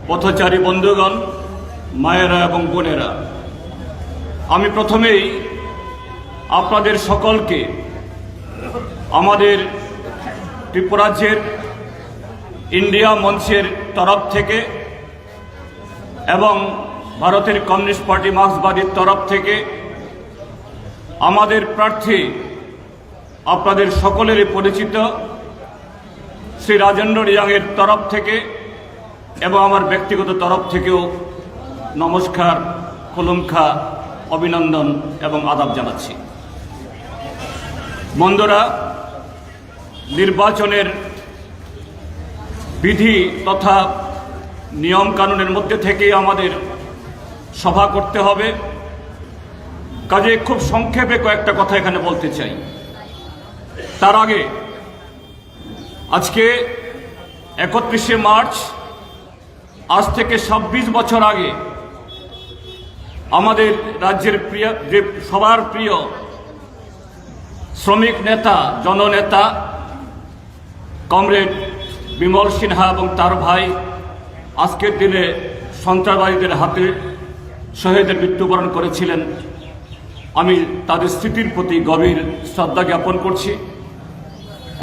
পথচারী বন্ধুগণ, মায়েরা এবং বোনেরা, আমি প্রথমেই আপনাদের সকলকে আমাদের ত্রিপুরা রাজ্যের ইন্ডিয়া মঞ্চের তরফ থেকে এবং ভারতের কমিউনিস্ট পার্টি মার্ক্সবাদীর তরফ থেকে আমাদের প্রার্থী, আপনাদের সকলেরই পরিচিত শ্রী রাজেন্দ্র রিয়াংয়ের তরফ থেকে এবং আমার ব্যক্তিগত তরফ থেকেও নমস্কার, খুলুমখা, অভিনন্দন এবং আদাব জানাচ্ছি। বন্ধুরা, নির্বাচনের বিধি তথা নিয়ম কানুনের মধ্যে থেকেই আমাদের সভা করতে হবে। কাজে খুব সংক্ষেপে কয়েকটা কথা এখানে বলতে চাই। তার আগে আজকে 31শে মার্চ, আজ থেকে 26 বছর আগে আমাদের রাজ্যের প্রিয়, যে সবার প্রিয় শ্রমিক নেতা, জননেতা কমরেড বিমল সিনহা এবং তার ভাই আজকের দিনে সন্ত্রাসবাদীদের হাতে শহীদের মৃত্যুবরণ করেছিলেন। আমি তাদের স্মৃতির প্রতি গভীর শ্রদ্ধা জ্ঞাপন করছি।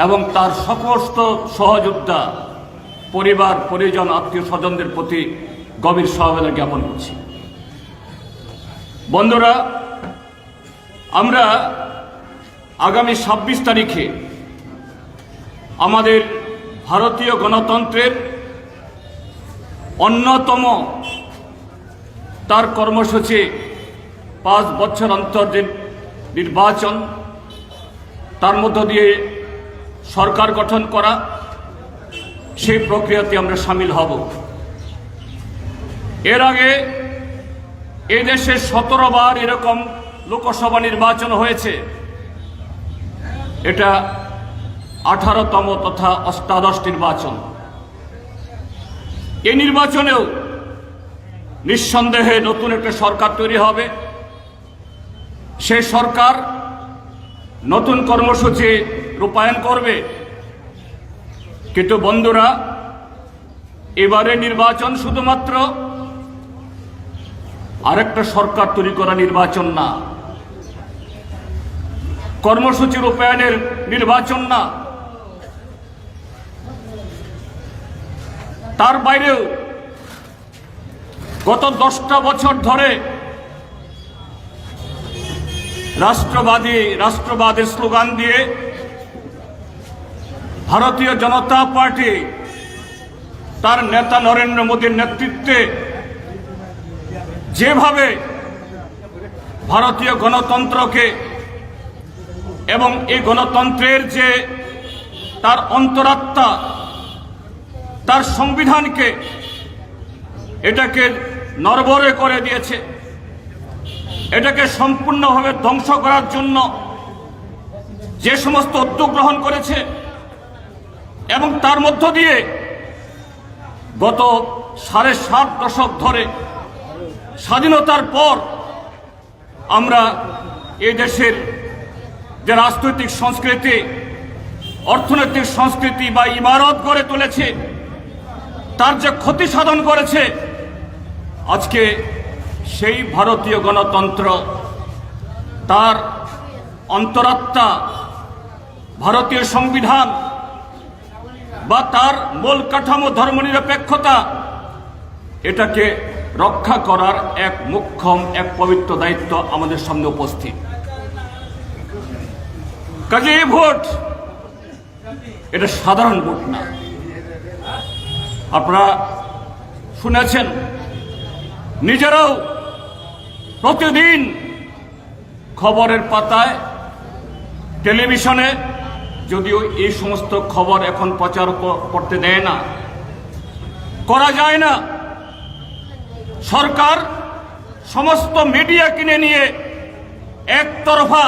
এবং তার সমস্ত সহযোদ্ধা পরিবার পরিজন আত্মীয় স্বজনদের প্রতি গভীর সমবেদনা জ্ঞাপন করছি। বন্ধুরা, আমরা আগামী 26 তারিখে আমাদের ভারতীয় গণতন্ত্রের অন্যতম তার কর্মসূচি 5 বছর অন্তর যে নির্বাচন, তার মধ্য দিয়ে সরকার গঠন করা, সেই প্রক্রিয়াতে আমরা সামিল হব। এর আগে এই দেশে 17 বার এরকম লোকসভা নির্বাচন হয়েছে। এটা 18তম তথা অষ্টাদশ নির্বাচন। এই নির্বাচনেও নিঃসন্দেহে নতুন একটা সরকার তৈরি হবে। সেই সরকার নতুন কর্মসূচি রূপায়ণ করবে। কিন্তু বন্ধুরা, এবারে নির্বাচন শুধুমাত্র আরেকটা সরকার তৈরি করা নির্বাচন না, কর্মসূচি রূপায়ণের নির্বাচন না, তার বাইরেও গত 10টা বছর ধরে রাষ্ট্রবাদের স্লোগান দিয়ে ভারতীয় জনতা পার্টি তার নেতা নরেন্দ্র মোদীর নেতৃত্বে যেভাবে ভারতীয় গণতন্ত্রকে এবং এই গণতন্ত্রের যে তার অন্তরাত্মা, তার সংবিধানকে এটাকে নড়বড়ে করে দিয়েছে, এটাকে সম্পূর্ণভাবে ধ্বংস করার জন্য যে সমস্ত উদ্যোগ গ্রহণ করেছে এবং তার মধ্য দিয়ে গত 7.5 দশক ধরে স্বাধীনতার পর আমরা এই দেশের যে রাজনৈতিক সংস্কৃতি, অর্থনৈতিক সংস্কৃতি বা ইমারত গড়ে তুলেছে, তার যে ক্ষতি সাধন করেছে, আজকে সেই ভারতীয় গণতন্ত্র, তার অন্তরাত্মা, ভারতীয় সংবিধান বা তার মূল কাঠামো ধর্মনিরপেক্ষতা, এটাকে রক্ষা করার এক মুখ্যম, এক পবিত্র দায়িত্ব আমাদের সামনে উপস্থিত। কাজে এই ভোট এটা সাধারণ ভোট না। আপনারা শুনেছেন, নিজেরাও প্রতিদিন খবরের পাতায়, টেলিভিশনে, যদিও এই সমস্ত খবর এখন প্রচার করতে দেয় না, করা যায় না, সরকার সমস্ত মিডিয়া কিনে নিয়ে একতরফা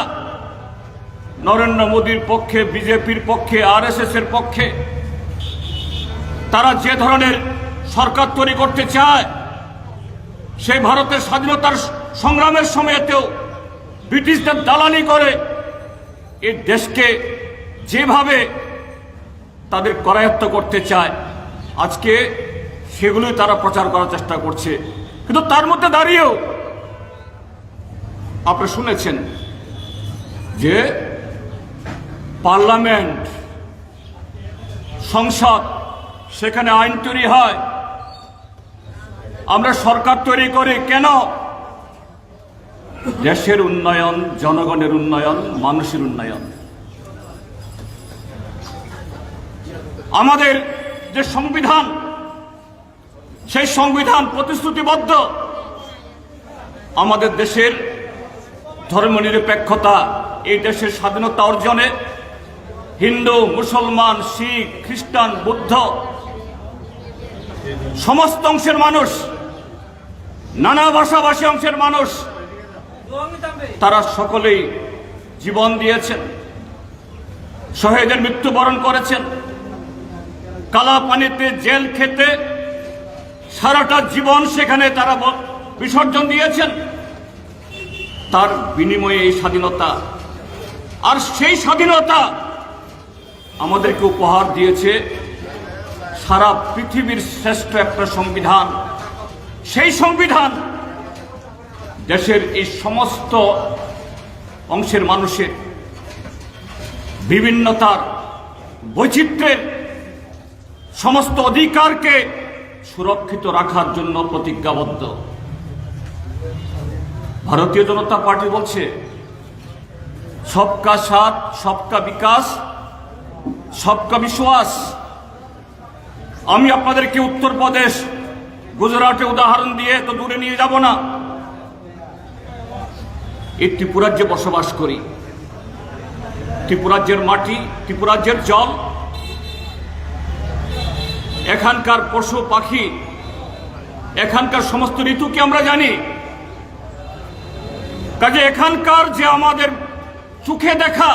নরেন্দ্র মোদীর পক্ষে, বিজেপির পক্ষে, আরএসএস এর পক্ষে তারা যে ধরনের সরকার তৈরি করতে চায়, সেই ভারতের স্বাধীনতার সংগ্রামের সময়তেও ব্রিটিশদের দালালি করে এই দেশকে যেভাবে তাদের করায়ত্ত করতে চায়, আজকে সেগুলোই তারা প্রচার করার চেষ্টা করছে। কিন্তু তার মধ্যে দাঁড়িয়েও আপনারা শুনেছেন যে পার্লামেন্ট, সংসদ, সেখানে আইন তৈরি হয়, আমরা সরকার তৈরি করি কেন? দেশের উন্নয়ন, জনগণের উন্নয়ন, মানুষের উন্নয়ন। আমাদের যে সংবিধান, সেই সংবিধান প্রতিশ্রুতিবদ্ধ আমাদের দেশের ধর্মনিরপেক্ষতা, এই দেশের স্বাধীনতা অর্জনে হিন্দু, মুসলমান, শিখ, খ্রিস্টান, বৌদ্ধ সমস্ত অংশের মানুষ, নানা ভাষাভাষী অংশের মানুষ, তারা সকলেই জীবন দিয়েছেন, শহীদের মৃত্যুবরণ করেছেন, কালা পানিতে জেল খেতে সারাটা জীবন সেখানে তারা বিসর্জন দিয়েছেন। তার বিনিময়ে এই স্বাধীনতা, আর সেই স্বাধীনতা আমাদেরকে উপহার দিয়েছে সারা পৃথিবীর শ্রেষ্ঠ একটা সংবিধান। সেই সংবিধান দেশের এই সমস্ত অংশের মানুষের বিভিন্নতার বৈচিত্র্যের সমস্ত অধিকারকে সুরক্ষিত রাখার জন্য প্রতিজ্ঞাবদ্ধ। ভারতীয় জনতা পার্টি বলছে সবকা সাথ, সবকা বিকাশ, সবকা বিশ্বাস। আমি আপনাদেরকে উত্তরপ্রদেশ, গুজরাটে উদাহরণ দিয়ে তো দূরে নিয়ে যাব না। এই ত্রিপুরাজ্যে বসবাস করি। ত্রিপুরাজ্যের মাটি, ত্রিপুরাজ্যের জল, এখানকার পশু পাখি, এখানকার সমস্ত ঋতুকে আমরা জানি। কাজে এখানকার যে আমাদের চোখে দেখা,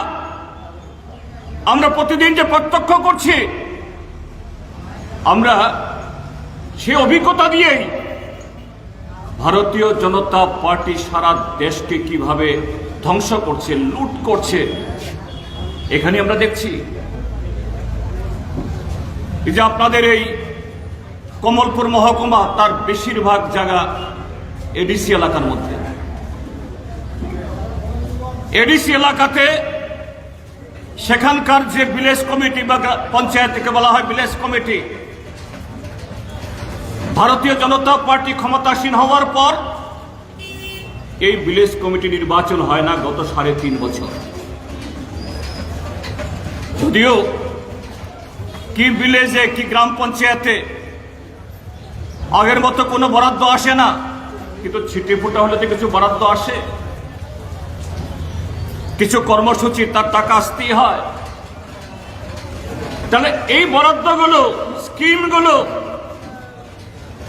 আমরা প্রতিদিন যে প্রত্যক্ষ করছি, আমরা সে অভিজ্ঞতা দিয়েই ভারতীয় জনতা পার্টি সারা দেশকে কিভাবে ধ্বংস করছে, লুট করছে, এখানে আমরা দেখছি। এই যে আপনাদের এই কমলপুর মহকুমা, তার বেশিরভাগ জায়গা এডিসি এলাকার মধ্যে। এডিসি এলাকাতে সেখানকার যে ভিলেজ কমিটি বা পঞ্চায়েতকে বলা হয় ভিলেজ কমিটি, ভারতীয় জনতা পার্টি ক্ষমতাসীন হওয়ার পর এই ভিলেজ কমিটি নির্বাচন হয় না গত 3.5 বছর। যদিও কি ভিলেজে, কি গ্রাম পঞ্চায়েতে আগের মতো কোনো বরাদ্দ আসে না, কিন্তু ছিটে ফোটা হলে তো কিছু বরাদ্দ আসে, কিছু কর্মসূচি তার টাকা আসতেই হয়। তাহলে এই বরাদ্দগুলো, স্কিমগুলো,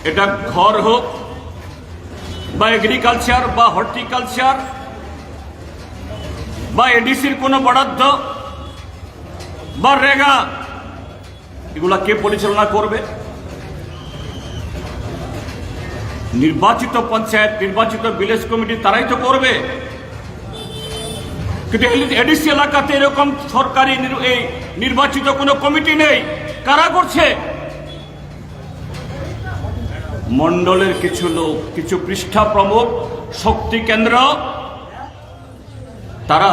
এটা ঘর হোক বা এগ্রিকালচার বা হর্টিকালচার বা এডিসির কোনো বরাদ্দ বা রেগা, এগুলা কে পরিচালনা করবে? নির্বাচিত পঞ্চায়েত, নির্বাচিত ভিলেজ কমিটি তারাই তো করবে। কিন্তু এডিসি এলাকাতে এরকম সরকারি এই নির্বাচিত কোনো কমিটি নেই। কারা করছে? মন্ডলের কিছু লোক, কিছু পৃষ্ঠা প্রমুখ, শক্তি কেন্দ্র, তারা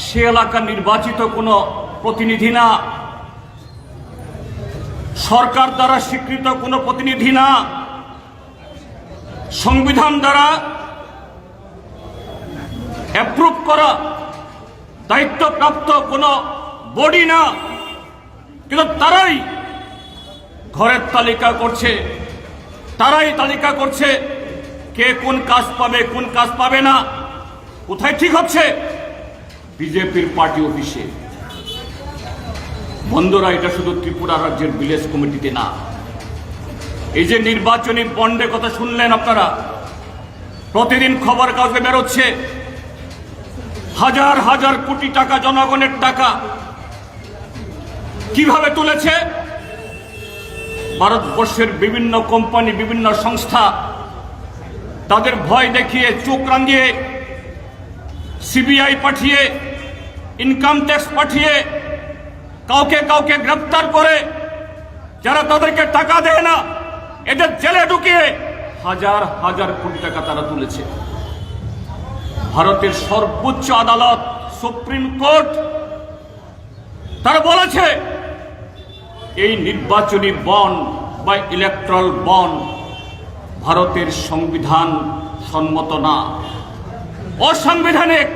সে এলাকার নির্বাচিত কোনো প্রতিনিধি না, সরকার দ্বারা স্বীকৃত কোনো প্রতিনিধি না, সংবিধান দ্বারা অ্যাপ্রুভ করা দায়িত্বপ্রাপ্ত কোনো বডি না। কিন্তু তারাই ঘরের তালিকা করছে, তারাই তালিকা করছে কে কোন কাজ পাবে, কোন কাজ পাবে না। কোথায় ঠিক হচ্ছে? বিজেপির পার্টি অফিসে। বন্ধুরা, এটা শুধু ত্রিপুরা রাজ্যের ভিলেজ কমিটিতে না। এই যে নির্বাচনী বন্ডের কথা শুনলেন আপনারা, প্রতিদিন খবর কাগজে বেরোচ্ছে হাজার হাজার কোটি টাকা, জনগণের টাকা কিভাবে তুলেছে। ভারতবর্ষের বিভিন্ন কোম্পানি, বিভিন্ন সংস্থা তাদের ভয় দেখিয়ে, চোখ রাঙিয়ে, সিবিআই পাঠিয়ে, ইনকাম ট্যাক্স পাঠিয়ে কাউকে কাউকে গ্রেফতার করে, যারা তাদেরকে টাকা দেয় না এদের জেলে ঢুকিয়ে হাজার হাজার কোটি টাকা তারা তুলেছে। ভারতের সর্বোচ্চ আদালত, সুপ্রিম কোর্ট, তারা বলেছে এই নির্বাচনী বন্ড বা ইলেকট্রাল বন্ড ভারতের সংবিধান সম্মত না, অসাংবিধানিক,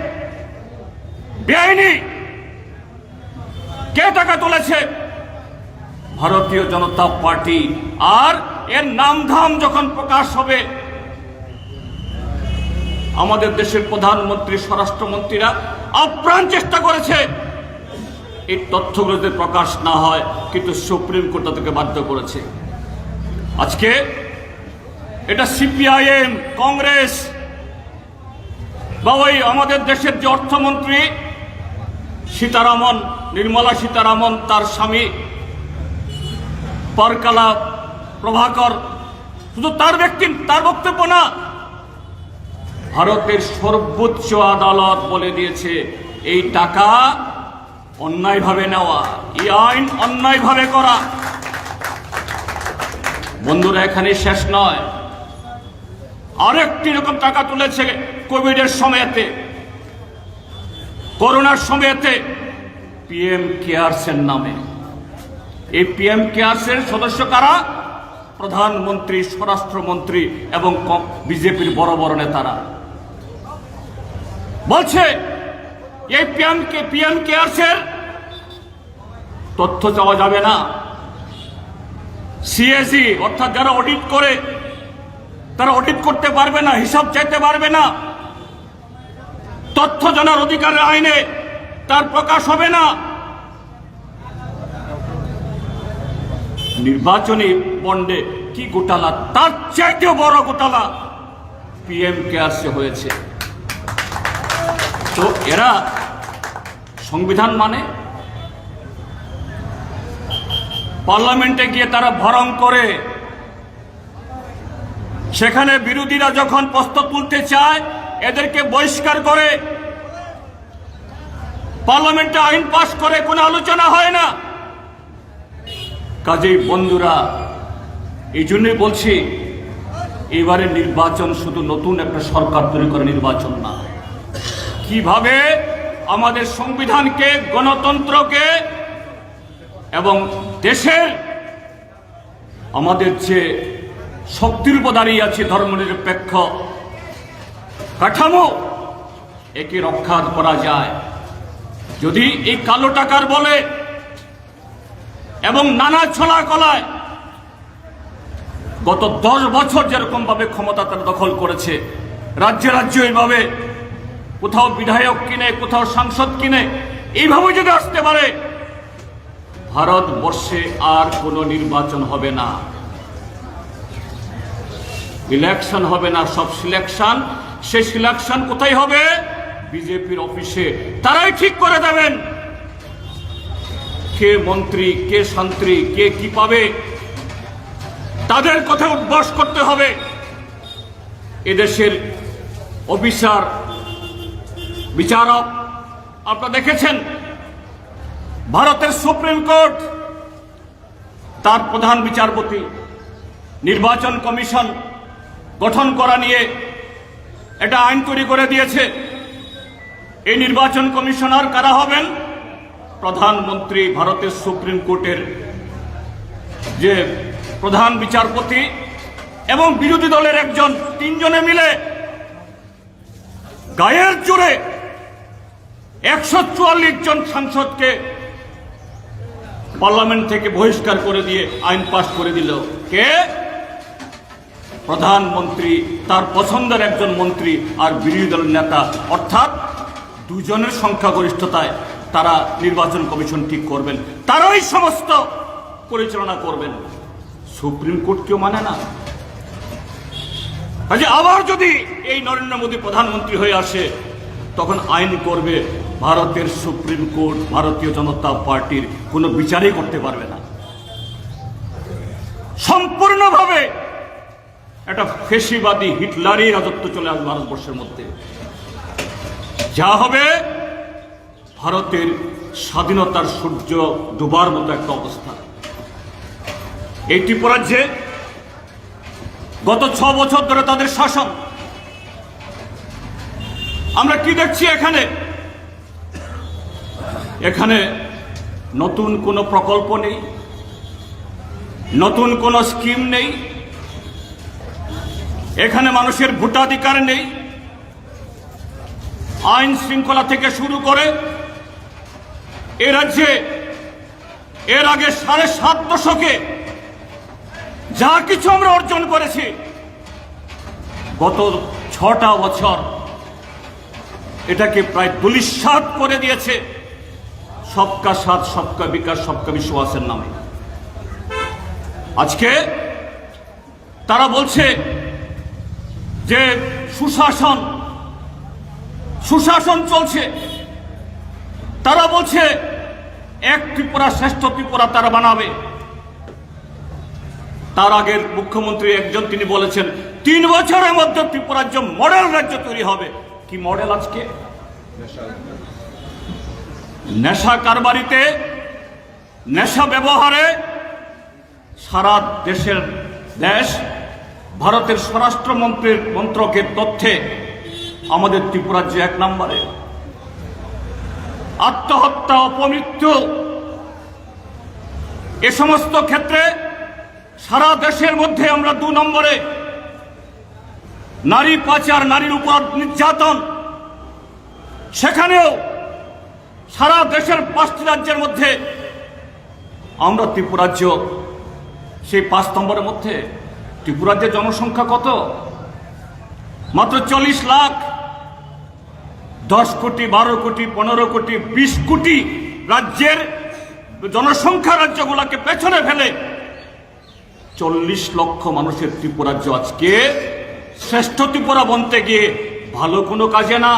বেআইনি। কে টাকা তুলেছে? ভারতীয় জনতা পার্টি। আর এর নামধাম যখন প্রকাশ হবে, আমাদের দেশের প্রধানমন্ত্রী, স্বরাষ্ট্রমন্ত্রীরা আপ্রাণ চেষ্টা করেছে এই তথ্যগুলো যাতে প্রকাশ না হয়, কিন্তু সুপ্রিম কোর্ট তাদেরকে বাধ্য করেছে। আজকে এটা সিপিআইএম, কংগ্রেস বা ওই আমাদের দেশের যে অর্থমন্ত্রী সীতারামন, নির্মলা সীতারামন, তার স্বামী পরকালা প্রভাকর, শুধু তার বক্তব্য না, ভারতের সর্বোচ্চ আদালত বলে দিয়েছে এই টাকা অন্যায়ভাবে নেওয়া, এই আইন অন্যায়ভাবে করা। বন্ধুরা, এখানে শেষ নয়, আরেকটি রকম টাকা তুলেছে কোভিডের সময়তে, করোনার সময়তে, পিএম কেয়ারসের নামে। এই পিএম কেয়ারসের সদস্য কারা? প্রধানমন্ত্রী, স্বরাষ্ট্রমন্ত্রী এবং বিজেপির বড় বড় নেতারা। বলছে এই পিএম কেয়ারসের তথ্য চাওয়া যাবে না। সিএসি অর্থাৎ যারা অডিট করে তারা অডিট করতে পারবে না, হিসাব চাইতে পারবে না। তথ্য জানার অধিকারের আইনে তার প্রকাশ হবে না। নির্বাচনী বন্ডে কি ঘোটালা, তার চাইতেও বড় ঘোটালা পিএম কেয়ারসে হয়েছে। তো এরা সংবিধান মানে, পার্লামেন্টে গিয়ে তারা ভরং করে, সেখানে বিরোধীরা যখন প্রশ্ন তুলতে চায় এদেরকে বহিষ্কার করে, পার্লামেন্টে আইন পাশ করে, কোনো আলোচনা হয় না। কাজেই বন্ধুরা, এই জন্যই বলছি এবারে নির্বাচন শুধু নতুন একটা সরকার তৈরি করে নির্বাচন না, কিভাবে আমাদের সংবিধানকে, গণতন্ত্রকে এবং দেশের আমাদের যে শক্তির উপর দাঁড়িয়ে আছে ধর্মনিরপেক্ষ কাঠামো, একে রক্ষা করা যায়। যদি এই কালো টাকার বলে এবং নানা ছলা কলায় গত 10 বছর যেরকম ভাবে ক্ষমতা তারা দখল করেছে, রাজ্যে রাজ্যে এইভাবে কোথাও বিধায়ক কিনে, কোথাও সাংসদ কিনে, এইভাবে যদি আসতে পারে, ভারতবর্ষে আর কোনো নির্বাচন হবে না, ইলেকশন হবে না, সব সিলেকশন। সেই সিলেকশন কোথায় হবে? বিজেপির অফিসে। তারাই ঠিক করে দেবেন কে মন্ত্রী, কে শান্ত্রী, কে কি পাবে, তাদের কথা উদ্বাস করতে হবে। এদেশের অফিসার, বিচারক আপনারা দেখেছেন, ভারতের সুপ্রিম কোর্ট তার প্রধান বিচারপতি নির্বাচন কমিশন গঠন করা নিয়ে এটা আইন তৈরি করে দিয়েছে। এই নির্বাচন কমিশনার কারা হবেন? প্রধানমন্ত্রী, ভারতের সুপ্রিম কোর্টের যে প্রধান বিচারপতি এবং বিরোধী দলের একজন, 3 জনে মিলে গায়ের জোরে 144 জন সাংসদকে পার্লামেন্ট থেকে বহিষ্কার করে দিয়ে আইন পাশ করে দিল। কে? প্রধানমন্ত্রী, তার পছন্দের একজন মন্ত্রী আর বিরোধী দলের নেতা, অর্থাৎ 2 জনের সংখ্যাগরিষ্ঠতায় তারা নির্বাচন কমিশন ঠিক করবেন, তারাই সমস্ত পরিচালনা করবেন। সুপ্রিম কোর্ট কেউ মানে না। কাজে আবার যদি এই নরেন্দ্র মোদী প্রধানমন্ত্রী হয়ে আসে, তখন আইন করবে ভারতের সুপ্রিম কোর্ট ভারতীয় জনতা পার্টির কোনো বিচারই করতে পারবে না। সম্পূর্ণভাবে একটা ফেসিবাদী হিটলারই রাজত্ব চলে আসবে ভারতবর্ষের মধ্যে। যা হবে ভারতের স্বাধীনতার সূর্য ডুবার মতো একটা অবস্থা। এই ত্রিপুরাজ্যে গত 6 বছর ধরে তাদের শাসন, আমরা কি দেখছি এখানে নতুন কোনো প্রকল্প নেই, নতুন কোনো স্কিম নেই, এখানে মানুষের ভোটাধিকার নেই। আইন শৃঙ্খলা থেকে শুরু করে এ রাজ্যে এর আগে 7.5 দশকে যা কিছু আমরা অর্জন করেছি, গত 6টা বছর এটাকে প্রায় ধূলিসাৎ করে দিয়েছে সবকা সাথ, সবকা বিকাশ, সবকা বিশ্বাসের নামে। আজকে তারা বলছে যে সুশাসন চলছে। তারা বলছে এক ত্রিপুরা শ্রেষ্ঠ ত্রিপুরা তারা বানাবে। তার আগের মুখ্যমন্ত্রী একজন, তিনি বলেছেন 3 বছরের মধ্যে ত্রিপুরা রাজ্য মডেল রাজ্য তৈরি হবে। কি মডেল? আজকে নেশা কারবারিতে, নেশা ব্যবহারে সারা দেশ ভারতের স্বরাষ্ট্র মন্ত্রকের তথ্যে আমাদের ত্রিপুরা যে 1 নম্বরে। আত্মহত্যা, অপমৃত্যু, এ সমস্ত ক্ষেত্রে সারা দেশের মধ্যে আমরা 2 নম্বরে। নারী পাচার, নারীর উপর নির্যাতন, সেখানেও সারা দেশের 5টি রাজ্যের মধ্যে আমরা ত্রিপুরা রাজ্য সেই 5 নম্বরের মধ্যে। ত্রিপুরা রাজ্যের জনসংখ্যা কত? মাত্র 40 লাখ। 10 কোটি, 12 কোটি, 15 কোটি, 20 কোটি রাজ্যের জনসংখ্যা রাজ্যগুলোকে পেছনে ফেলে 40 লক্ষ মানুষের ত্রিপুরা রাজ্য আজকে শ্রেষ্ঠ ত্রিপুরা বনতে গিয়ে ভালো কোনো কাজে না।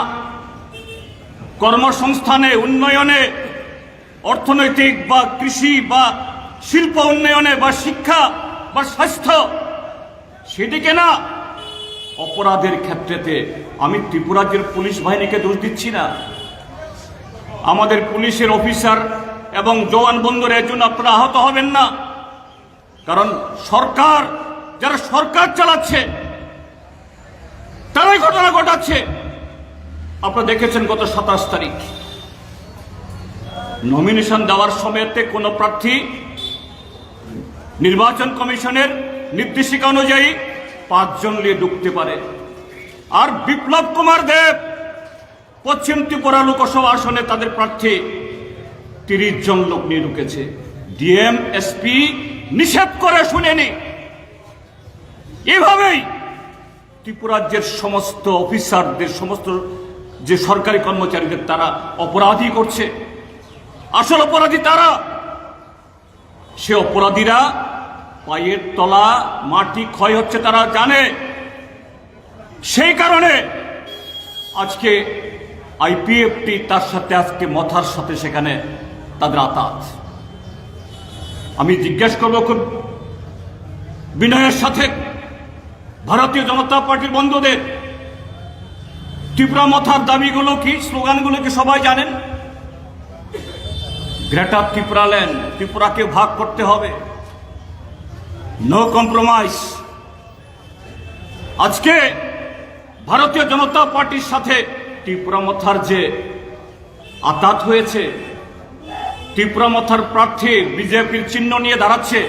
কর্মসংস্থানে, উন্নয়নে, অর্থনৈতিক বা কৃষি বা শিল্প উন্নয়নে বা শিক্ষা বা স্বাস্থ্য, সেদিকে না। অপরাধের ক্ষেত্রেতে আমি ত্রিপুরা রাজ্যের পুলিশ বাহিনীকে দোষ দিচ্ছি না। আমাদের পুলিশের অফিসার এবং জওয়ান বন্ধুরা এর জন্য আপনারা আহত হবেন না, কারণ সরকার, যারা সরকার চালাচ্ছে তারাই ঘটনা ঘটাচ্ছে। আপনারা দেখেছেন গত 27 তারিখ নমিনেশন দেওয়ার সময়তে কোনো প্রার্থী নির্বাচন কমিশনের নির্দেশিকা অনুযায়ী 5 জন নিয়ে ঢুকতে পারে, আর বিপ্লব কুমার দেব পশ্চিম ত্রিপুরা লোকসভা আসনে তাদের প্রার্থী 30 জন লোক নিয়ে ঢুকেছে। ডিএম, এসপি নিষেধ করে শুনেনি। এভাবেই ত্রিপুরা রাজ্যের সমস্ত অফিসারদের, সমস্ত যে সরকারি কর্মচারীদের তারা অপরাধী করছে। আসল অপরাধী তারা। সে অপরাধীরা পায়ের তলা মাটি ক্ষয় হচ্ছে তারা জানে। সেই কারণে আজকে আইপিএফটি তার সাথে আজকে মথার সাথে সেখানে তাদের আতাত। আমি জিজ্ঞেস করবো খুব বিনয়ের সাথে ভারতীয় জনতা পার্টির বন্ধুদের, ত্রিপুরা মথার দাবিগুলো কি, স্লোগানগুলো কি সবাই জানেন? গ্রেটার ত্রিপুরা ল্যান্ড, ত্রিপুরাকে ভাগ করতে হবে, নো কম্প্রোমাইজ। আজকে ভারতীয় জনতা পার্টির সাথে ত্রিপুরা মথার যে আতাত হয়েছে, ত্রিপুরা মথার প্রার্থী বিজেপির চিহ্ন নিয়ে দাঁড়াচ্ছে,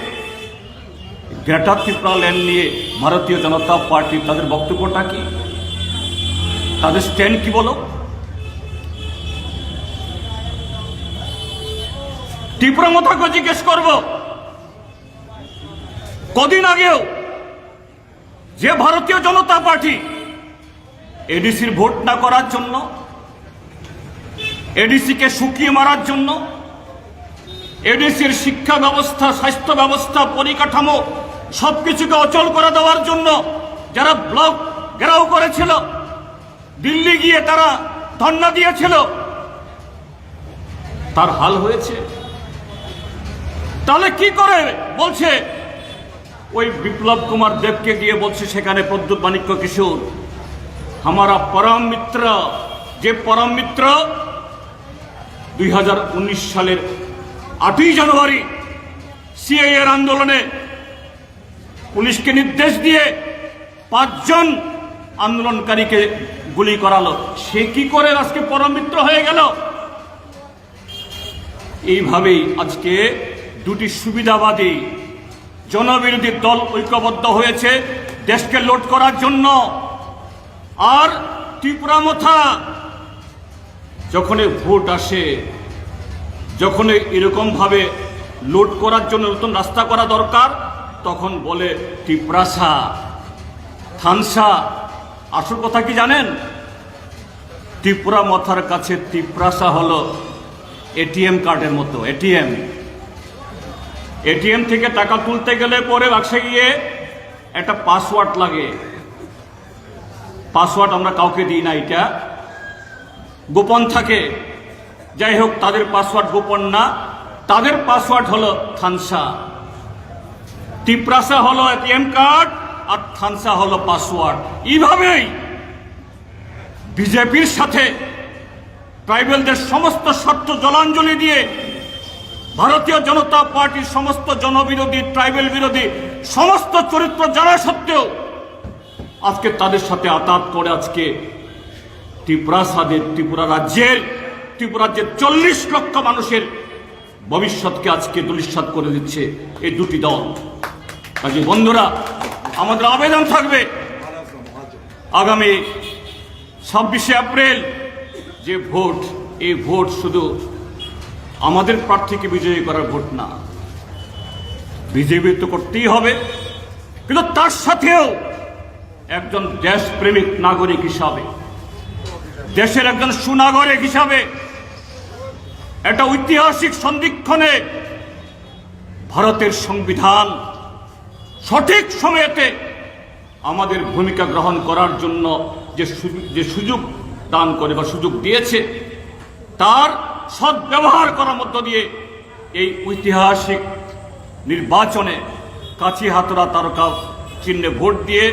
গ্রেটার ত্রিপুরা ল্যান্ড নিয়ে ভারতীয় জনতা পার্টি তাদের বক্তব্যটা কি, তাদের স্ট্যান্ড কি বলো? ত্রিপুরা মথাকে জিজ্ঞেস করব, কদিন আগেও যে ভারতীয় জনতা পার্টি এডিসির ভোট না করার জন্য, এডিসিকে শুকিয়ে মারার জন্য, এডিসির শিক্ষা ব্যবস্থা, স্বাস্থ্য ব্যবস্থা, পরিকাঠামো সবকিছুকে অচল করে দেওয়ার জন্য যারা ব্লক ঘেরাও করেছিল, দিল্লি গিয়ে তারা ধর্ণা দিয়েছিল, তার হাল হয়েছে। তাহলে কি করে বলছে ওই বিপ্লব কুমার দেবকে গিয়ে বলছে সেখানে প্রদ্যুৎ মাণিক্য কিশোর हमारा परम मित्र, যে পরম মিত্র 2019 সালের 8ই জানুয়ারি সিএএ এর আন্দোলনে পুলিশকে নির্দেশ দিয়ে 5 জন আন্দোলনকারীকে গুলি করালো, সে কি করে আজকে পরম মিত্র হয়ে গেল? এইভাবেই আজকে দুটি সুবিধাবাদী জনবিরোধী দল ঐক্যবদ্ধ হয়েছে দেশকে লুট করার জন্য। আর ত্রিপুরা মথা যখনই ভোট আসে, যখন এরকম ভাবে লুট করার জন্য নতুন রাস্তা করা দরকার, তখন বলে ত্রিপ্রাসা, থানসা। আসল কথা কি জানেন? ত্রিপুরা মথার কাছে ত্রিপ্রাসা হলো এটিএম কার্ডের মতো। এটিএম থেকে টাকা তুলতে গেলে পরে বাক্সে গিয়ে একটা পাসওয়ার্ড লাগে। পাসওয়ার্ড আমরা কাউকে দিই না, এটা গোপন থাকে। যাই হোক, তাদের পাসওয়ার্ড গোপন না, তাদের পাসওয়ার্ড হলো থানসা। ত্রিপ্রাসা হলো এটিএম কার্ড আর থানসা হলো পাসওয়ার্ড। এইভাবেই বিজেপির সাথে ট্রাইবেলদের সমস্ত স্বার্থ জলাঞ্জলি দিয়ে ভারতীয় জনতা পার্টির সমস্ত জনবিরোধী, ট্রাইবেল বিরোধী সমস্ত চরিত্র জানা সত্ত্বেও আজকে তাদের সাথে আতাত করে আজকে ত্রিপুরা রাজ্যের 40 লক্ষ মানুষের ভবিষ্যৎকে আজকে ধূলিসাৎ করে দিচ্ছে এই দুটি দল। কাজে বন্ধুরা, আমাদের আবেদন থাকবে আগামী 26শে এপ্রিল যে ভোট, এই ভোট শুধু আমাদের প্রার্থীকে বিজয়ী করার ভোট না, বিজেপি তো করতেই হবে, কিন্তু তার সাথেও একজন দেশপ্রেমিক নাগরিক হিসাবে, দেশের একজন সুনাগরিক হিসাবে একটা ঐতিহাসিক সন্ধিক্ষণে ভারতের সংবিধান সঠিক সময়েতে আমাদের ভূমিকা গ্রহণ করার জন্য যে সুযোগ দান করে বা সুযোগ দিয়েছে, তার সদ্ব্যবহার করার মধ্য দিয়ে এই ঐতিহাসিক নির্বাচনে কাছি হাতড়া তারকা চিহ্নে ভোট দিয়ে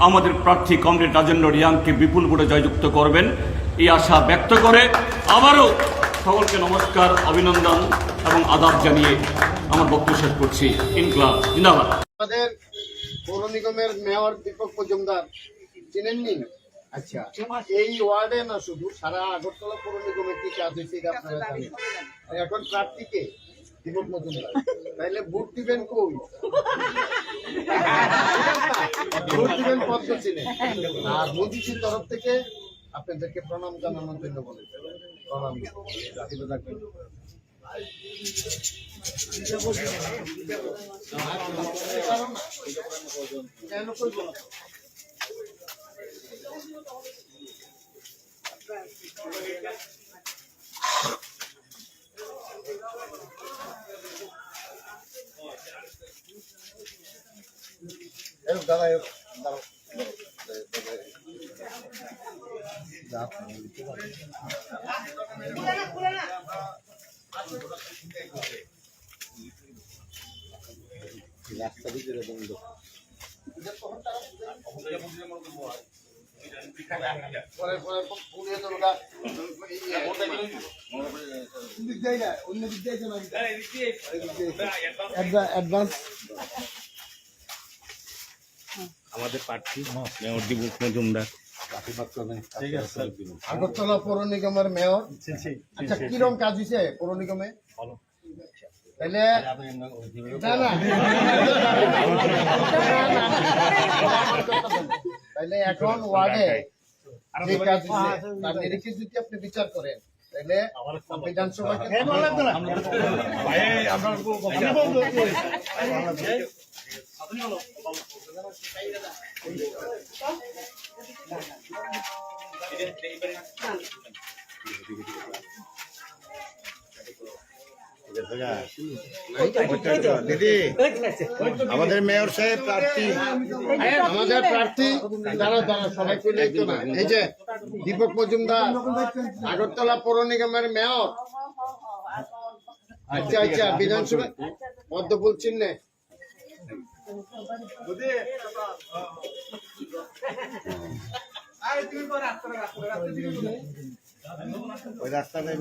আমাদের প্রার্থী কমরেড রাজেন্দ্র রিয়াংকে বিপুল ভোটে জয়যুক্ত করবেন, এই আশা ব্যক্ত করে আবারও সকলকে নমস্কার, অভিনন্দন এবং আদাব জানিয়ে আমার বক্তব্য শেষ করছি। ইনকলাব জিন্দাবাদ। আমাদের পৌর নিগমের মেয়র দীপক মজুমদার চিনেননি? আচ্ছা, এই ওয়ার্ডে না শুধু সারা আগরতলা পৌর নিগমে কি কাজ হয়েছে এটা আপনারা জানেন। এখন প্রার্থীকে দীপক মজুমদার, তাইলে ভোট দিবেন কই? ভোট দিবেন পদ্মচিনে। আর মোদিজির তরফ থেকে আপনাদেরকে প্রণাম জানানোর জন্য বলে প্রণাম রাখবেন। দাদা রাস্তা ভিতরে বন্ধ অ্যাডভান্স আমাদের প্রার্থী মেয়র দীপক মজুমদার আগরতলা পৌর নিগমের মেয়র। আচ্ছা, কিরকম কাজ হয়েছে পৌর নিগমে? তাহলে তাহলে এখন ওয়ার্ডে যে কাজ হয়েছে তার নিরিখে যদি আপনি বিচার করেন, তাহলে বিধানসভাকে দিদি, আমাদের মেয়র সাহেব প্রার্থী, আমাদের প্রার্থী যারা সবাই চলে একটু না, এই যে দীপক মজুমদার আগরতলা পৌর নিগমের মেয়র। আচ্ছা আচ্ছা, বিধানসভা পদ্মফুল চিহ্নে ওই রাস্তাটাই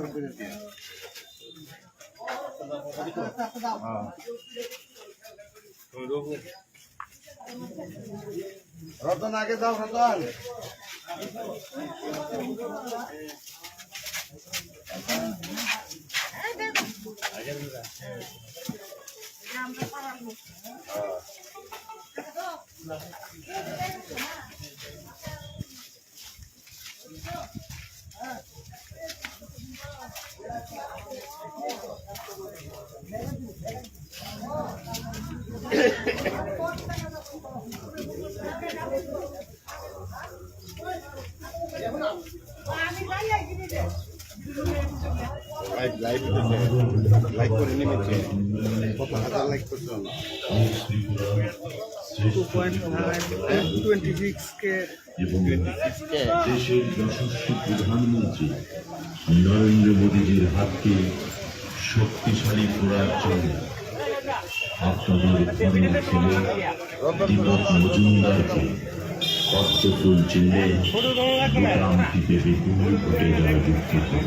রতন আগে যাও, রতন লাইক করে নেমেছে, কত হাজার লাইক করছো? 2.26K এবং দেশের যশস্বী প্রধানমন্ত্রী নরেন্দ্র মোদীজির হাতকে শক্তিশালী করার জন্য আপনাদের ছিল দীপক মজুমদারকে পদ্মফুল চিহ্নে ভোটান্তিতে বিপুল ভোটে জয়যুক্ত করুন।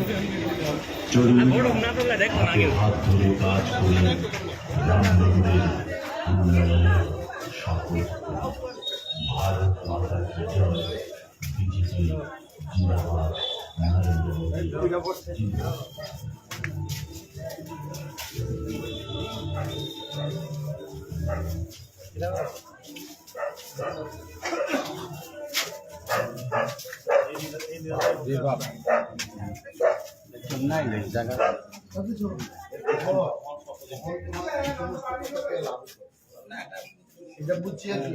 চলুন হাতে হাত ধরে কাজ করে রামনগরের উন্নয়নের শপথ করুন। ভারত মাতার জয়। বিজেপি জিন্দাবাদ। নরেন্দ্র মোদী জিন্দাবাদ। এটা বুঝছি আর কি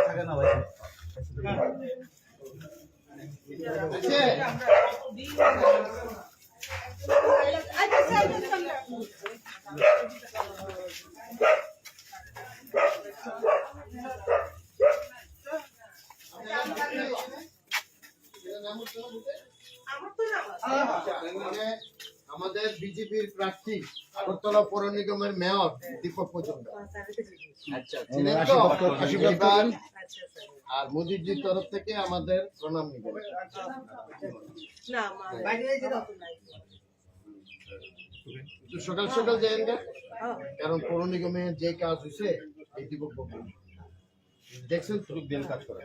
থাকে না ভাই আমাদের বিজেপির প্রার্থী আগরতলা পৌর নিগমের মেয়র দীপক মজুমদার। আচ্ছা, চিনেন তো? এবার আর মোদিজির তরফ থেকে আমাদের প্রণাম নিবেন। সকাল সকাল যাই না, কারণ পৌর নিগমে যে কাজ হয়েছে এই দীপক বাবু দেখছেন তো দিন কাজ করে।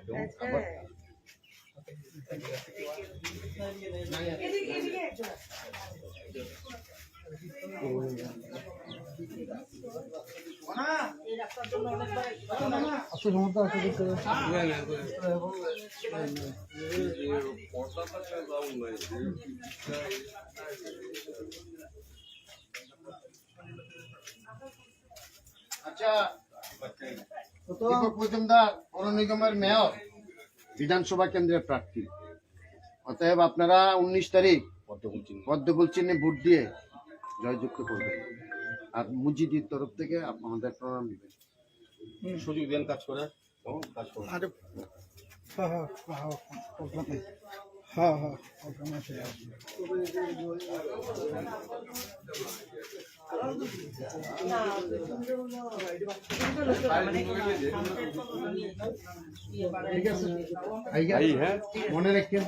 আচ্ছা, দীপক মজুমদার পৌর নিগমের মেয়র, বিধানসভা কেন্দ্রের প্রার্থী। অতএব আপনারা 19 তারিখ পদ্মফুল চিহ্নে ভোট দিয়ে জয়যুক্ত করবেন। আর মুজিদির তরফ থেকে আমাদের প্রণাম নেবেন। সুযোগ দেন কাজ করে কাজ করে মনে রাখেন।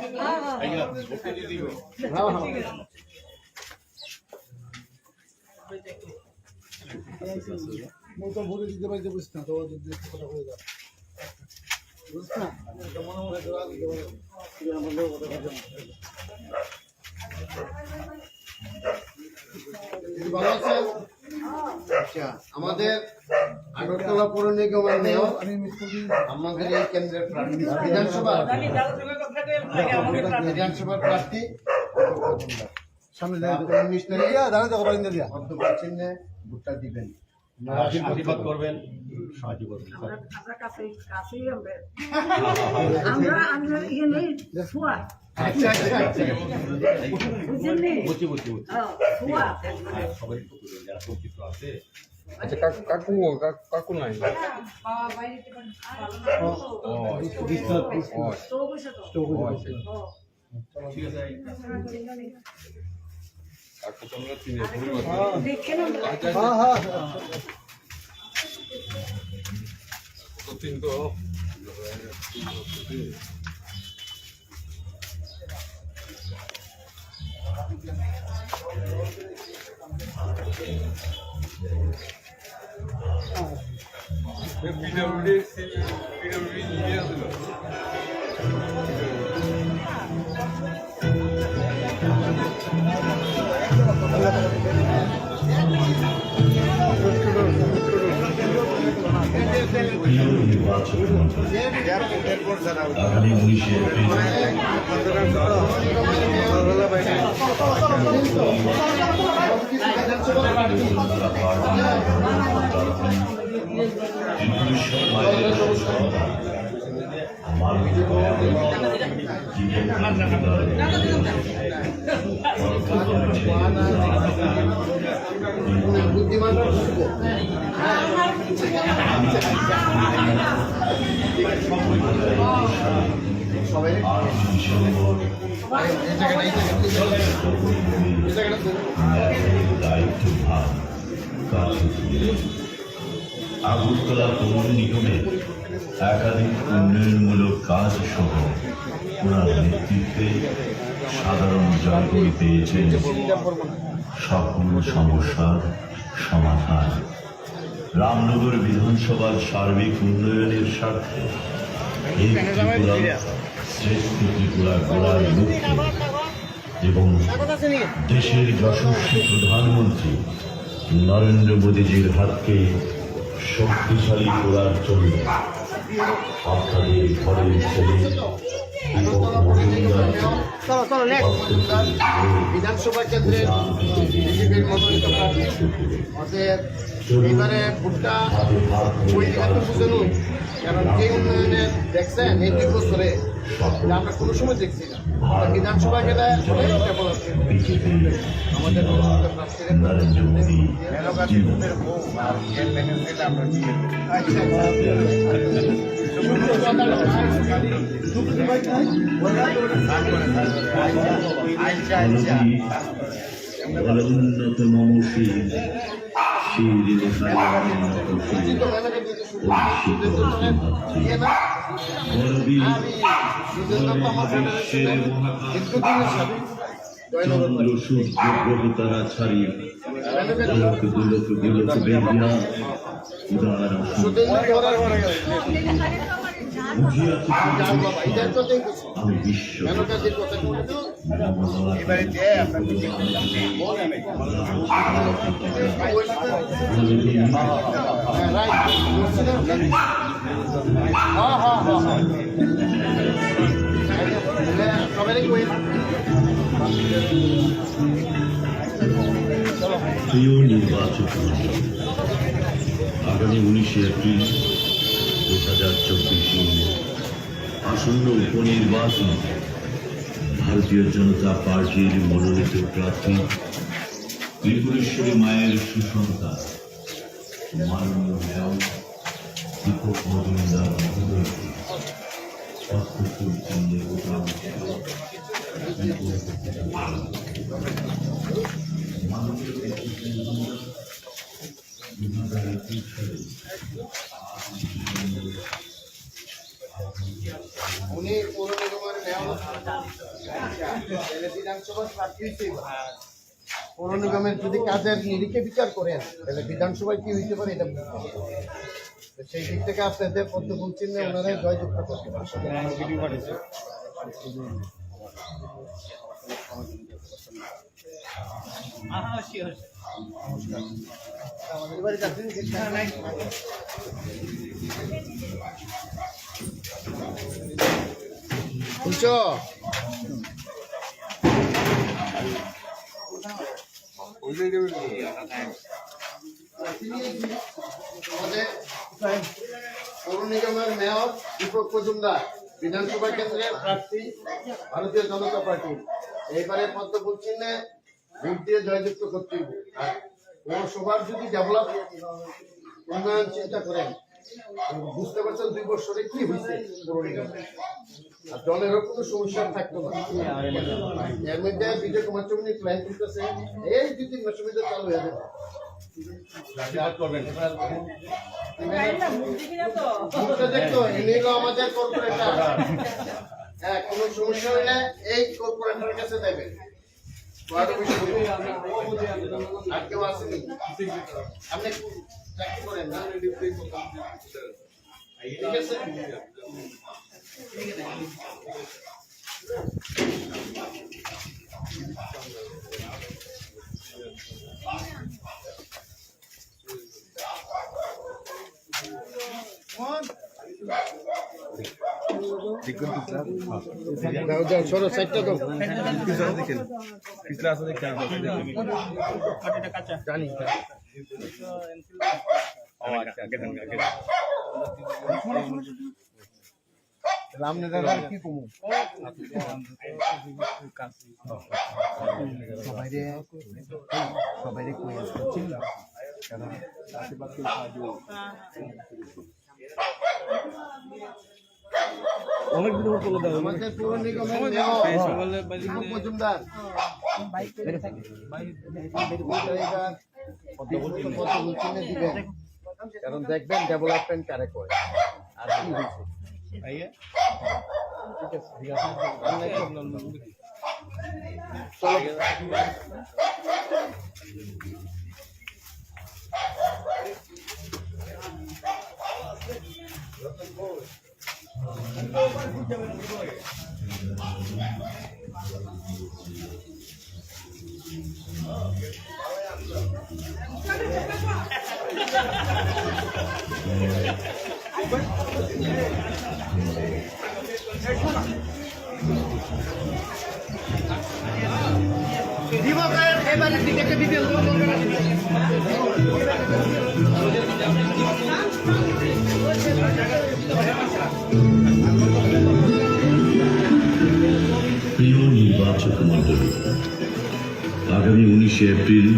ভোটে দিতে পারি বুঝ না তো কথা বলে যাও বুঝ না ভালো আছে। আচ্ছা, আমাদের আগরতলা পৌর নিগমের মেয়র আমাদের এই কেন্দ্রের প্রার্থী, বিধানসভার প্রার্থী সামনে 19 তারিখে পদ্মফুল চিহ্নে ভোটটা দিবেন। আশীর্বাদ করবেন, সাহায্য করবেন। আচ্ছা আচ্ছা বুঝছি সবাই যারা পরিচিত আছে। আচ্ছা কাকু কাকু নাই ঠিক আছে কাকু তোমরা চিনে তিন তো PWD নিয়ে আসলো আগামী 19 এপ্রিল আগরতলা পৌর নিগমের একাধিক উন্নয়নমূলক কাজ সহ ওনার নেতৃত্বে সাধারণ জনগণ পেয়েছেন সকল সমস্যার সমাধান। রামনগর বিধানসভার সার্বিক উন্নয়নের স্বার্থে এই ত্রিপুরা শ্রেষ্ঠ ত্রিপুরা গড়ার লক্ষ্যে এবং দেশের যশস্বী প্রধানমন্ত্রী নরেন্দ্র মোদীজির হাতকে শক্তিশালী করার জন্য আপনাদের ঘরের ছেলে দীপক মজুমদারকে বিধানসভা কেন্দ্রের বিজেপির মনোনীত প্রার্থী অতএব এবারে ভোটটা ওই এত বুঝেন কারণ এই উন্নয়নে দেখছেন এই 2 বছরে এটা আমরা কোনো সময় দেখছি না বিধানসভা গেলে অনেক ডেভেলপমেন্ট আমাদের মনোনীত প্রার্থীদের উন্নত মমশী চন্দ্র সূর্য গ্রহ তারা ছাড়িয়ে দুলক বেদিয়া উদার আমি বিশ্ব প্রিয় নির্বাচক আগামী 19 এপ্রিল 2024 আসন্ন উপনির্বাচন ভারতীয় জনতা পার্টির মনোনীত প্রার্থী ত্রিপুরেশ্বরী মায়ের সুসন্তান মাননীয় মেয়র দীপক মজুমদার মহোদয়কে পদ্মফুল চিহ্নে উনি পৌর নিগমের মেয়র বিধানসভার প্রার্থী হিসেবে পৌর নিগমের যদি কাজের নিরিখে বিচার করেন তাহলে বিধানসভায় কি হইতে পারে এটা সেই দিক থেকে আপনাদের পদ্মফুল চিহ্নে ওনারা জয়যুক্ত করতে বুঝছো পৌর নিগমের মেয়র দীপক মজুমদার বিধানসভা কেন্দ্রের প্রার্থী ভারতীয় জনতা পার্টি এইবারে পদ্মফুল চিহ্নে ভোট দিয়ে জয়যুক্ত করতে হবে আর পৌরসভার যদি ডেভেলপ উন্নয়ন চিন্তা করেন বুঝতে পারছেন 2 বছরে কি হয়েছে পৌর নিগমে আর জলেরও কোনো সমস্যা থাকতো না এর মধ্যে বিজয় কুমার চৌধুরী প্ল্যান করতেছে এই 2-3 মাসের মধ্যে চালু হয়ে যাবে দেখতো এগুলো আমাদের কর্পোরেটর হ্যাঁ কোনো সমস্যা হলে এই কর্পোরেটরের কাছে দেবেন আর কেউ আসেনি আপনি চাকরি করেন না ঠিক আছে ছোট সাইডটা তো জানি রামনেদার কি কমু সবাই কই আসছে কারণ আশেপাশে অনেক দিন হলো দাও আমাদের পৌর নিগমের মেয়র মজুমদার কারণ দেখবেন ডেভেলপমেন্ট কারে করে আর কি হয়েছে ঠিক আছে দিবসের এবারে দিকে একটা ভিডিও প্রিয় নির্বাচক মণ্ডলী, আগামী 19 এপ্রিল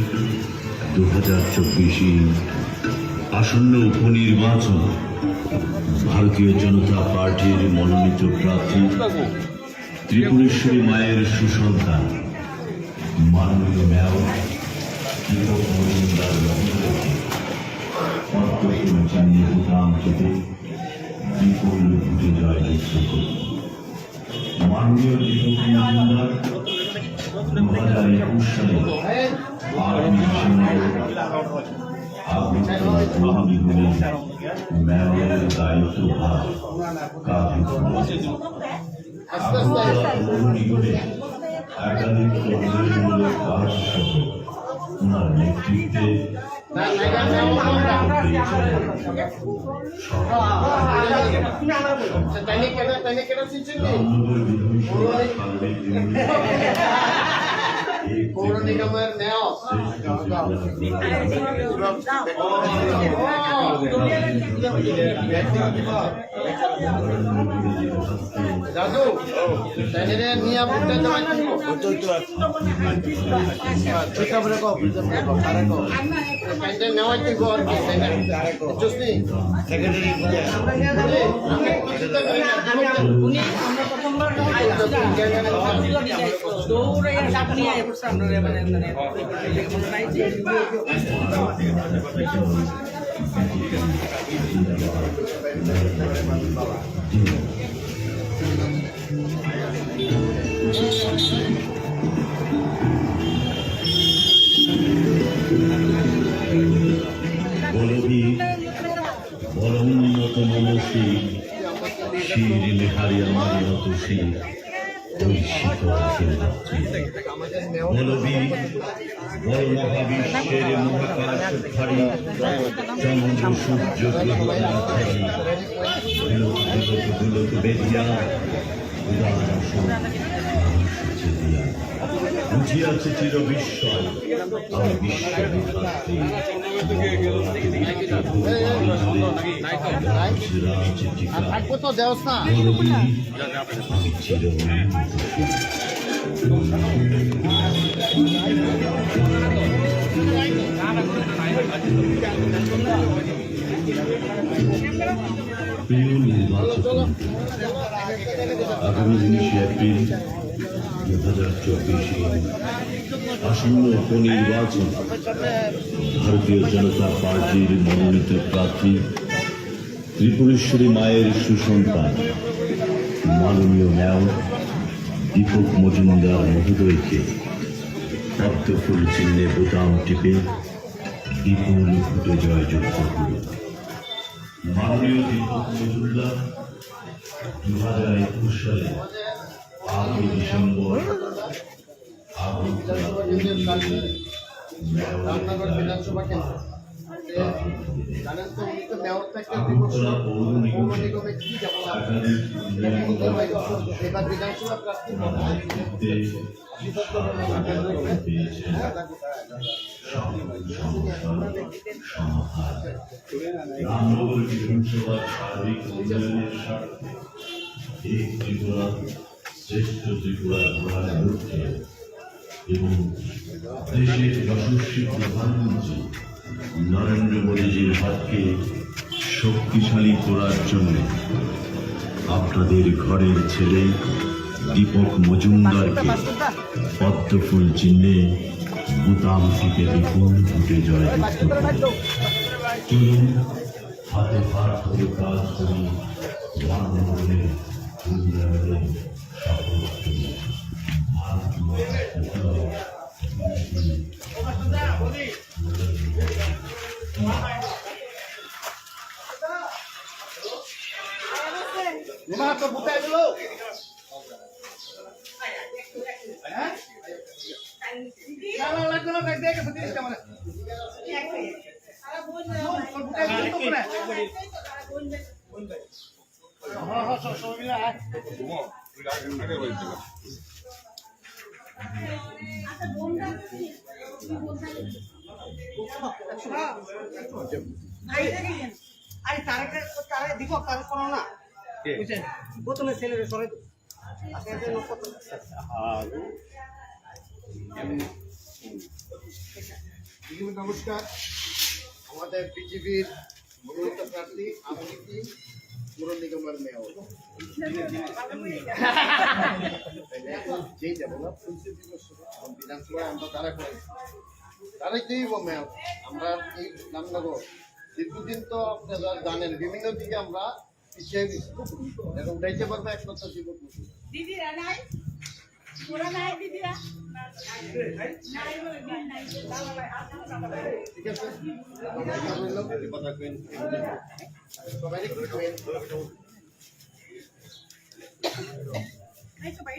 2024 আসন্ন উপনির্বাচন ভারতীয় জনতা পার্টির মনোনীত প্রার্থী ত্রিপুরেশ্বরী মায়ের সুসন্তান মাননীয় মেয়র দীপক মজুমদার চিহ্নে ভোটাম থেকে বিপুল ভোটে জয়যুক্ত করুন। মাননীয় দীপক মজুমদার 2021 সালে 8 ডিসেম্বর আগরতলা পৌর নিগমের মেয়রের দায়িত্বভার কাঁধে তুলেছেন। আগরতলা পৌর নিগমে একাধিক উন্নয়নমূলক কাজ সহ ওনার নেতৃত্বে পৌর নিগমের মেয়র দাদু তাহলে নিয়ে আপনার নেওয়ার কি গর চুস্তি দৌড়াইয়া ডাক নিয়ে আয় করছে আমরা মানে মনে নাই যে বলবীর বড় উন্নত মনসী শির লেহারি আমার মতো শির ওই শীতল রাত্রি বলবীর বড় মহাবিশ্বের মহাকাশধারী চন্দ্র সূর্য গ্রহধারী গোলক বেদিয়া উদাহরণ বুঝিয়াছে চির বিস্ময় আমি বিশ্ববিধাত্রী থাকবো তো দেওস না আমি চির প্রিয় নির্বাচক আগামী 19 এপ্রিল 2024 আসন্ন উপনির্বাচন ভারতীয় জনতা পার্টির মনোনীত প্রার্থী ত্রিপুরেশ্বরী মায়ের সুসন্তান মাননীয় মেয়র দীপক মজুমদার মহোদয়কে পদ্মফুল চিহ্নে বোতাম টিপে বিপুল ভোটে জয়যুক্ত করুন। মাননীয় দীপক মজুমদার 2021 সালে 8 ডিসেম্বর রামনগর বিধানসভা কেন্দ্র জানেন তো উনি তো মেয়র থাকতে পৌর নিগমে কি এবার বিধানসভা প্রার্থী রামনগর বিধানসভার সার্বিক উন্নয়নের স্বার্থে এক ত্রিপুরা শ্রেষ্ঠ ত্রিপুরা গড়ার লক্ষ্যে এবং দেশের যশস্বী প্রধানমন্ত্রী নরেন্দ্র মোদীজির হাতকে শক্তিশালী করার জন্য আপনাদের ঘরের ছেলে দীপক মজুমদারকে পদ্মফুল চিহ্নে বোতাম টিপে বিপুল ভোটে জয়যুক্ত চলুন হাতে হাত ধরে কাজ করি রামনগরের উন্নয়নে সফল করি। তো বুঝাই দিল লাগবে না আরে তারে দিব তারে কোনো না বুঝছেন প্রথমে ছেলেরে সরাই তো নমস্কার, আমাদের বিজেপির মনোনীত প্রার্থী আমি কি পৌর নিগমের মেয়র যেই যাবো না বিধানসভায় আমরা তারাই দিব মেয়র। আমরা এই রামনগর দীর্ঘদিন তো আপনারা জানেন বিভিন্ন দিকে আমরা পিছিয়ে দিচ্ছি এবং যাইতে পারবো একমাত্র যুবক দিদিরা নাই ওরা নাই দিদিরা ঠিক আছে কথা কেন সবাই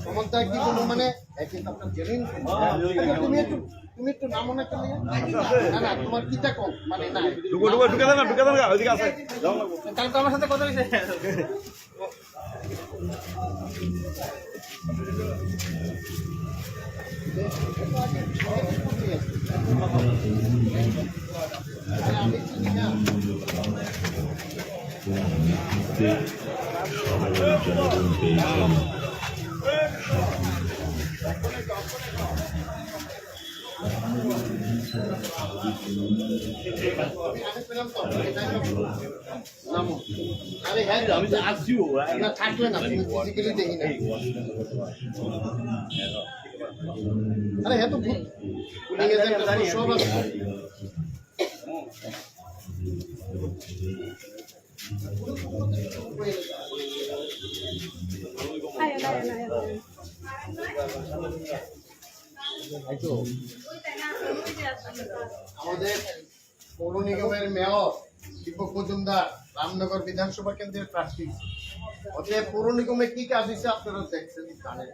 ক্ষমতা কি কোনো মানে আপনার জেনুইন তুমি একটু নাম মনে করলে না না তোমার কিটা কম মানে না তাহলে তো আমার সাথে কথা হয়েছে আমি চিনি না আরে হ্যাঁ আমি তো আসছিও না থাকলে না তুমি ফিজিক্যালি দেখি না আরে হ্যাঁ তো পুলিং এজেন্ট সব আছে আমাদের পৌর নিগমের মেয়র দীপক মজুমদার রামনগর বিধানসভা কেন্দ্রের প্রার্থী। অতএব পৌর নিগমে কি কাজ হয়েছে আপনারা দেখছেন জানেন।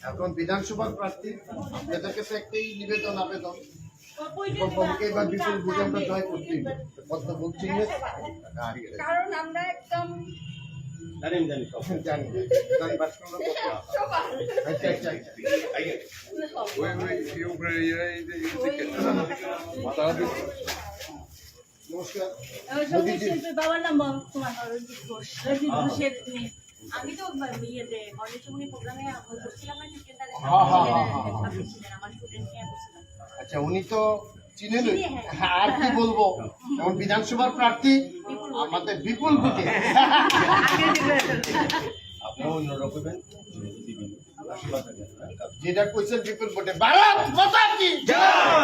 এখন বিধানসভার প্রার্থী আপনাদের কাছে একটাই নিবেদন আবেদন দীপকবাবুকে এবার বিপুল ভোটে আমরা জয় করতেই পদ্ম ভোট চিহ্নে কারণ আমরা একদম জানি বাসকান্ড কত আচ্ছা আচ্ছা নমস্কার বাবার নাম তোমার রঞ্জিত ঘোষ রঞ্জিত ঘোষের আমি তো ইয়েতে মর্নিংসমুনি প্রোগ্রামে বসছিলাম না আমার স্টুডেন্ট নিয়ে বসছিলাম। আচ্ছা উনি তো চিনেন আর কি বলবো এখন বিধানসভার প্রার্থী আমাদের বিপুল ভোটে যেটা কইছেন বিপুল ভোটে ভারত মাতা কি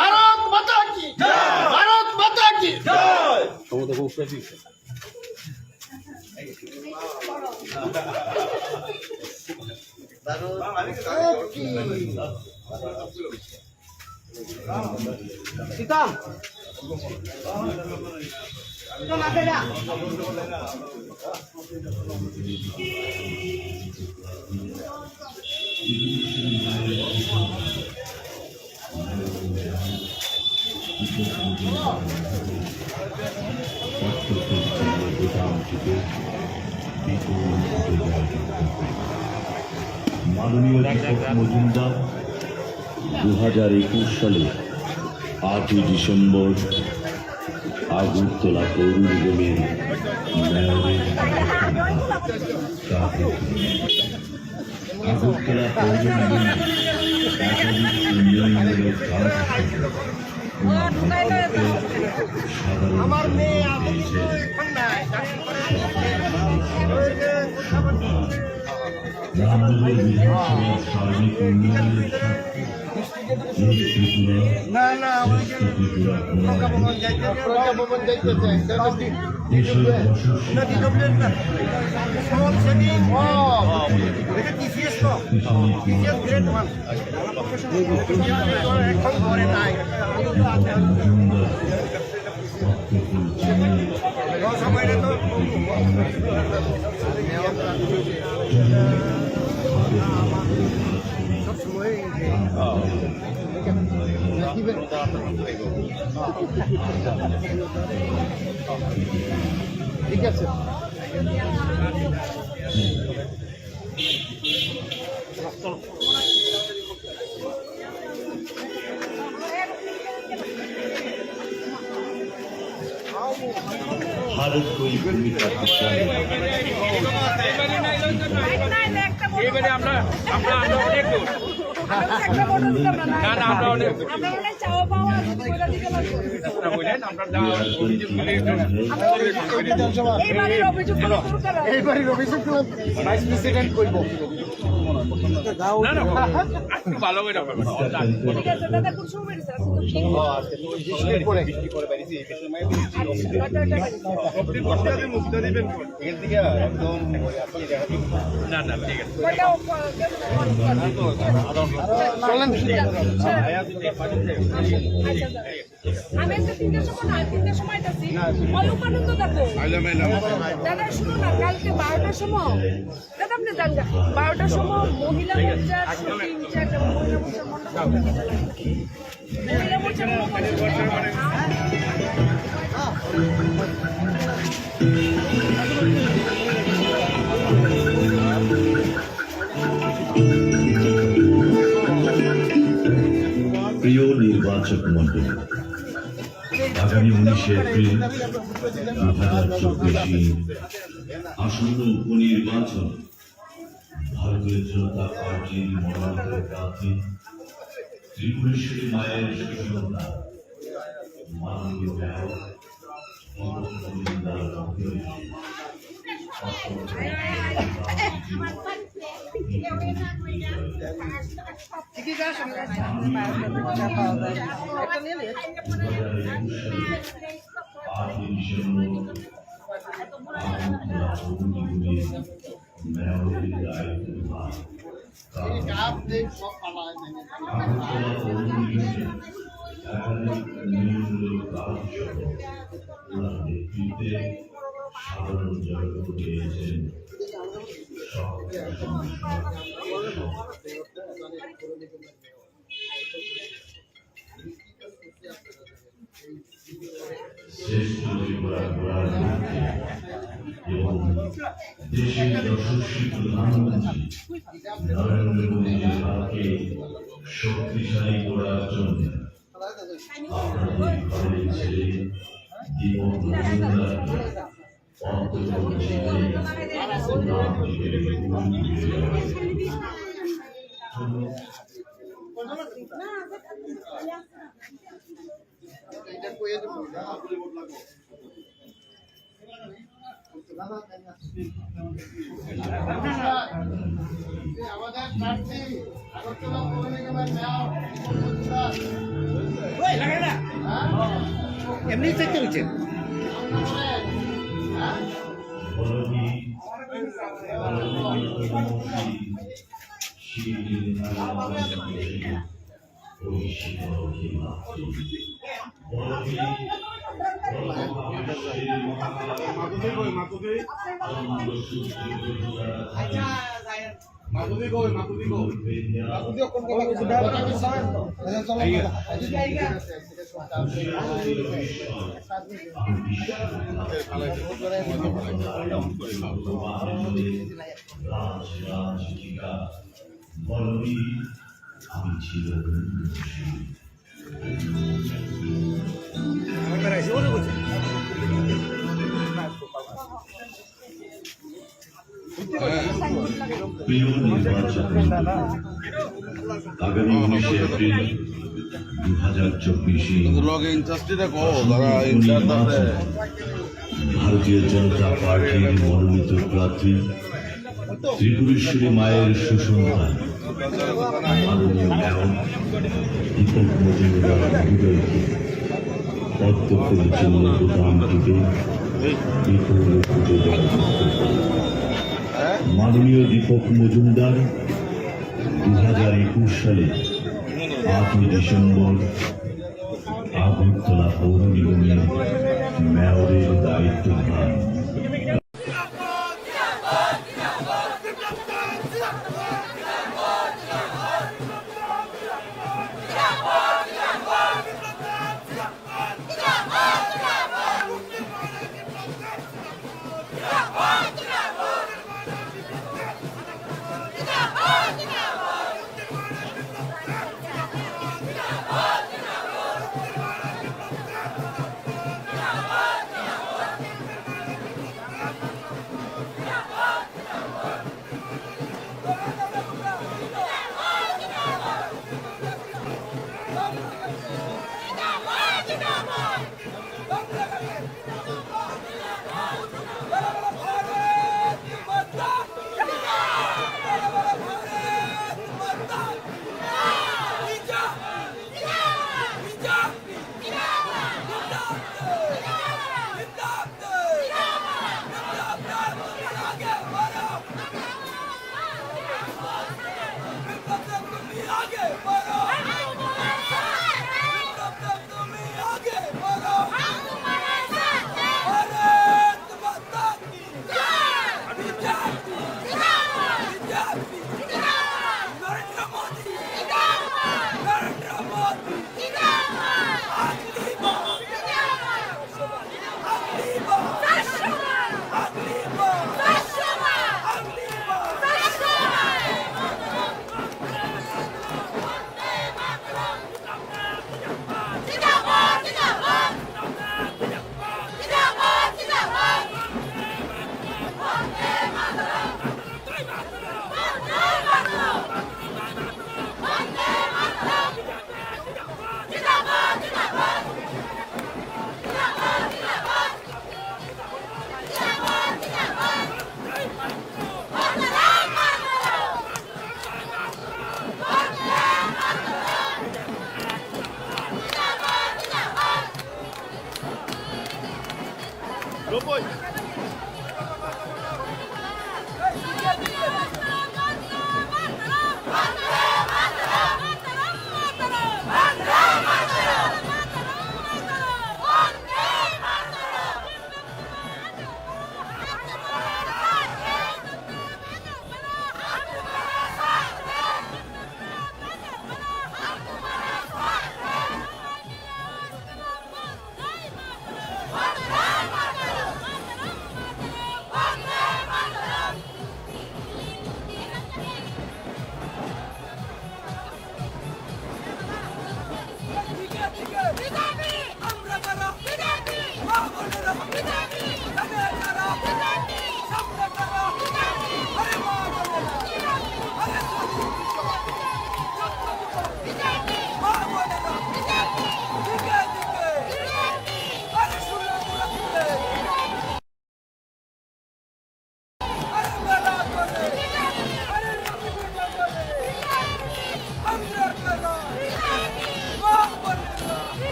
ভারত মাতা কি ভারত মাতা কি সীতাম তো না দেয়া মাননীয় দীপক মজুমদার 2021 সালে 8ই ডিসেম্বর আগরতলা পৌর নিগমের মেয়রের আগরতলা পৌর নিগমের একাধিক উন্নয়নমূলক কাজ সাধারণ রামনগর বিধানসভার সার্বিক উন্নয়নের না না দেশের যশস্বী ঠিক আছে भारत कोई भूमिका এবারে আমরা অনেক দূর আমরা অনেক চাওয়া পাওয়া এইবারের অভিযোগ ভাইস প্রেসিডেন্ট করবো ভালো করে না না ঠিক আছে আমি একটা 3টার সময় না 3টার সময় আছি অয়ুব আনন্দ দেখো দাদা শুনো না কালকে 12টার সময় দাদা আপনি জানগা 12টার সময় মহিলা মোর্চার শুটিং মহিলা মোর্চার প্রিয় নির্বাচক মন্ডলী, আগামী 19 এপ্রিল 2024 আসন্ন উপনির্বাচন ভারতীয় জনতা পার্টির মনোনীত প্রার্থী ত্রিপুরেশ্বরী মায়ের সুসন্তান মাননীয় মেয়র মমতার সাধারণ জয়লাভ পেয়েছেন শ্রেষ্ঠ এবং দেশের যশস্বী প্রধানমন্ত্রী নরেন্দ্র মোদীর হাতকে শক্তিশালী করার জন্য আপনাদের ঘরে ছেড়ে জীবন আমাদের প্রার্থী আগরতলা পৌর নিগমের মেয়র এমনি চেক করেছেন আমি ছিল প্রিয় নির্বাচক আগামী 19 এপ্রিল 2024 ভারতীয় জনতা পার্টির মনোনীত প্রার্থী ত্রিপুরেশ্বরী মায়ের সুসন্তান মাননীয় মেয়র দীপক মজুমদার মহোদয়কে পদ্ম পরিচালনা প্রদান করে মাননীয় দীপক মজুমদার 2021 সালে 8 ডিসেম্বর আগরতলা পৌর নিগমের মেয়রের দায়িত্ব পান।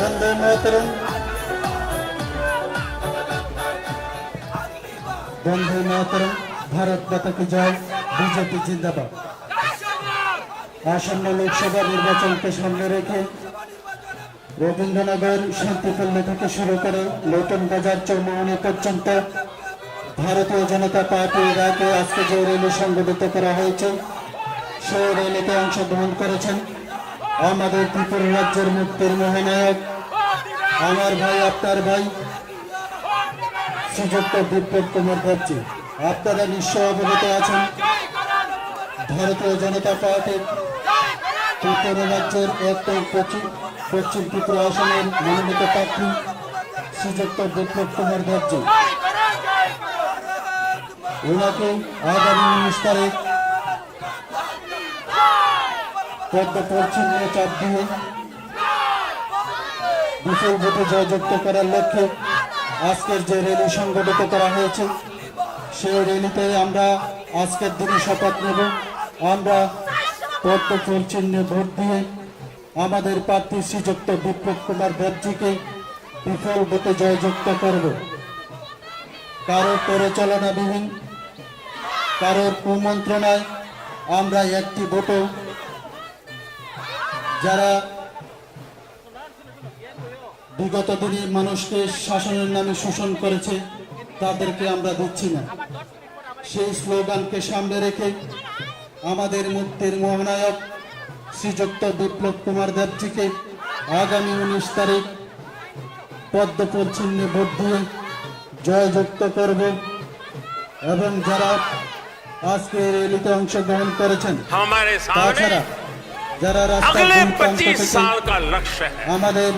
वंदे मातरम, वंदे मातरम, भारत माता की जय, বিজেপি জিন্দাবাদ। আসন্ন লোকসভা নির্বাচনকে সামনে রেখে রবীন্দ্রনগর শান্তিপল্লী থেকে শুরু করে নতুন বাজার চৌমুহনী পর্যন্ত ভারতীয় জনতা পার্টির ডাকে আজকে যে র্যালি সংগঠিত করা হয়েছে সেই র্যালিতে অংশগ্রহণ করেছেন আমাদের ত্রিপুরা রাজ্যের মুক্তির মহানায়ক, আমার ভাই, আপনার ভাই শ্রীযুক্ত বিপ্লব কুমার দেবজি। আপনারা নিশ্চয় অবগত আছেন ভারতীয় জনতা পার্টির ত্রিপুরা রাজ্যের একটাই পশ্চিম ত্রিপুরা আসনের মনোনীত প্রার্থী শ্রীযুক্ত বিপ্লব কুমার দেবজি। ওনাকে আগামী 19 তারিখ পদ্মপরিচ্ছন্ন চাপ দিয়ে বিপুল ভোটে জয়যুক্ত করার লক্ষ্যে আজকের যে র্যালি সংগঠিত করা হয়েছে সেই র্যালিতে আমরা আজকের দিনে শপথ নেব, আমরা পদ্মপরিচ্ছন্ন ভোট দিয়ে আমাদের প্রার্থী শ্রীযুক্ত বিপ্লব কুমার দেবজিকে বিপুল ভোটে জয়যুক্ত করব। কারো পরিচালনাবিহীন, কারোর কুমন্ত্রণায় আমরা একটি ভোটও যারা বিগত দিনে মানুষকে শাসনের নামে শোষণ করেছে তাদেরকে আমরা দিচ্ছি না। সেই স্লোগানকে সামনে রেখে আমাদের মুক্তির মহানায়ক শ্রীযুক্ত বিপ্লব কুমার দেবজিকে আগামী 19 তারিখ পদ্মপরিচ্ছন্ন ভোট দিয়ে জয়যুক্ত করব। এবং যারা আজকে র্যালিতে অংশগ্রহণ করেছেন তাছাড়া যারা अगले 25 साल का लक्ष्य है আমাদের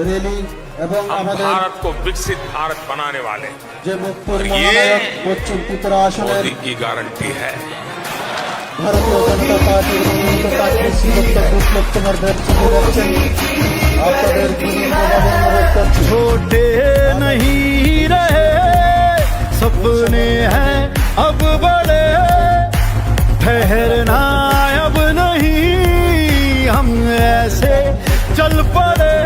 র্যালি এবং हम আমাদের भारत को विकसित भारत बनाने वाले যে মুক্তির মহানায়ক পশ্চিম ত্রিপুরা আসনের मोदी की गारंटी है। ভারতীয় জনতা পার্টির মনোনীত প্রার্থী শ্রীযুক্ত বিপ্লব কুমার দেবজি বলছেন আপনাদের বিনীতভাবে অনুরোধ করছি। छोटे नहीं रहे सपने हैं अब बड़े, ठहरना अब नहीं हम ऐसे चल पड़े।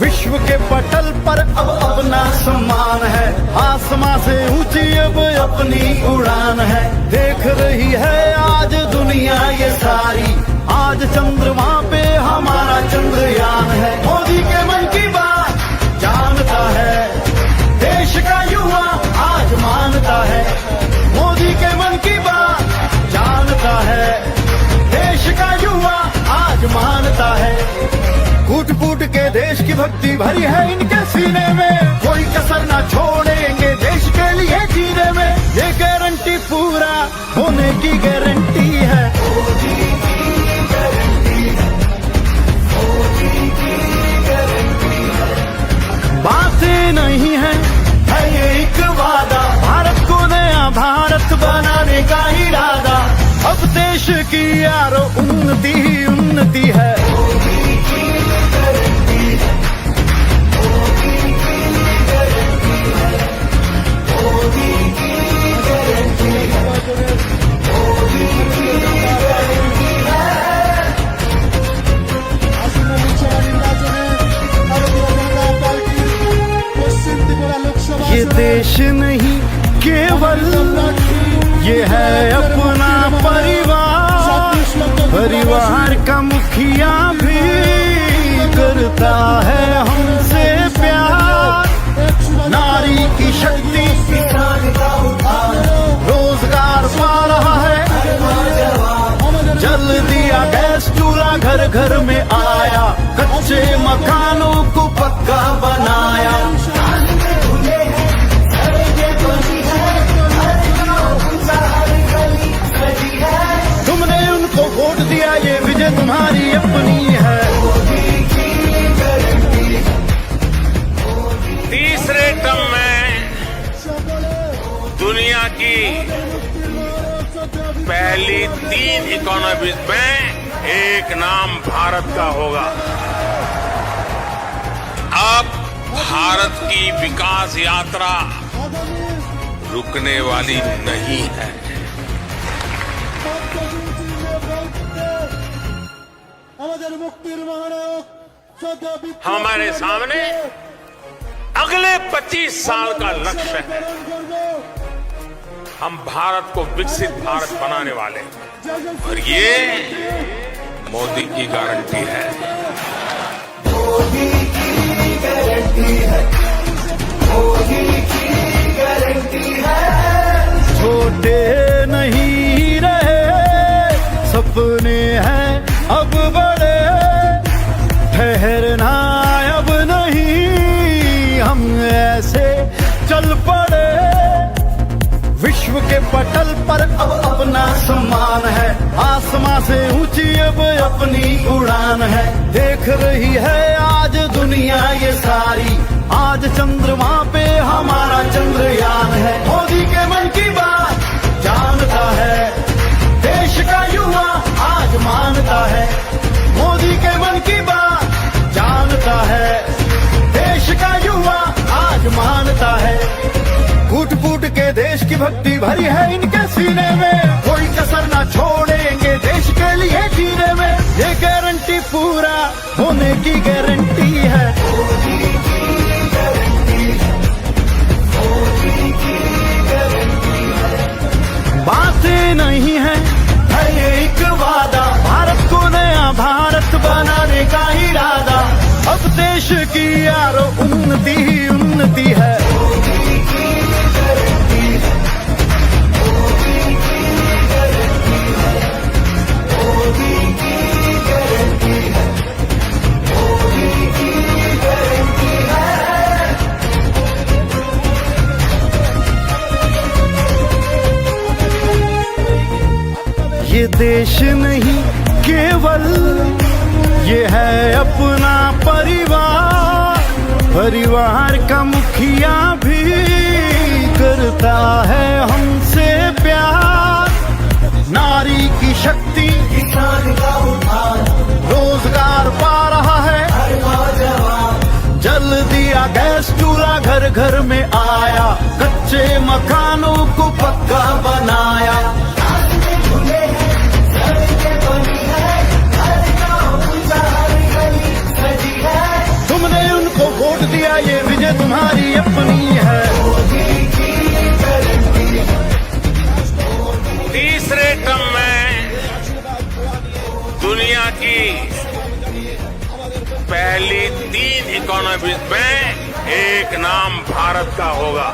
विश्व के पटल पर अब अपना सम्मान है, आसमां से ऊंची अब अपनी उड़ान है। देख रही है आज दुनिया ये सारी, आज चंद्रमा पे हमारा चंद्रयान है। मोदी के मन की बात जानता है देश का युवा आज मानता है, मोदी के मन की बात जानता है देश का युवा आज मानता है। कूट कूट के देश की भक्ति भरी है इनके सीने में, कोई कसर ना छोड़ेंगे देश के लिए जीने में। ये गारंटी पूरा होने की गारंटी है। बातें नहीं है ये एक वादा, भारत को नया भारत बनाने का इरादा। अब देश की यारो उन्नति ही उन्नति है। ये देश नहीं केवल ये है अपना परिवार, परिवार का मुखिया भी करता है हमसे प्यार। नारी की शक्ति रोजगार पा रहा है, जल दिया गैस चूल्हा घर घर में आया, कच्चे मकानों को पक्का बनाया। तुमने उनको वोट दिया, ये विजय तुम्हारी अपनी है। तीसरे टर्म में दुनिया की पहली 3 इकोनॉमीज में एक नाम भारत का होगा। अब भारत की विकास यात्रा रुकने वाली नहीं है। हमारे सामने अगले 25 साल का लक्ष्य है। हम भारत को विकसित भारत बनाने वाले और ये मोदी की गारंटी है। मोदी की गारंटी है, मोदी की गारंटी है। छोटे नहीं रहे सपने हैं अब बड़े, ठहरना अब नहीं हम ऐसे चल पड़े। विश्व के पटल पर अब अपना सम्मान है, आसमां से ऊंची अब अपनी उड़ान है। देख रही है आज दुनिया ये सारी, आज चंद्रमा पे हमारा चंद्रयान है। मोदी के मन की बात जानता है देश का युवा आज मानता है। मोदी के मन की बात जानता है देश का युवा आज मानता है। फूट फूट के देश की भक्ति भरी है इनके सीने में, कोई कसर ना छोड़ेंगे देश के लिए जीने में। ये गारंटी पूरा होने की गारंटी है। मोदी की गारंटी है, मोदी की गारंटी है। बातें नहीं है एक वादा, भारत को नया भारत बनाने का इरादा। अब देश की यारो उन्नति ही उन्नति है। मोदी की गारंटी है, मोदी की गारंटी है, मोदी की गारंटी है, मोदी की गारंटी है। ये देश नहीं केवल ये है अपना परिवार, परिवार का मुखिया भी करता है हमसे प्यार। नारी की शक्ति किसान का उद्धार, रोजगार पा रहा है हर नौजवान। जल दिया गैस चूल्हा घर घर में आया, कच्चे मकानों को पक्का बनाया। तुमने उनको वोट दिया ये विजय तुम्हारी अपनी है। तीसरे टर्म में दुनिया की पहली 3 इकोनॉमीज में एक नाम भारत का होगा।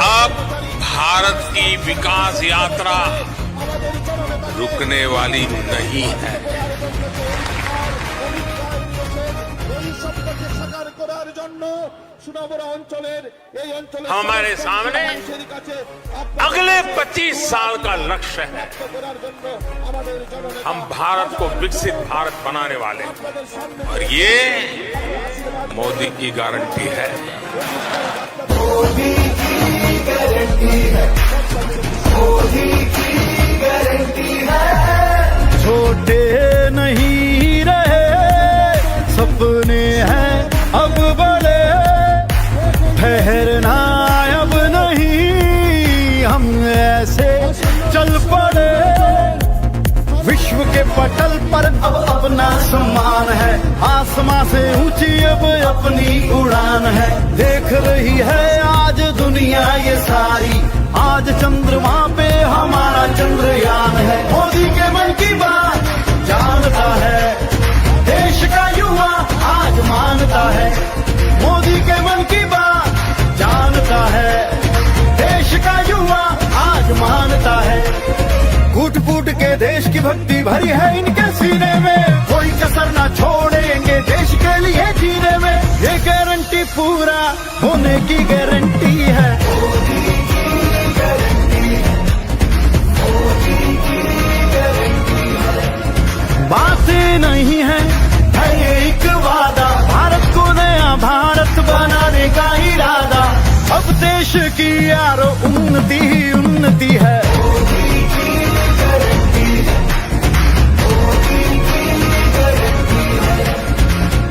अब भारत की विकास यात्रा रुकने वाली नहीं है। हमारे सामने अगले 25 साल का लक्ष्य है। हम भारत को विकसित भारत बनाने वाले और ये मोदी की गारंटी है। मोदी की गारंटी है, मोदी की गारंटी है। छोटे नहीं रहे सपने हैं अब बड़े, ठहरना अब नहीं हम ऐसे चल पड़े। विश्व के पटल पर अब अपना सम्मान है, आसमां से ऊंची अब अपनी उड़ान है। देख रही है आज दुनिया ये सारी, आज चंद्रमा पे हमारा चंद्रयान है। मोदी के मन की बात जानता है देश का युवा आज मानता है। मोदी के मन की बात जानता है देश का युवा आज मानता है। फूट फूट के देश की भक्ति भरी है इनके सीने में, कोई कसर ना छोड़ेंगे देश के लिए जीने में। ये गारंटी पूरा होने की गारंटी है। मोदी की गारंटी है, मोदी की गारंटी है। बातें नहीं है एक वादा, भारत को नया भारत बनाने का इरादा। अब देश की यारो उन्नति ही उन्नति है। मोदी की गारंटी है, मोदी की गारंटी है,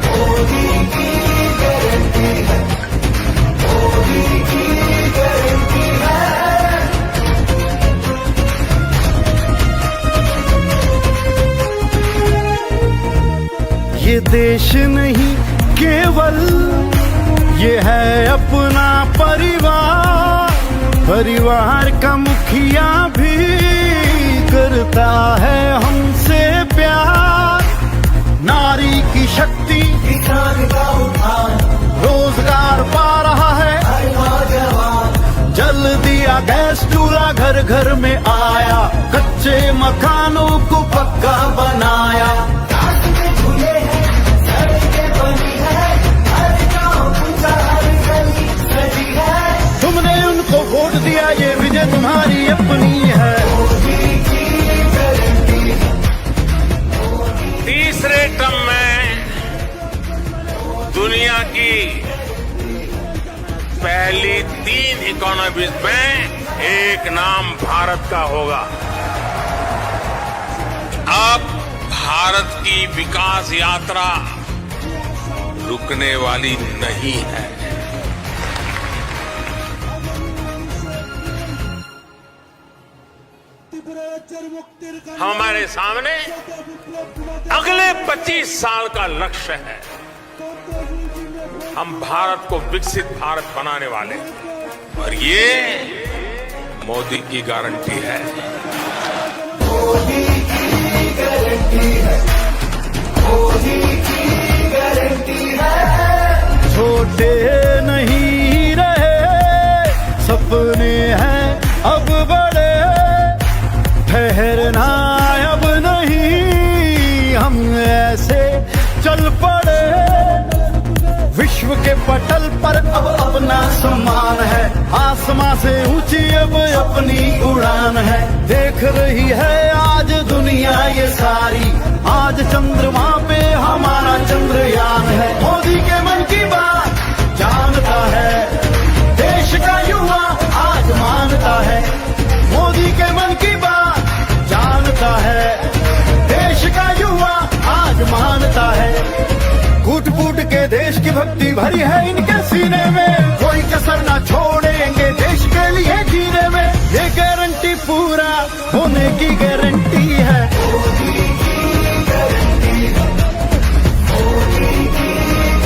मोदी की गारंटी है, मोदी की गारंटी है। ये देश नहीं केवल ये है अपना परिवार, परिवार का मुखिया भी करता है हमसे प्यार। नारी की शक्ति, किसान का उत्थान, रोजगार पा रहा है। जल दिया गैस चूल्हा घर घर में आया, कच्चे मकानों को पक्का बनाया। रास्ते खुले हैं, सड़कें बनी है, हर गांव ऊंचा, हर गली सजी है। तुमने उनको वोट दिया, ये विजय तुम्हारी अपनी है। तीसरे टर्म में दुनिया की पहली 3 इकोनॉमीज में एक नाम भारत का होगा। अब भारत की विकास यात्रा रुकने वाली नहीं है। हमारे सामने अगले 25 साल का लक्ष्य है। हम भारत को विकसित भारत बनाने वाले हैं और ये मोदी की गारंटी है। मोदी की गारंटी है, मोदी की गारंटी है। छोटे नहीं रहे सपने हैं अब बड़े, ठहरना अब नहीं हम ऐसे चल पड़े। विश्व के पटल पर अब अपना सम्मान है, आसमां से ऊंची अब अपनी उड़ान है। देख रही है आज दुनिया ये सारी, आज चंद्रमा पे हमारा चंद्रयान है। मोदी के मन की बात जानता है, देश का युवा आज मानता है। मोदी के मन की बात जानता है, देश का युवा आज मानता है। कूट कूट के देश की भक्ति भरी है इनके सीने में, कोई कसर ना छोड़ेंगे देश के लिए जीने में। ये गारंटी पूरा होने की गारंटी है। मोदी की गारंटी है, मोदी की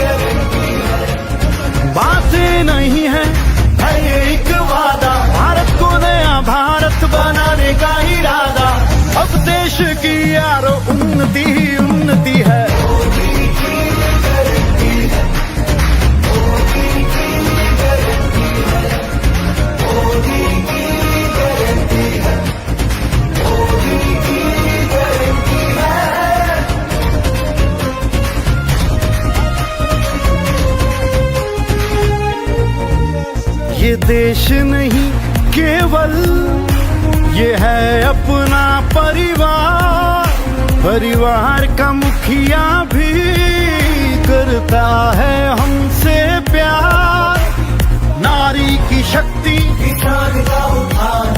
गारंटी है। बातें नहीं है एक वादा, भारत को नया भारत बनाने का इरादा। अब देश की यारो उन्नति ही उन्नति है। मोदी की गारंटी है, मोदी की गारंटी है, मोदी की गारंटी है, मोदी की गारंटी है। ये देश नहीं केवल ये है अपना परिवार। परिवार का मुखिया भी करता है हमसे प्यार। नारी की शक्ति, किसान का उत्थान,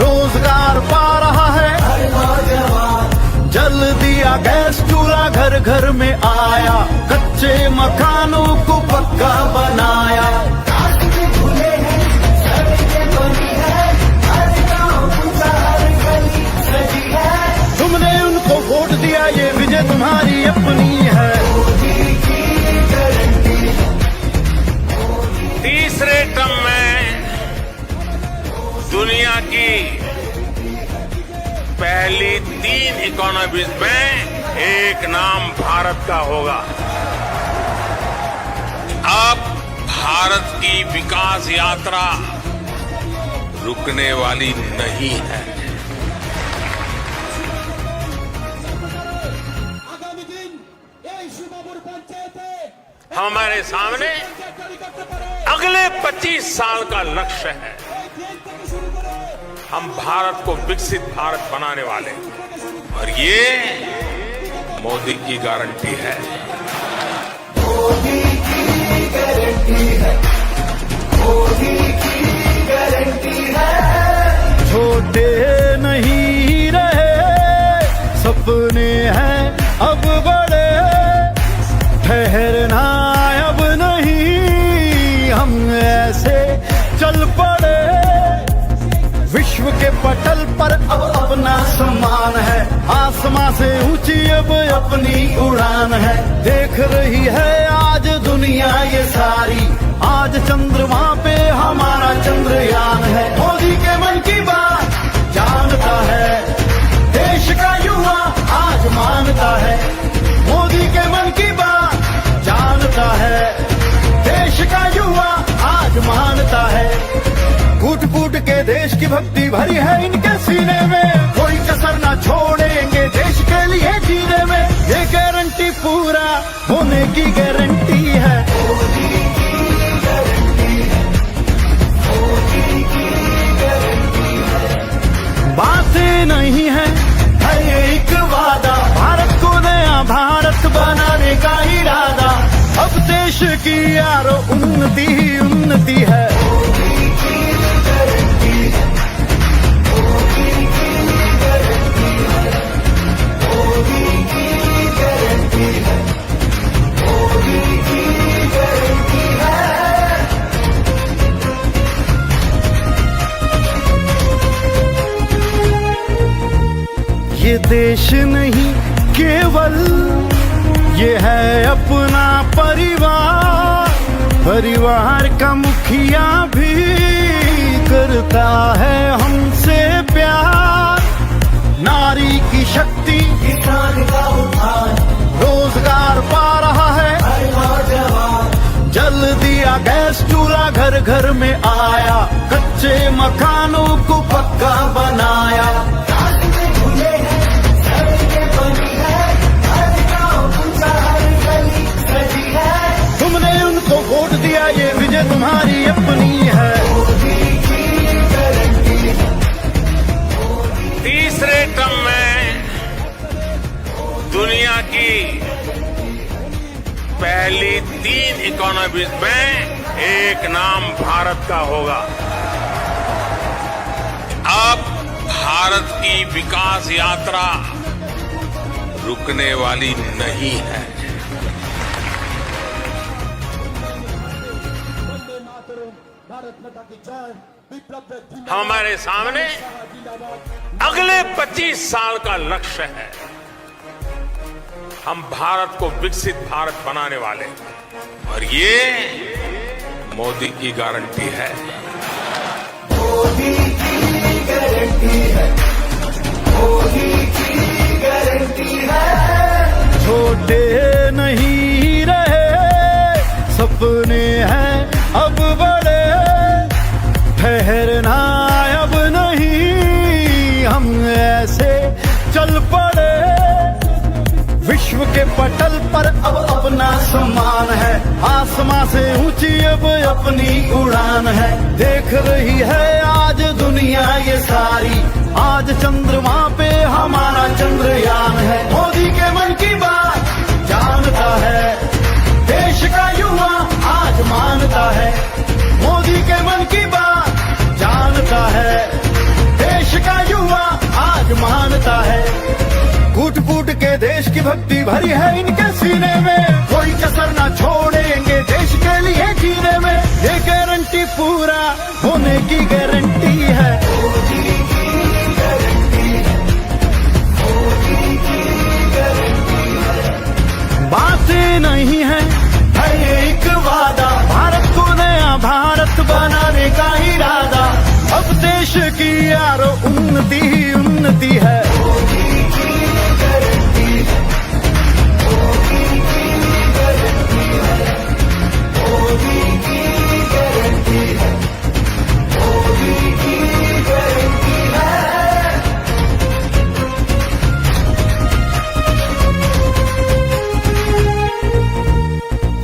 रोजगार पा रहा है। हर नौजवान, जल दिया गैस चूल्हा घर घर में आया, कच्चे मकानों को पक्का बनाया। रास्ते खुले हैं, सड़कें बनी है, हर गांव ऊंचा, हर गली सजी है। तुमने उनको वोट दिया, ये विजय तुम्हारी अपनी है। मोदी की गारंटी है, तीसरे टर्म में दुनिया की पहली 3 इकोनॉमीज में एक नाम भारत का होगा। अब भारत की विकास यात्रा रुकने वाली नहीं है। हमारे सामने अगले 25 साल का लक्ष्य है। हम भारत को विकसित भारत बनाने वाले हैं और ये मोदी की गारंटी है। मोदी की गारंटी है, मोदी की गारंटी है। छोटे नहीं रहे सपने हैं अब बड़े, ठहरना अब नहीं हम ऐसे चल पड़े। विश्व के पटल पर अब अपना सम्मान है, आसमां से ऊंची अब अपनी उड़ान है। देख रही है आज दुनिया ये सारी, आज चंद्रमा पे हमारा चंद्रयान है। मोदी के मन की बात जानता है देश का युवा आज मानता है। मोदी के मन की बात जानता है देश का युवा आज मानता है। कूट कूट के देश की भक्ति भरी है इनके सीने में, कोई कसर ना छोड़ेंगे देश के लिए जीने में। ये गारंटी पूरा होने की गारंटी है। बातें नहीं है एक वादा, भारत को नया भारत बनाने का इरादा। अब देश की यारो उन्नति ही उन्नति है। ये देश नहीं केवल ये है अपना परिवार, परिवार का मुखिया भी करता है हमसे प्यार। नारी की शक्ति किसान का उत्थान, रोजगार पा रहा है जल दिया गैस चूल्हा घर घर में आया, कच्चे मकानों को पक्का बनाया। तुमने उनको वोट दिया ये विजय तुम्हारी अपनी है। तीसरे टर्म में दुनिया की पहली 3 इकोनॉमीज में एक नाम भारत का होगा। अब भारत की विकास यात्रा रुकने वाली नहीं है। हमारे सामने अगले 25 साल का लक्ष्य है। हम भारत को विकसित भारत बनाने वाले हैं और ये मोदी की गारंटी है। मोदी की गारंटी है, मोदी की गारंटी है। छोटे नहीं रहे सपने हैं अब बड़े, ठहरना अब नहीं हम ऐसे चल पड़े। विश्व के पटल पर अब अपना सम्मान है, आसमां से ऊंची अब अपनी उड़ान है। देख रही है आज दुनिया ये सारी, आज चंद्रमा पे हमारा चंद्रयान है। मोदी के मन की बात जानता है देश का युवा आज मानता है। मोदी के मन की बात जानता है देश का युवा आज मानता है। कूट कूट के देश की भक्ति भरी है इनके सीने में, कोई कसर ना छोड़ेंगे देश के लिए जीने में। ये गारंटी पूरा होने की गारंटी है। बातें नहीं है एक वादा, भारत को नया भारत बनाने का इरादा। अब देश की यारो उन्नति ही उन्नति है।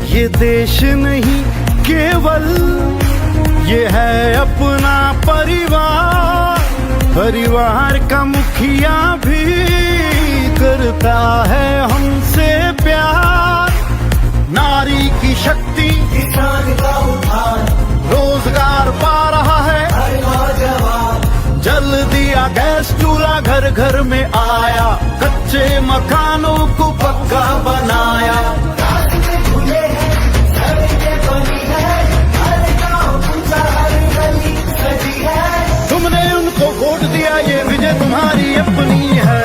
ये देश नहीं केवल ये है अपना परिवार, परिवार का मुखिया भी करता है हमसे प्यार। नारी की शक्ति किसान का उत्थान, रोजगार पा रहा है जल दिया गैस चूल्हा घर घर में आया, कच्चे मकानों को पक्का बनाया। तुमने उनको वोट दिया ये विजय तुम्हारी अपनी है।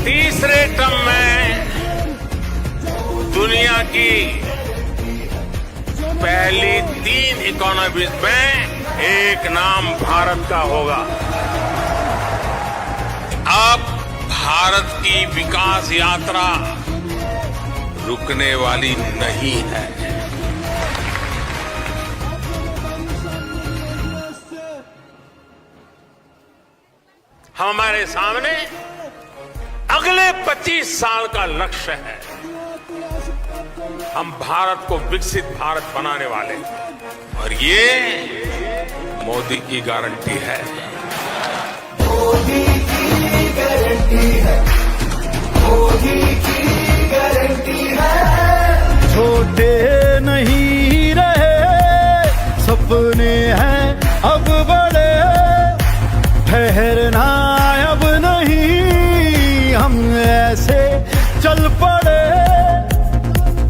तीसरे टर्म में दुनिया इकोनॉमीज में एक नाम भारत का होगा। अब भारत की विकास यात्रा रुकने वाली नहीं है। हमारे सामने अगले 25 साल का लक्ष्य है। हम भारत को विकसित भारत बनाने वाले हैं और ये मोदी की गारंटी है। मोदी की गारंटी है, मोदी की गारंटी है। छोटे नहीं रहे सपने हैं अब बड़े, ठहरना अब नहीं हम ऐसे चल पड़े।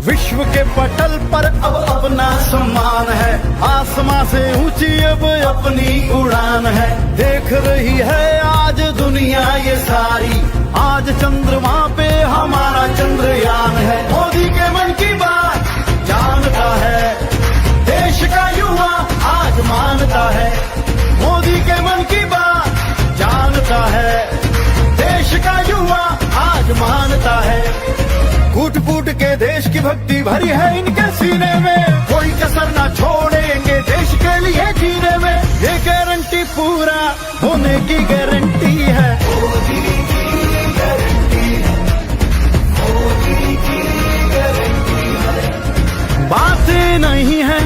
विश्व के पटल पर अब अपना सम्मान है, आसमां से ऊंची अब अपनी उड़ान है। देख रही है आज दुनिया ये सारी, आज चंद्रमा पे हमारा चंद्रयान है। मोदी के मन की बात जानता है, देश का युवा आज मानता है। मोदी के मन की बात जानता है, देश का युवा आज मानता है। फूट फूट के देश की भक्ति भरी है इनके सीने में, कोई कसर ना छोड़ेंगे देश के लिए जीने में। ये गारंटी पूरा होने की गारंटी है। मोदी की गारंटी है, मोदी की गारंटी है। बातें नहीं है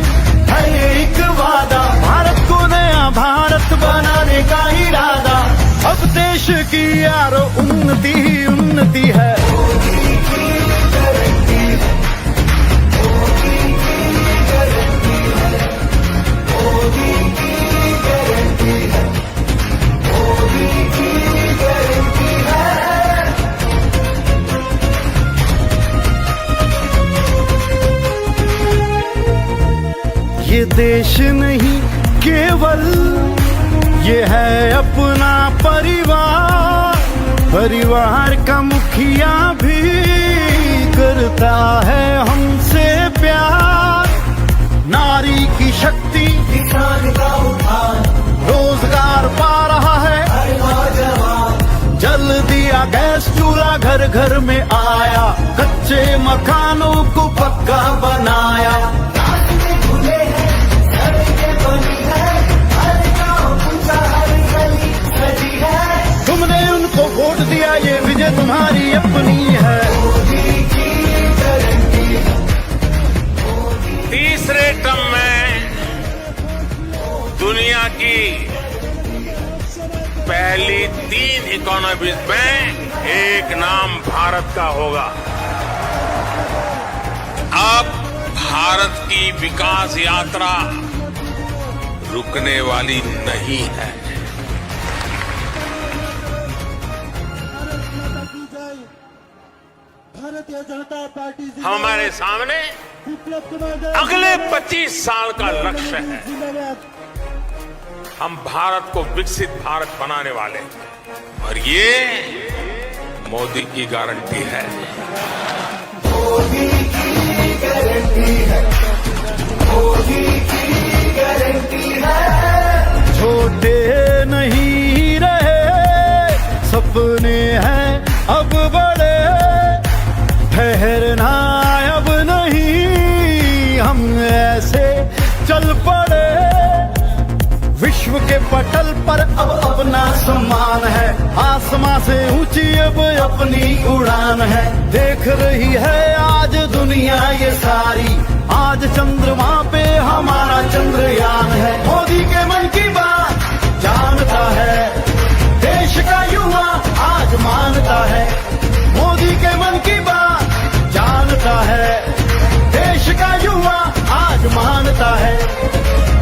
एक वादा, भारत को नया भारत बनाने का इरादा। अब देश की यारो उन्नति ही उन्नति है। मोदी की गारंटी है, मोदी की गारंटी है, मोदी की गारंटी है, मोदी की गारंटी है। ये देश नहीं केवल ये है अपना परिवार, परिवार का मुखिया भी करता है हमसे प्यार। नारी की शक्ति किसान का उत्थान, रोजगार पा रहा है हर नौजवान। जल दिया गैस चूल्हा घर घर में आया, कच्चे मकानों को पक्का बनाया। रास्ते खुले हैं, सड़कें बनी है, हर गांव ऊंचा, हर गली सजी है। तुमने उनको वोट दिया, ये विजय तुम्हारी अपनी है। मोदी की गारंटी है, तीसरे टर्म में दुनिया की पहली 3 इकोनॉमीज में एक नाम भारत का होगा। अब भारत की विकास यात्रा रुकने वाली नहीं है। भारतीय जनता पार्टी हमारे सामने अगले 25 साल का लक्ष्य है। हम भारत को विकसित भारत बनाने वाले हैं और ये मोदी की गारंटी है। मोदी की गारंटी है, मोदी की गारंटी है। छोटे नहीं रहे सपने हैं अब बड़े, ठहरना अब नहीं हम ऐसे चल पड़े। विश्व के पटल पर अब अपना सम्मान है, आसमां से ऊंची अब अपनी उड़ान है। देख रही है आज दुनिया ये सारी, आज चंद्रमा पे हमारा चंद्रयान है। मोदी के मन की बात जानता है, देश का युवा आज मानता है। मोदी के मन की बात जानता है, देश का युवा आज मानता है।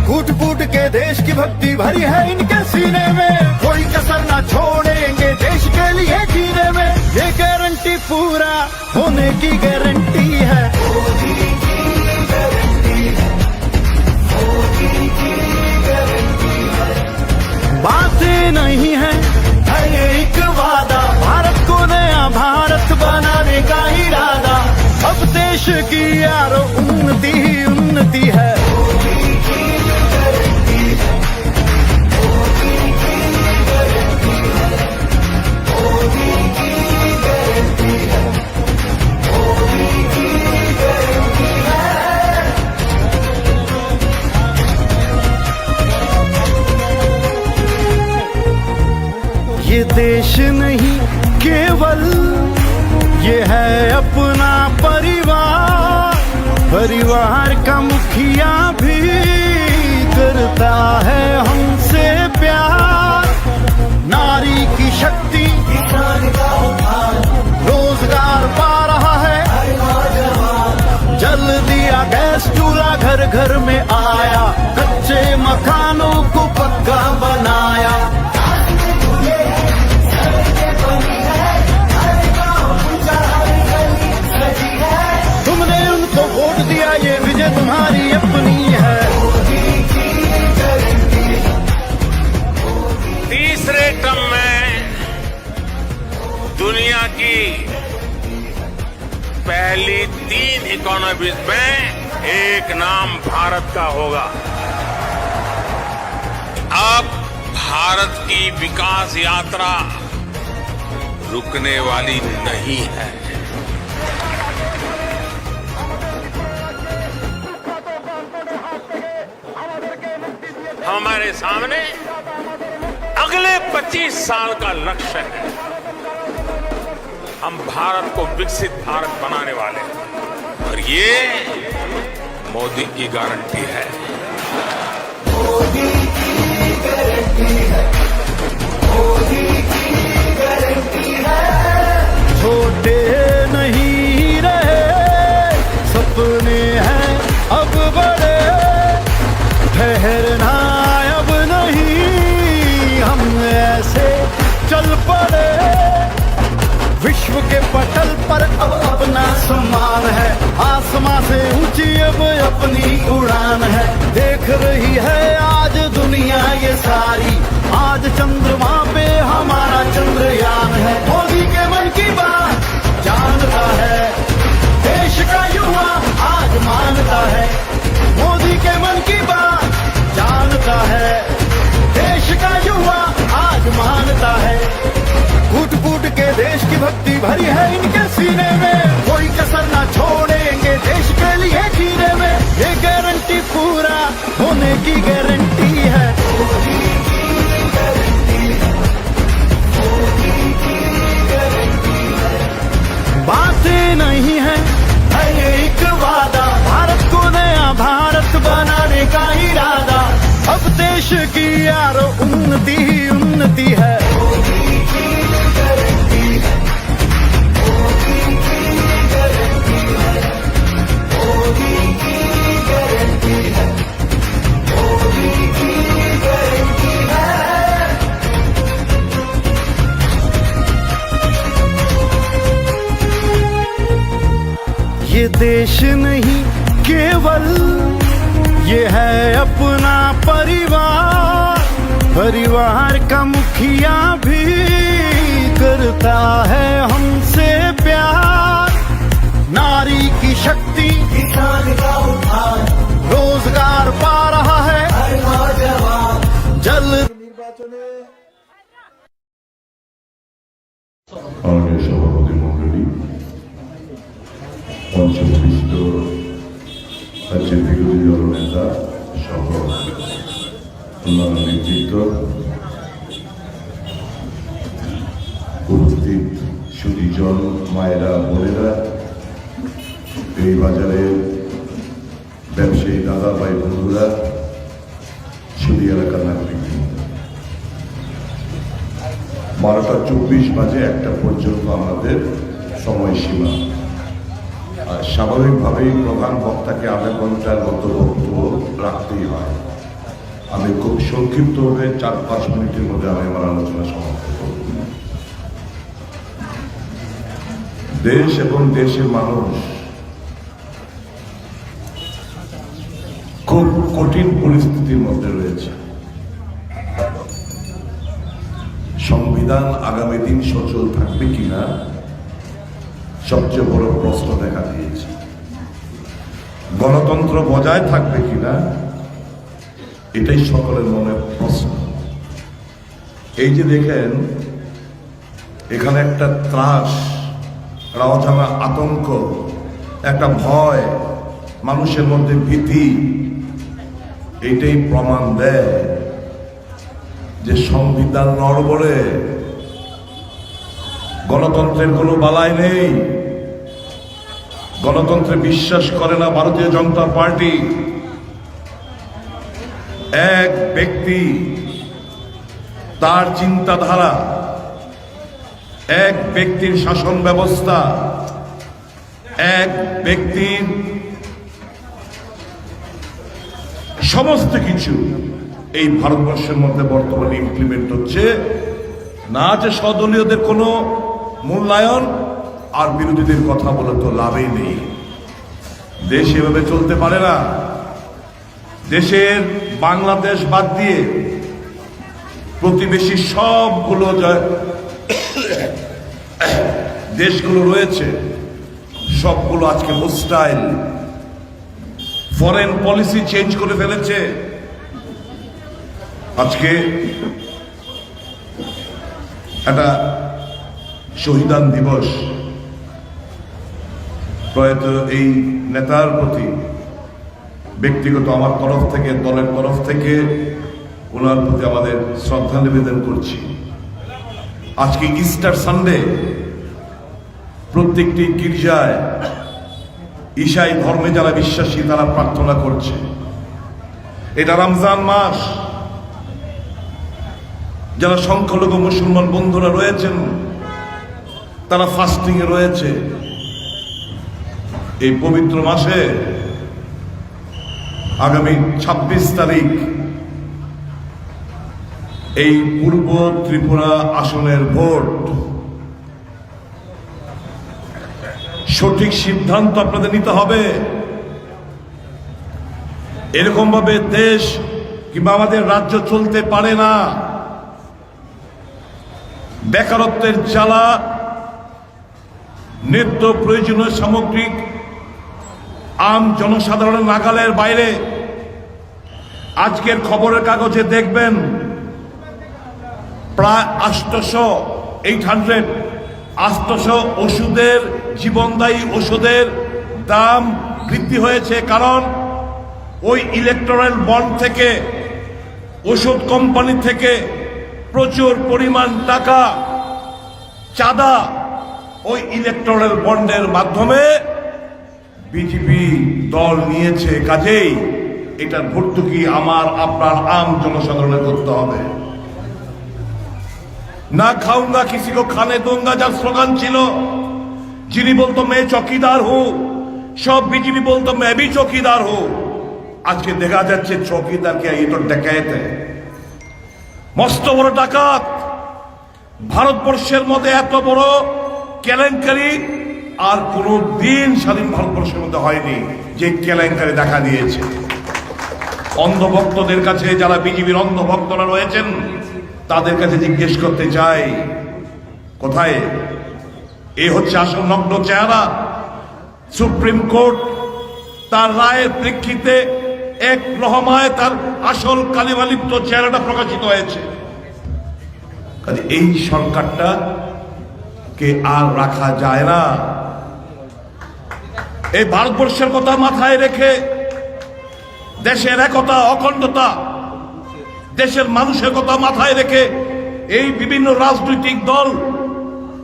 फूट फूट के देश की भक्ति भरी है इनके सीने में, कोई कसर ना छोड़ेंगे देश के लिए जीने में। ये गारंटी पूरा होने की गारंटी है। मोदी की गारंटी है, मोदी की गारंटी है। बातें नहीं है एक वादा, भारत को नया भारत बनाने का इरादा। अब देश की यारो उन्नति ही उन्नति है। मोदी की नहीं केवल ये है अपना परिवार, परिवार का मुखिया भी करता है हमसे प्यार। नारी की शक्ति किसान का उद्धार, रोजगार पा रहा है, जल दिया गैस चूल्हा घर घर में आया, कच्चे मकानों को पक्का बनाया। तुमने उनको वोट दिया, ये विजय तुम्हारी अपनी है। तीसरे टर्म में दुनिया की पहली 3 इकोनॉमीज में एक नाम भारत का होगा। अब भारत की विकास यात्रा रुकने वाली नहीं है। हमारे सामने अगले 25 साल का लक्ष्य है। हम भारत को विकसित भारत बनाने वाले हैं और ये मोदी की गारंटी है। मोदी की गारंटी है, मोदी की गारंटी है। छोटे नहीं रहे सपने हैं अब बड़े, ठहरना अब नहीं हम ऐसे चल पड़े। विश्व के पटल पर अब अपना सम्मान है, आसमां से ऊंची अब अपनी उड़ान है। देख रही है आज दुनिया ये सारी, आज चंद्रमा पे हमारा चंद्रयान है। मोदी के मन की बात जानता है, देश का युवा आज मानता है। मोदी के मन की बात जानता है, देश का युवा आज मानता है। कूट कूट के देश की भक्ति भरी है इनके सीने में, कोई कसर ना छोड़ेंगे देश के लिए जीने में। ये गारंटी पूरा होने की गारंटी है। मोदी की गारंटी है, मोदी की गारंटी है। बातें नहीं है एक वादा, भारत को नया भारत बनाने का इरादा। अब देश की यार उन्नति ही उन्नति है। मोदी की गारंटी है, मोदी की गारंटी है, मोदी की गारंटी है, मोदी की गारंटी है। ये देश नहीं केवल ये है अपना परिवार, परिवार का मुखिया भी करता है हमसे प्यार। नारी की शक्ति किसान का उद्धार, रोजगार पा रहा है, हर नौजवान जल নির্বাচনে মাননীয় সভাপতি মন্ডলী, পঞ্চবিশিষ্ট রাজ্যের বিরোধী দল নেতা সহ অন্যান্য নেতৃত্ব, উপস্থিত সুদীজন মায়েরা বোনেরা, এই বাজারের ব্যবসায়ী দাদা ভাই বন্ধুরা, সুদী এলাকার নাগরিক, 12টা 24 বাজে 1টা পর্যন্ত আমাদের সময়সীমা। আর স্বাভাবিকভাবেই প্রধান বক্তাকে আধা ঘন্টার মতো বক্তব্য রাখতেই হয়। আমি খুব সংক্ষিপ্তভাবে 4-5 মিনিটের মধ্যে আমি আমার আলোচনা সমাপ্ত করব। দেশ এবং দেশের মানুষ খুব কঠিন পরিস্থিতির মধ্যে রয়েছে। সংবিধান আগামী দিন সচল থাকবে কিনা সবচেয়ে বড় প্রশ্ন দেখা দিয়েছে। গণতন্ত্র বজায় থাকবে কিনা এটাই সকলের মনের প্রশ্ন। এই যে দেখেন এখানে একটা ত্রাস, একটা অজানা আতঙ্ক, একটা ভয়, মানুষের মধ্যে ভীতি, এটাই প্রমাণ দেয় যে সংবিধান নড়বড়ে গণতন্ত্রের কোনো বালাই নেই। গণতন্ত্রে বিশ্বাস করে না ভারতীয় জনতা পার্টি। এক ব্যক্তি, তার চিন্তাধারা, এক ব্যক্তির শাসন ব্যবস্থা, এক ব্যক্তির সমস্ত কিছু এই ভারতবর্ষের মধ্যে বর্তমানে ইমপ্লিমেন্ট হচ্ছে। না আছে সদলীয়দের কোনো মূল্যায়ন, আর বিরোধীদের কথা বলে তো লাভই নেই। দেশ এভাবে চলতে পারে না। দেশের বাংলাদেশ বাদ দিয়ে প্রতিবেশী সবগুলো দেশগুলো রয়েছে, সবগুলো আজকে হোস্টাইল, ফরেন পলিসি চেঞ্জ করে ফেলেছে। আজকে একটা শহীদান দিবস, প্রয়াত এই নেতার প্রতি ব্যক্তিগত আমার তরফ থেকে, দলের তরফ থেকে ওনার প্রতি আমাদের শ্রদ্ধা নিবেদন করছি। আজকে ইস্টার সানডে, প্রত্যেকটি গির্জায় ঈশাই ধর্মে যারা বিশ্বাসী তারা প্রার্থনা করছে। এটা রমজান মাস, যারা সংখ্যালঘু মুসলমান বন্ধুরা রয়েছেন তারা ফাস্টিং এ রয়েছে। এই পবিত্র মাসে আগামী 26 তারিখ এই পূর্ব ত্রিপুরা আসনের ভোট। সঠিক সিদ্ধান্ত আপনাদের নিতে হবে। এরকম ভাবে দেশ কিংবা আমাদের রাজ্য চলতে পারে না। বেকারত্বের জ্বালা, নিত্য প্রয়োজনীয় সামগ্রিক আম জনসাধারণের নাগালের বাইরে। আজকের খবরের কাগজে দেখবেন প্রায় 800 ওষুধের, জীবনদায়ী ওষুধের দাম বৃদ্ধি হয়েছে। কারণ ওই ইলেকট্রাল বন্ড থেকে, ওষুধ কোম্পানি থেকে প্রচুর পরিমাণ টাকা চাঁদা ওই ইলেকট্রাল বন্ডের মাধ্যমে বিজেপি দল নিয়েছে। কাজেই এটার ভর্তুকি আমার আপনার আম জনসাধারণের করতে হবে। না খাউঙ্গা কিসি কো খানে দুঙ্গা যার স্লোগান ছিল, যিনি বলতো মে চৌকিদার হু, সব বিজেপি বলতো মে ভি চৌকিদার হু। আজকে দেখা যাচ্ছে চৌকিদার কে এই তো ডাকাত, মস্ত বড় ডাকাত। ভারতবর্ষের মধ্যে এত বড় কেলেঙ্কারি আর কোনো দিন স্বাধীন ভারতবর্ষের মধ্যে হয়নি যে কেলেঙ্কারি দেখা দিয়েছে। অন্ধভক্তদের কাছে, যারা বিজেপির অন্ধভক্তরা রয়েছেন তাদের কাছে জিজ্ঞেস করতে চাই, কোথায় এই হচ্ছে আসল নগ্ন চেহারা। সুপ্রিম কোর্ট তার রায়ের প্রেক্ষিতে এক লহমায় তার আসল কালিমালিপ্ত চেহারাটা প্রকাশিত হয়েছে। এই সরকারটা কে আর রাখা যায় না। এই ভারতবর্ষের কথা মাথায় রেখে, দেশের একতা, অখণ্ডতা, দেশের মানুষের কথা মাথায় রেখে এই বিভিন্ন রাজনৈতিক দল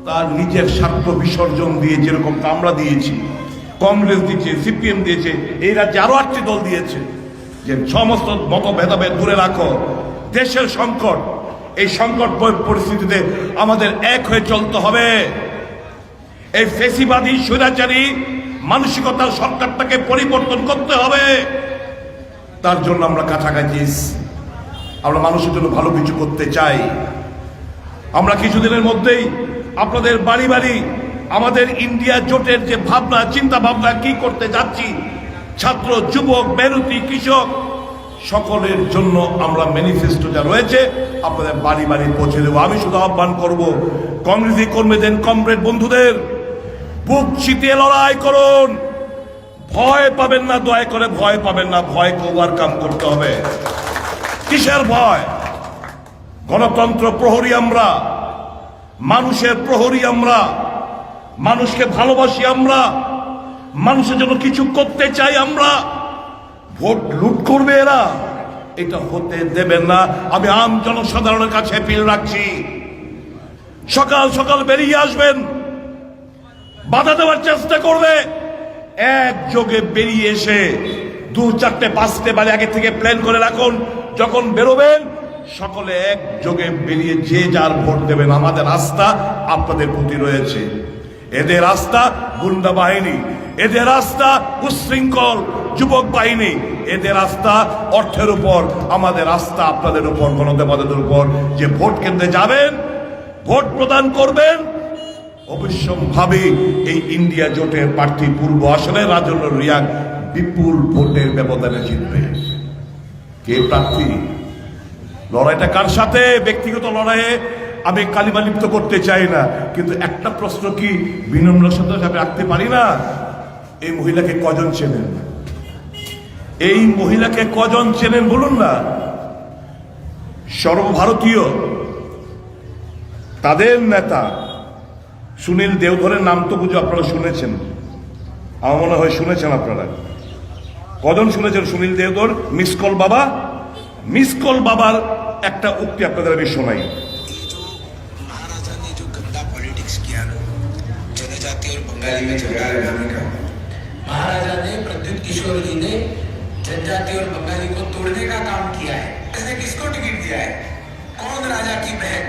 তার নিজের স্বার্থ বিসর্জন দিয়ে, যেরকম আমরা দিয়েছি, কংগ্রেস দিয়েছে, সিপিএম দিয়েছে, এই রাজ্যে আরো 8টি দল দিয়েছে, যে সমস্ত মত ভেদাভেদ দূরে রাখো। দেশের সংকট, এই সংকট পরিস্থিতিতে আমাদের এক হয়ে চলতে হবে। এই ফেসিবাদী স্বৈরাচারী মানসিকতার সরকারটাকে পরিবর্তন করতে হবে। তার জন্য আমরা কাছাকাছি, আমরা মানুষের জন্য ভালো কিছু করতে চাই। আমরা কিছুদিনের মধ্যেই আপনাদের বাড়ি বাড়ি আমাদের ইন্ডিয়া জোটের যে ভাবনা, চিন্তা ভাবনা কি করতে যাচ্ছি, ছাত্র, যুবক, মেহনতি, কৃষক সকলের জন্য আমরা ম্যানিফেস্টো যা রয়েছে আপনাদের বাড়ি বাড়ি পৌঁছে দেবো। আমি শুধু আহ্বান করব, কংগ্রেসী কর্মীদের, কমরেড বন্ধুদের, বুক চিতিয়ে লড়াই করুন। ভয় পাবেন না, দয়া করে ভয় পাবেন না। ভয়কে ওভারকাম করতে হবে। কিসের ভয়? গণতন্ত্র প্রহরী আমরা, মানুষের প্রহরী আমরা, মানুষকে ভালোবাসি আমরা, মানুষের জন্য কিছু করতে চাই আমরা। ভোট লুট করবে এরা, এটা হতে দেবেন না। আমি আম জনসাধারণের কাছে অ্যাপিল রাখছি, সকাল সকাল বেরিয়ে আসবেন, বাধা দেওয়ার চেষ্টা করবে, একযোগে বেরিয়ে এসে 2, 4, 5টে বারে আগে থেকে প্ল্যান করে রাখুন। যখন বেরোবেন সকলে একযোগে বেরিয়ে যে যার ভোট দেবেন। আমাদের আস্থা আপনাদের প্রতি রয়েছে। এদের আস্থা গুন্ডা বাহিনী, এদের আস্থা উচ্ছৃঙ্খল যুবক বাহিনী, এদের আস্থা অর্থের উপর, আমাদের আস্থা আপনাদের উপর, গণদেবতাদের উপর। যে ভোট কেন্দ্রে যাবেন, ভোট প্রদান করবেন, অবশ্যভাবে এই ইন্ডিয়া জোটের প্রার্থী পূর্ব আসনে রাজন্য রিয়াং বিপুল ভোটের ব্যবধানে জিতবে। কে প্রার্থী? লড়াইটা কার সাথে? ব্যক্তিগত লড়াইয়ে আমি কালিমা লিপ্ত করতে চাই না, কিন্তু একটা প্রশ্ন কি বিনম্র সাথে রাখতে পারি না? এই মহিলাকে কজন চেনেন? এই মহিলাকে কজন চেনেন বলুন না? সর্বভারতীয় তাদের নেতা সুনীল দেওধরের নাম তো বুঝে আপনারা শুনেছেন, আমার মনে হয় শুনেছেন। আপনারা কজন শুনেছেন সুনীল দেওধর? মিসকল বাবা, মিসকল বাবার একটা উক্তি আপনাদের আমি শোনাই। महाराजा ने जो गंदा पॉलिटिक्स किया ना, जनजाति और बंगाली में झगड़ा लगाने का, महाराजा ने प्रद्युत किशोर जी ने जनजाति और बंगाली को तोड़ने का काम किया है। इसने किसको टिकट दिया है? कौन राजा की बहन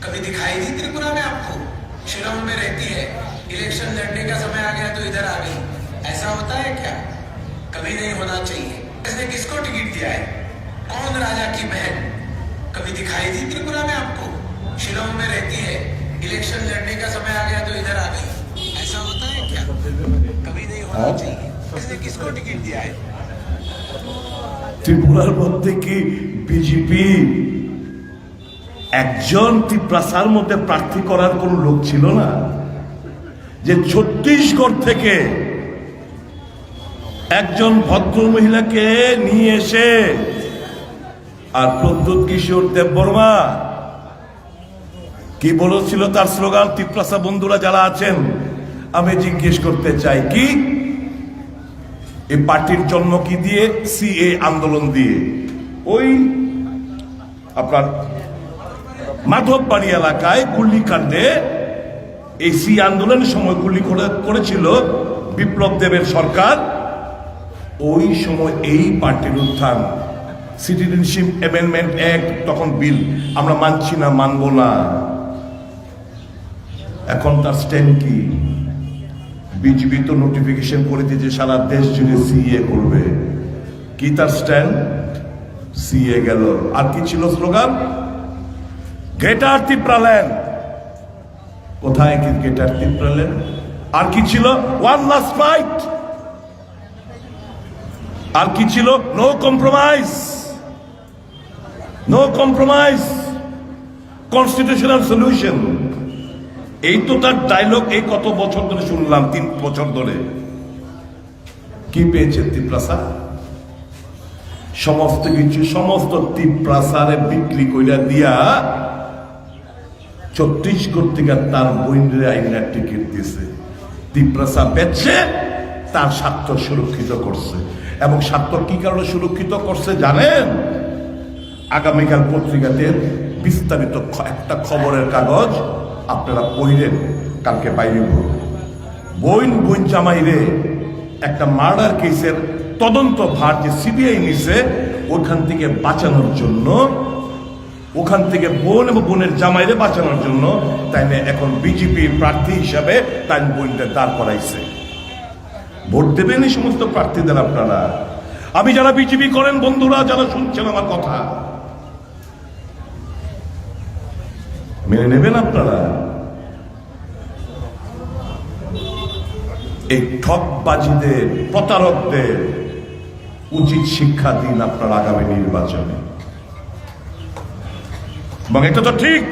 कभी दिखाई दी त्रिपुरा में आपको? शिलांग में रहती है, इलेक्शन लड़ने का समय आ गया तो इधर आ गई। ऐसा होता है क्या? कभी नहीं होना चाहिए। इसने किसको टिकट दिया है? कौन राजा की बहन कभी दिखाई दी त्रिपुरा में आपको? शिलांग में रहती है, इलेक्शन लड़ने का समय आ गया तो इधर आ गई। ऐसा होता है क्या? कभी नहीं होना चाहिए। इसने किसको टिकट दिया है? ত্রিপুরার মধ্যে কি বিজেপি একজন ত্রিপ্রাসার মধ্যে প্রার্থী করার কোন লোক ছিল না? যে ছত্তিশগড় থেকে একজন ভদ্র মহিলাকে নিয়ে এসে, আর প্রদ্যুৎ কিশোর দেববর্মা কি বলেছিল তার স্লোগান? ত্রিপ্রাসা বন্ধুরা যারা আছেন, আমি জিজ্ঞেস করতে চাই, কি এই পার্টির জন্ম কি দিয়ে? সিএ আন্দোলন দিয়ে। ওই আপনার মাধববাড়ি এলাকায় গুলিকাণ্ডে এই সি আন্দোলনের সময় গুলি করেছিল বিপ্লব দেবের সরকার। ওই সময় এই পার্টির উত্থান, সিটিজেনশিপ অ্যামেন্ডমেন্ট অ্যাক্ট, তখন বিল আমরা মানছি না, মানব না। এখন তার স্ট্যান্ড কি? বিজেপি তো নোটিফিকেশন করে দিয়েছে সারা দেশ জুড়ে সিএ করবে। কি তার স্ট্যান্ড? সিএ গেল। আর কি ছিল স্লোগান? গ্রেটার ত্রিপুরাল্যান্ড। কোথায় কি গ্রেটার ত্রিপুরাল্যান্ড? আর কি ছিল? One last fight. আর কি ছিল? No compromise, no compromise, constitutional solution. এই তো তার ডায়লগ। এই কত বছর ধরে শুনলাম, 3 বছর ধরে। কি পেয়েছে ত্রিপ্রাসা? সমস্ত কিছু, সমস্ত ত্রিপ্রাসারে বিক্রি কইরা দিয়া ছত্তিশগড় থেকে তার বইনের আইনা টিকিট দিয়েছে। ত্রিপ্রাসা বেচছে, তার স্বার্থ সুরক্ষিত করছে। এবং স্বার্থ কি কারণে সুরক্ষিত করছে জানেন? আগামীকাল পত্রিকাতে বিস্তারিত একটা খবরের কাগজ আপনারা পড়েন, কালকে বাইরে বোন জামাইরে একটা মার্ডার কেসের তদন্ত ভার যে সিবিআই নিছে, ওখান থেকে বাঁচানোর জন্য, ওখান থেকে বোন এবং বোনের জামাইরে বাঁচানোর জন্য, তাই না এখন বিজেপির প্রার্থী হিসাবে তাই বোনটা দাঁড় করাইছে। ভোট দেবেন এই সমস্ত প্রার্থীদের আপনারা। আমি যারা বিজেপি করেন বন্ধুরা, যারা শুনছেন আমার কথা, মেনে নেবেন আপনারা? এই ঠকবাজিদের, প্রতারকদের উচিত শিক্ষা দিন আপনারা আগামী নির্বাচনে। এবং এটা তো ঠিক,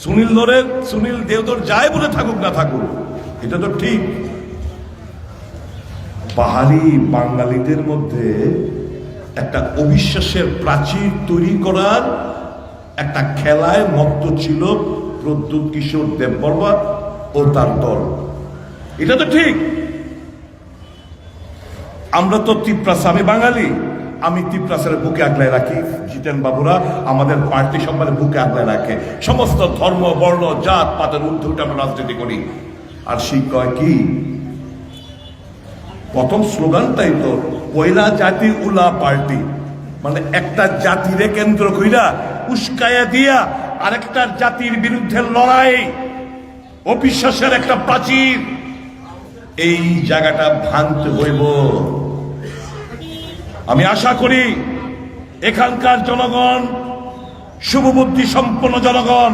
সুনীল দেওধর যাই বলে থাকুক না থাকুক, এটা তো ঠিক। পাহাড়ি বাঙালিদের মধ্যে একটা অবিশ্বাসের প্রাচীর তৈরি করার একটা খেলায় মত্ত ছিল প্রদ্যুৎ কিশোর দেববর্মা ও তার দল। এটা তো ঠিক। আমরা তো ত্রিপ্রাসা, আমি বাঙালি, আমি তিপ্রাসের বুকে আগলায় রাখি, জিতেন বাবুরা আমাদের পার্টি সম্মানের বুকে আগলায় রাখে। সমস্ত ধর্ম, বর্ণ, জাত পাতের ঊর্ধ্বে উঠে আমরা রাজনীতি করি। আর সেই কয় কি প্রথম স্লোগানটাই তো পয়লা জাতি উলা পার্টি, মানে একটা জাতিরে কেন্দ্র কইরা উস্কায়া দিয়া আরেকটা জাতির বিরুদ্ধে লড়াই, অবিশ্বাসের একটা প্রাচীর, এই জায়গাটা ভাঙতে হইব। আমি আশা করি এখানকার জনগণ, শুভবুদ্ধি সম্পন্ন জনগণ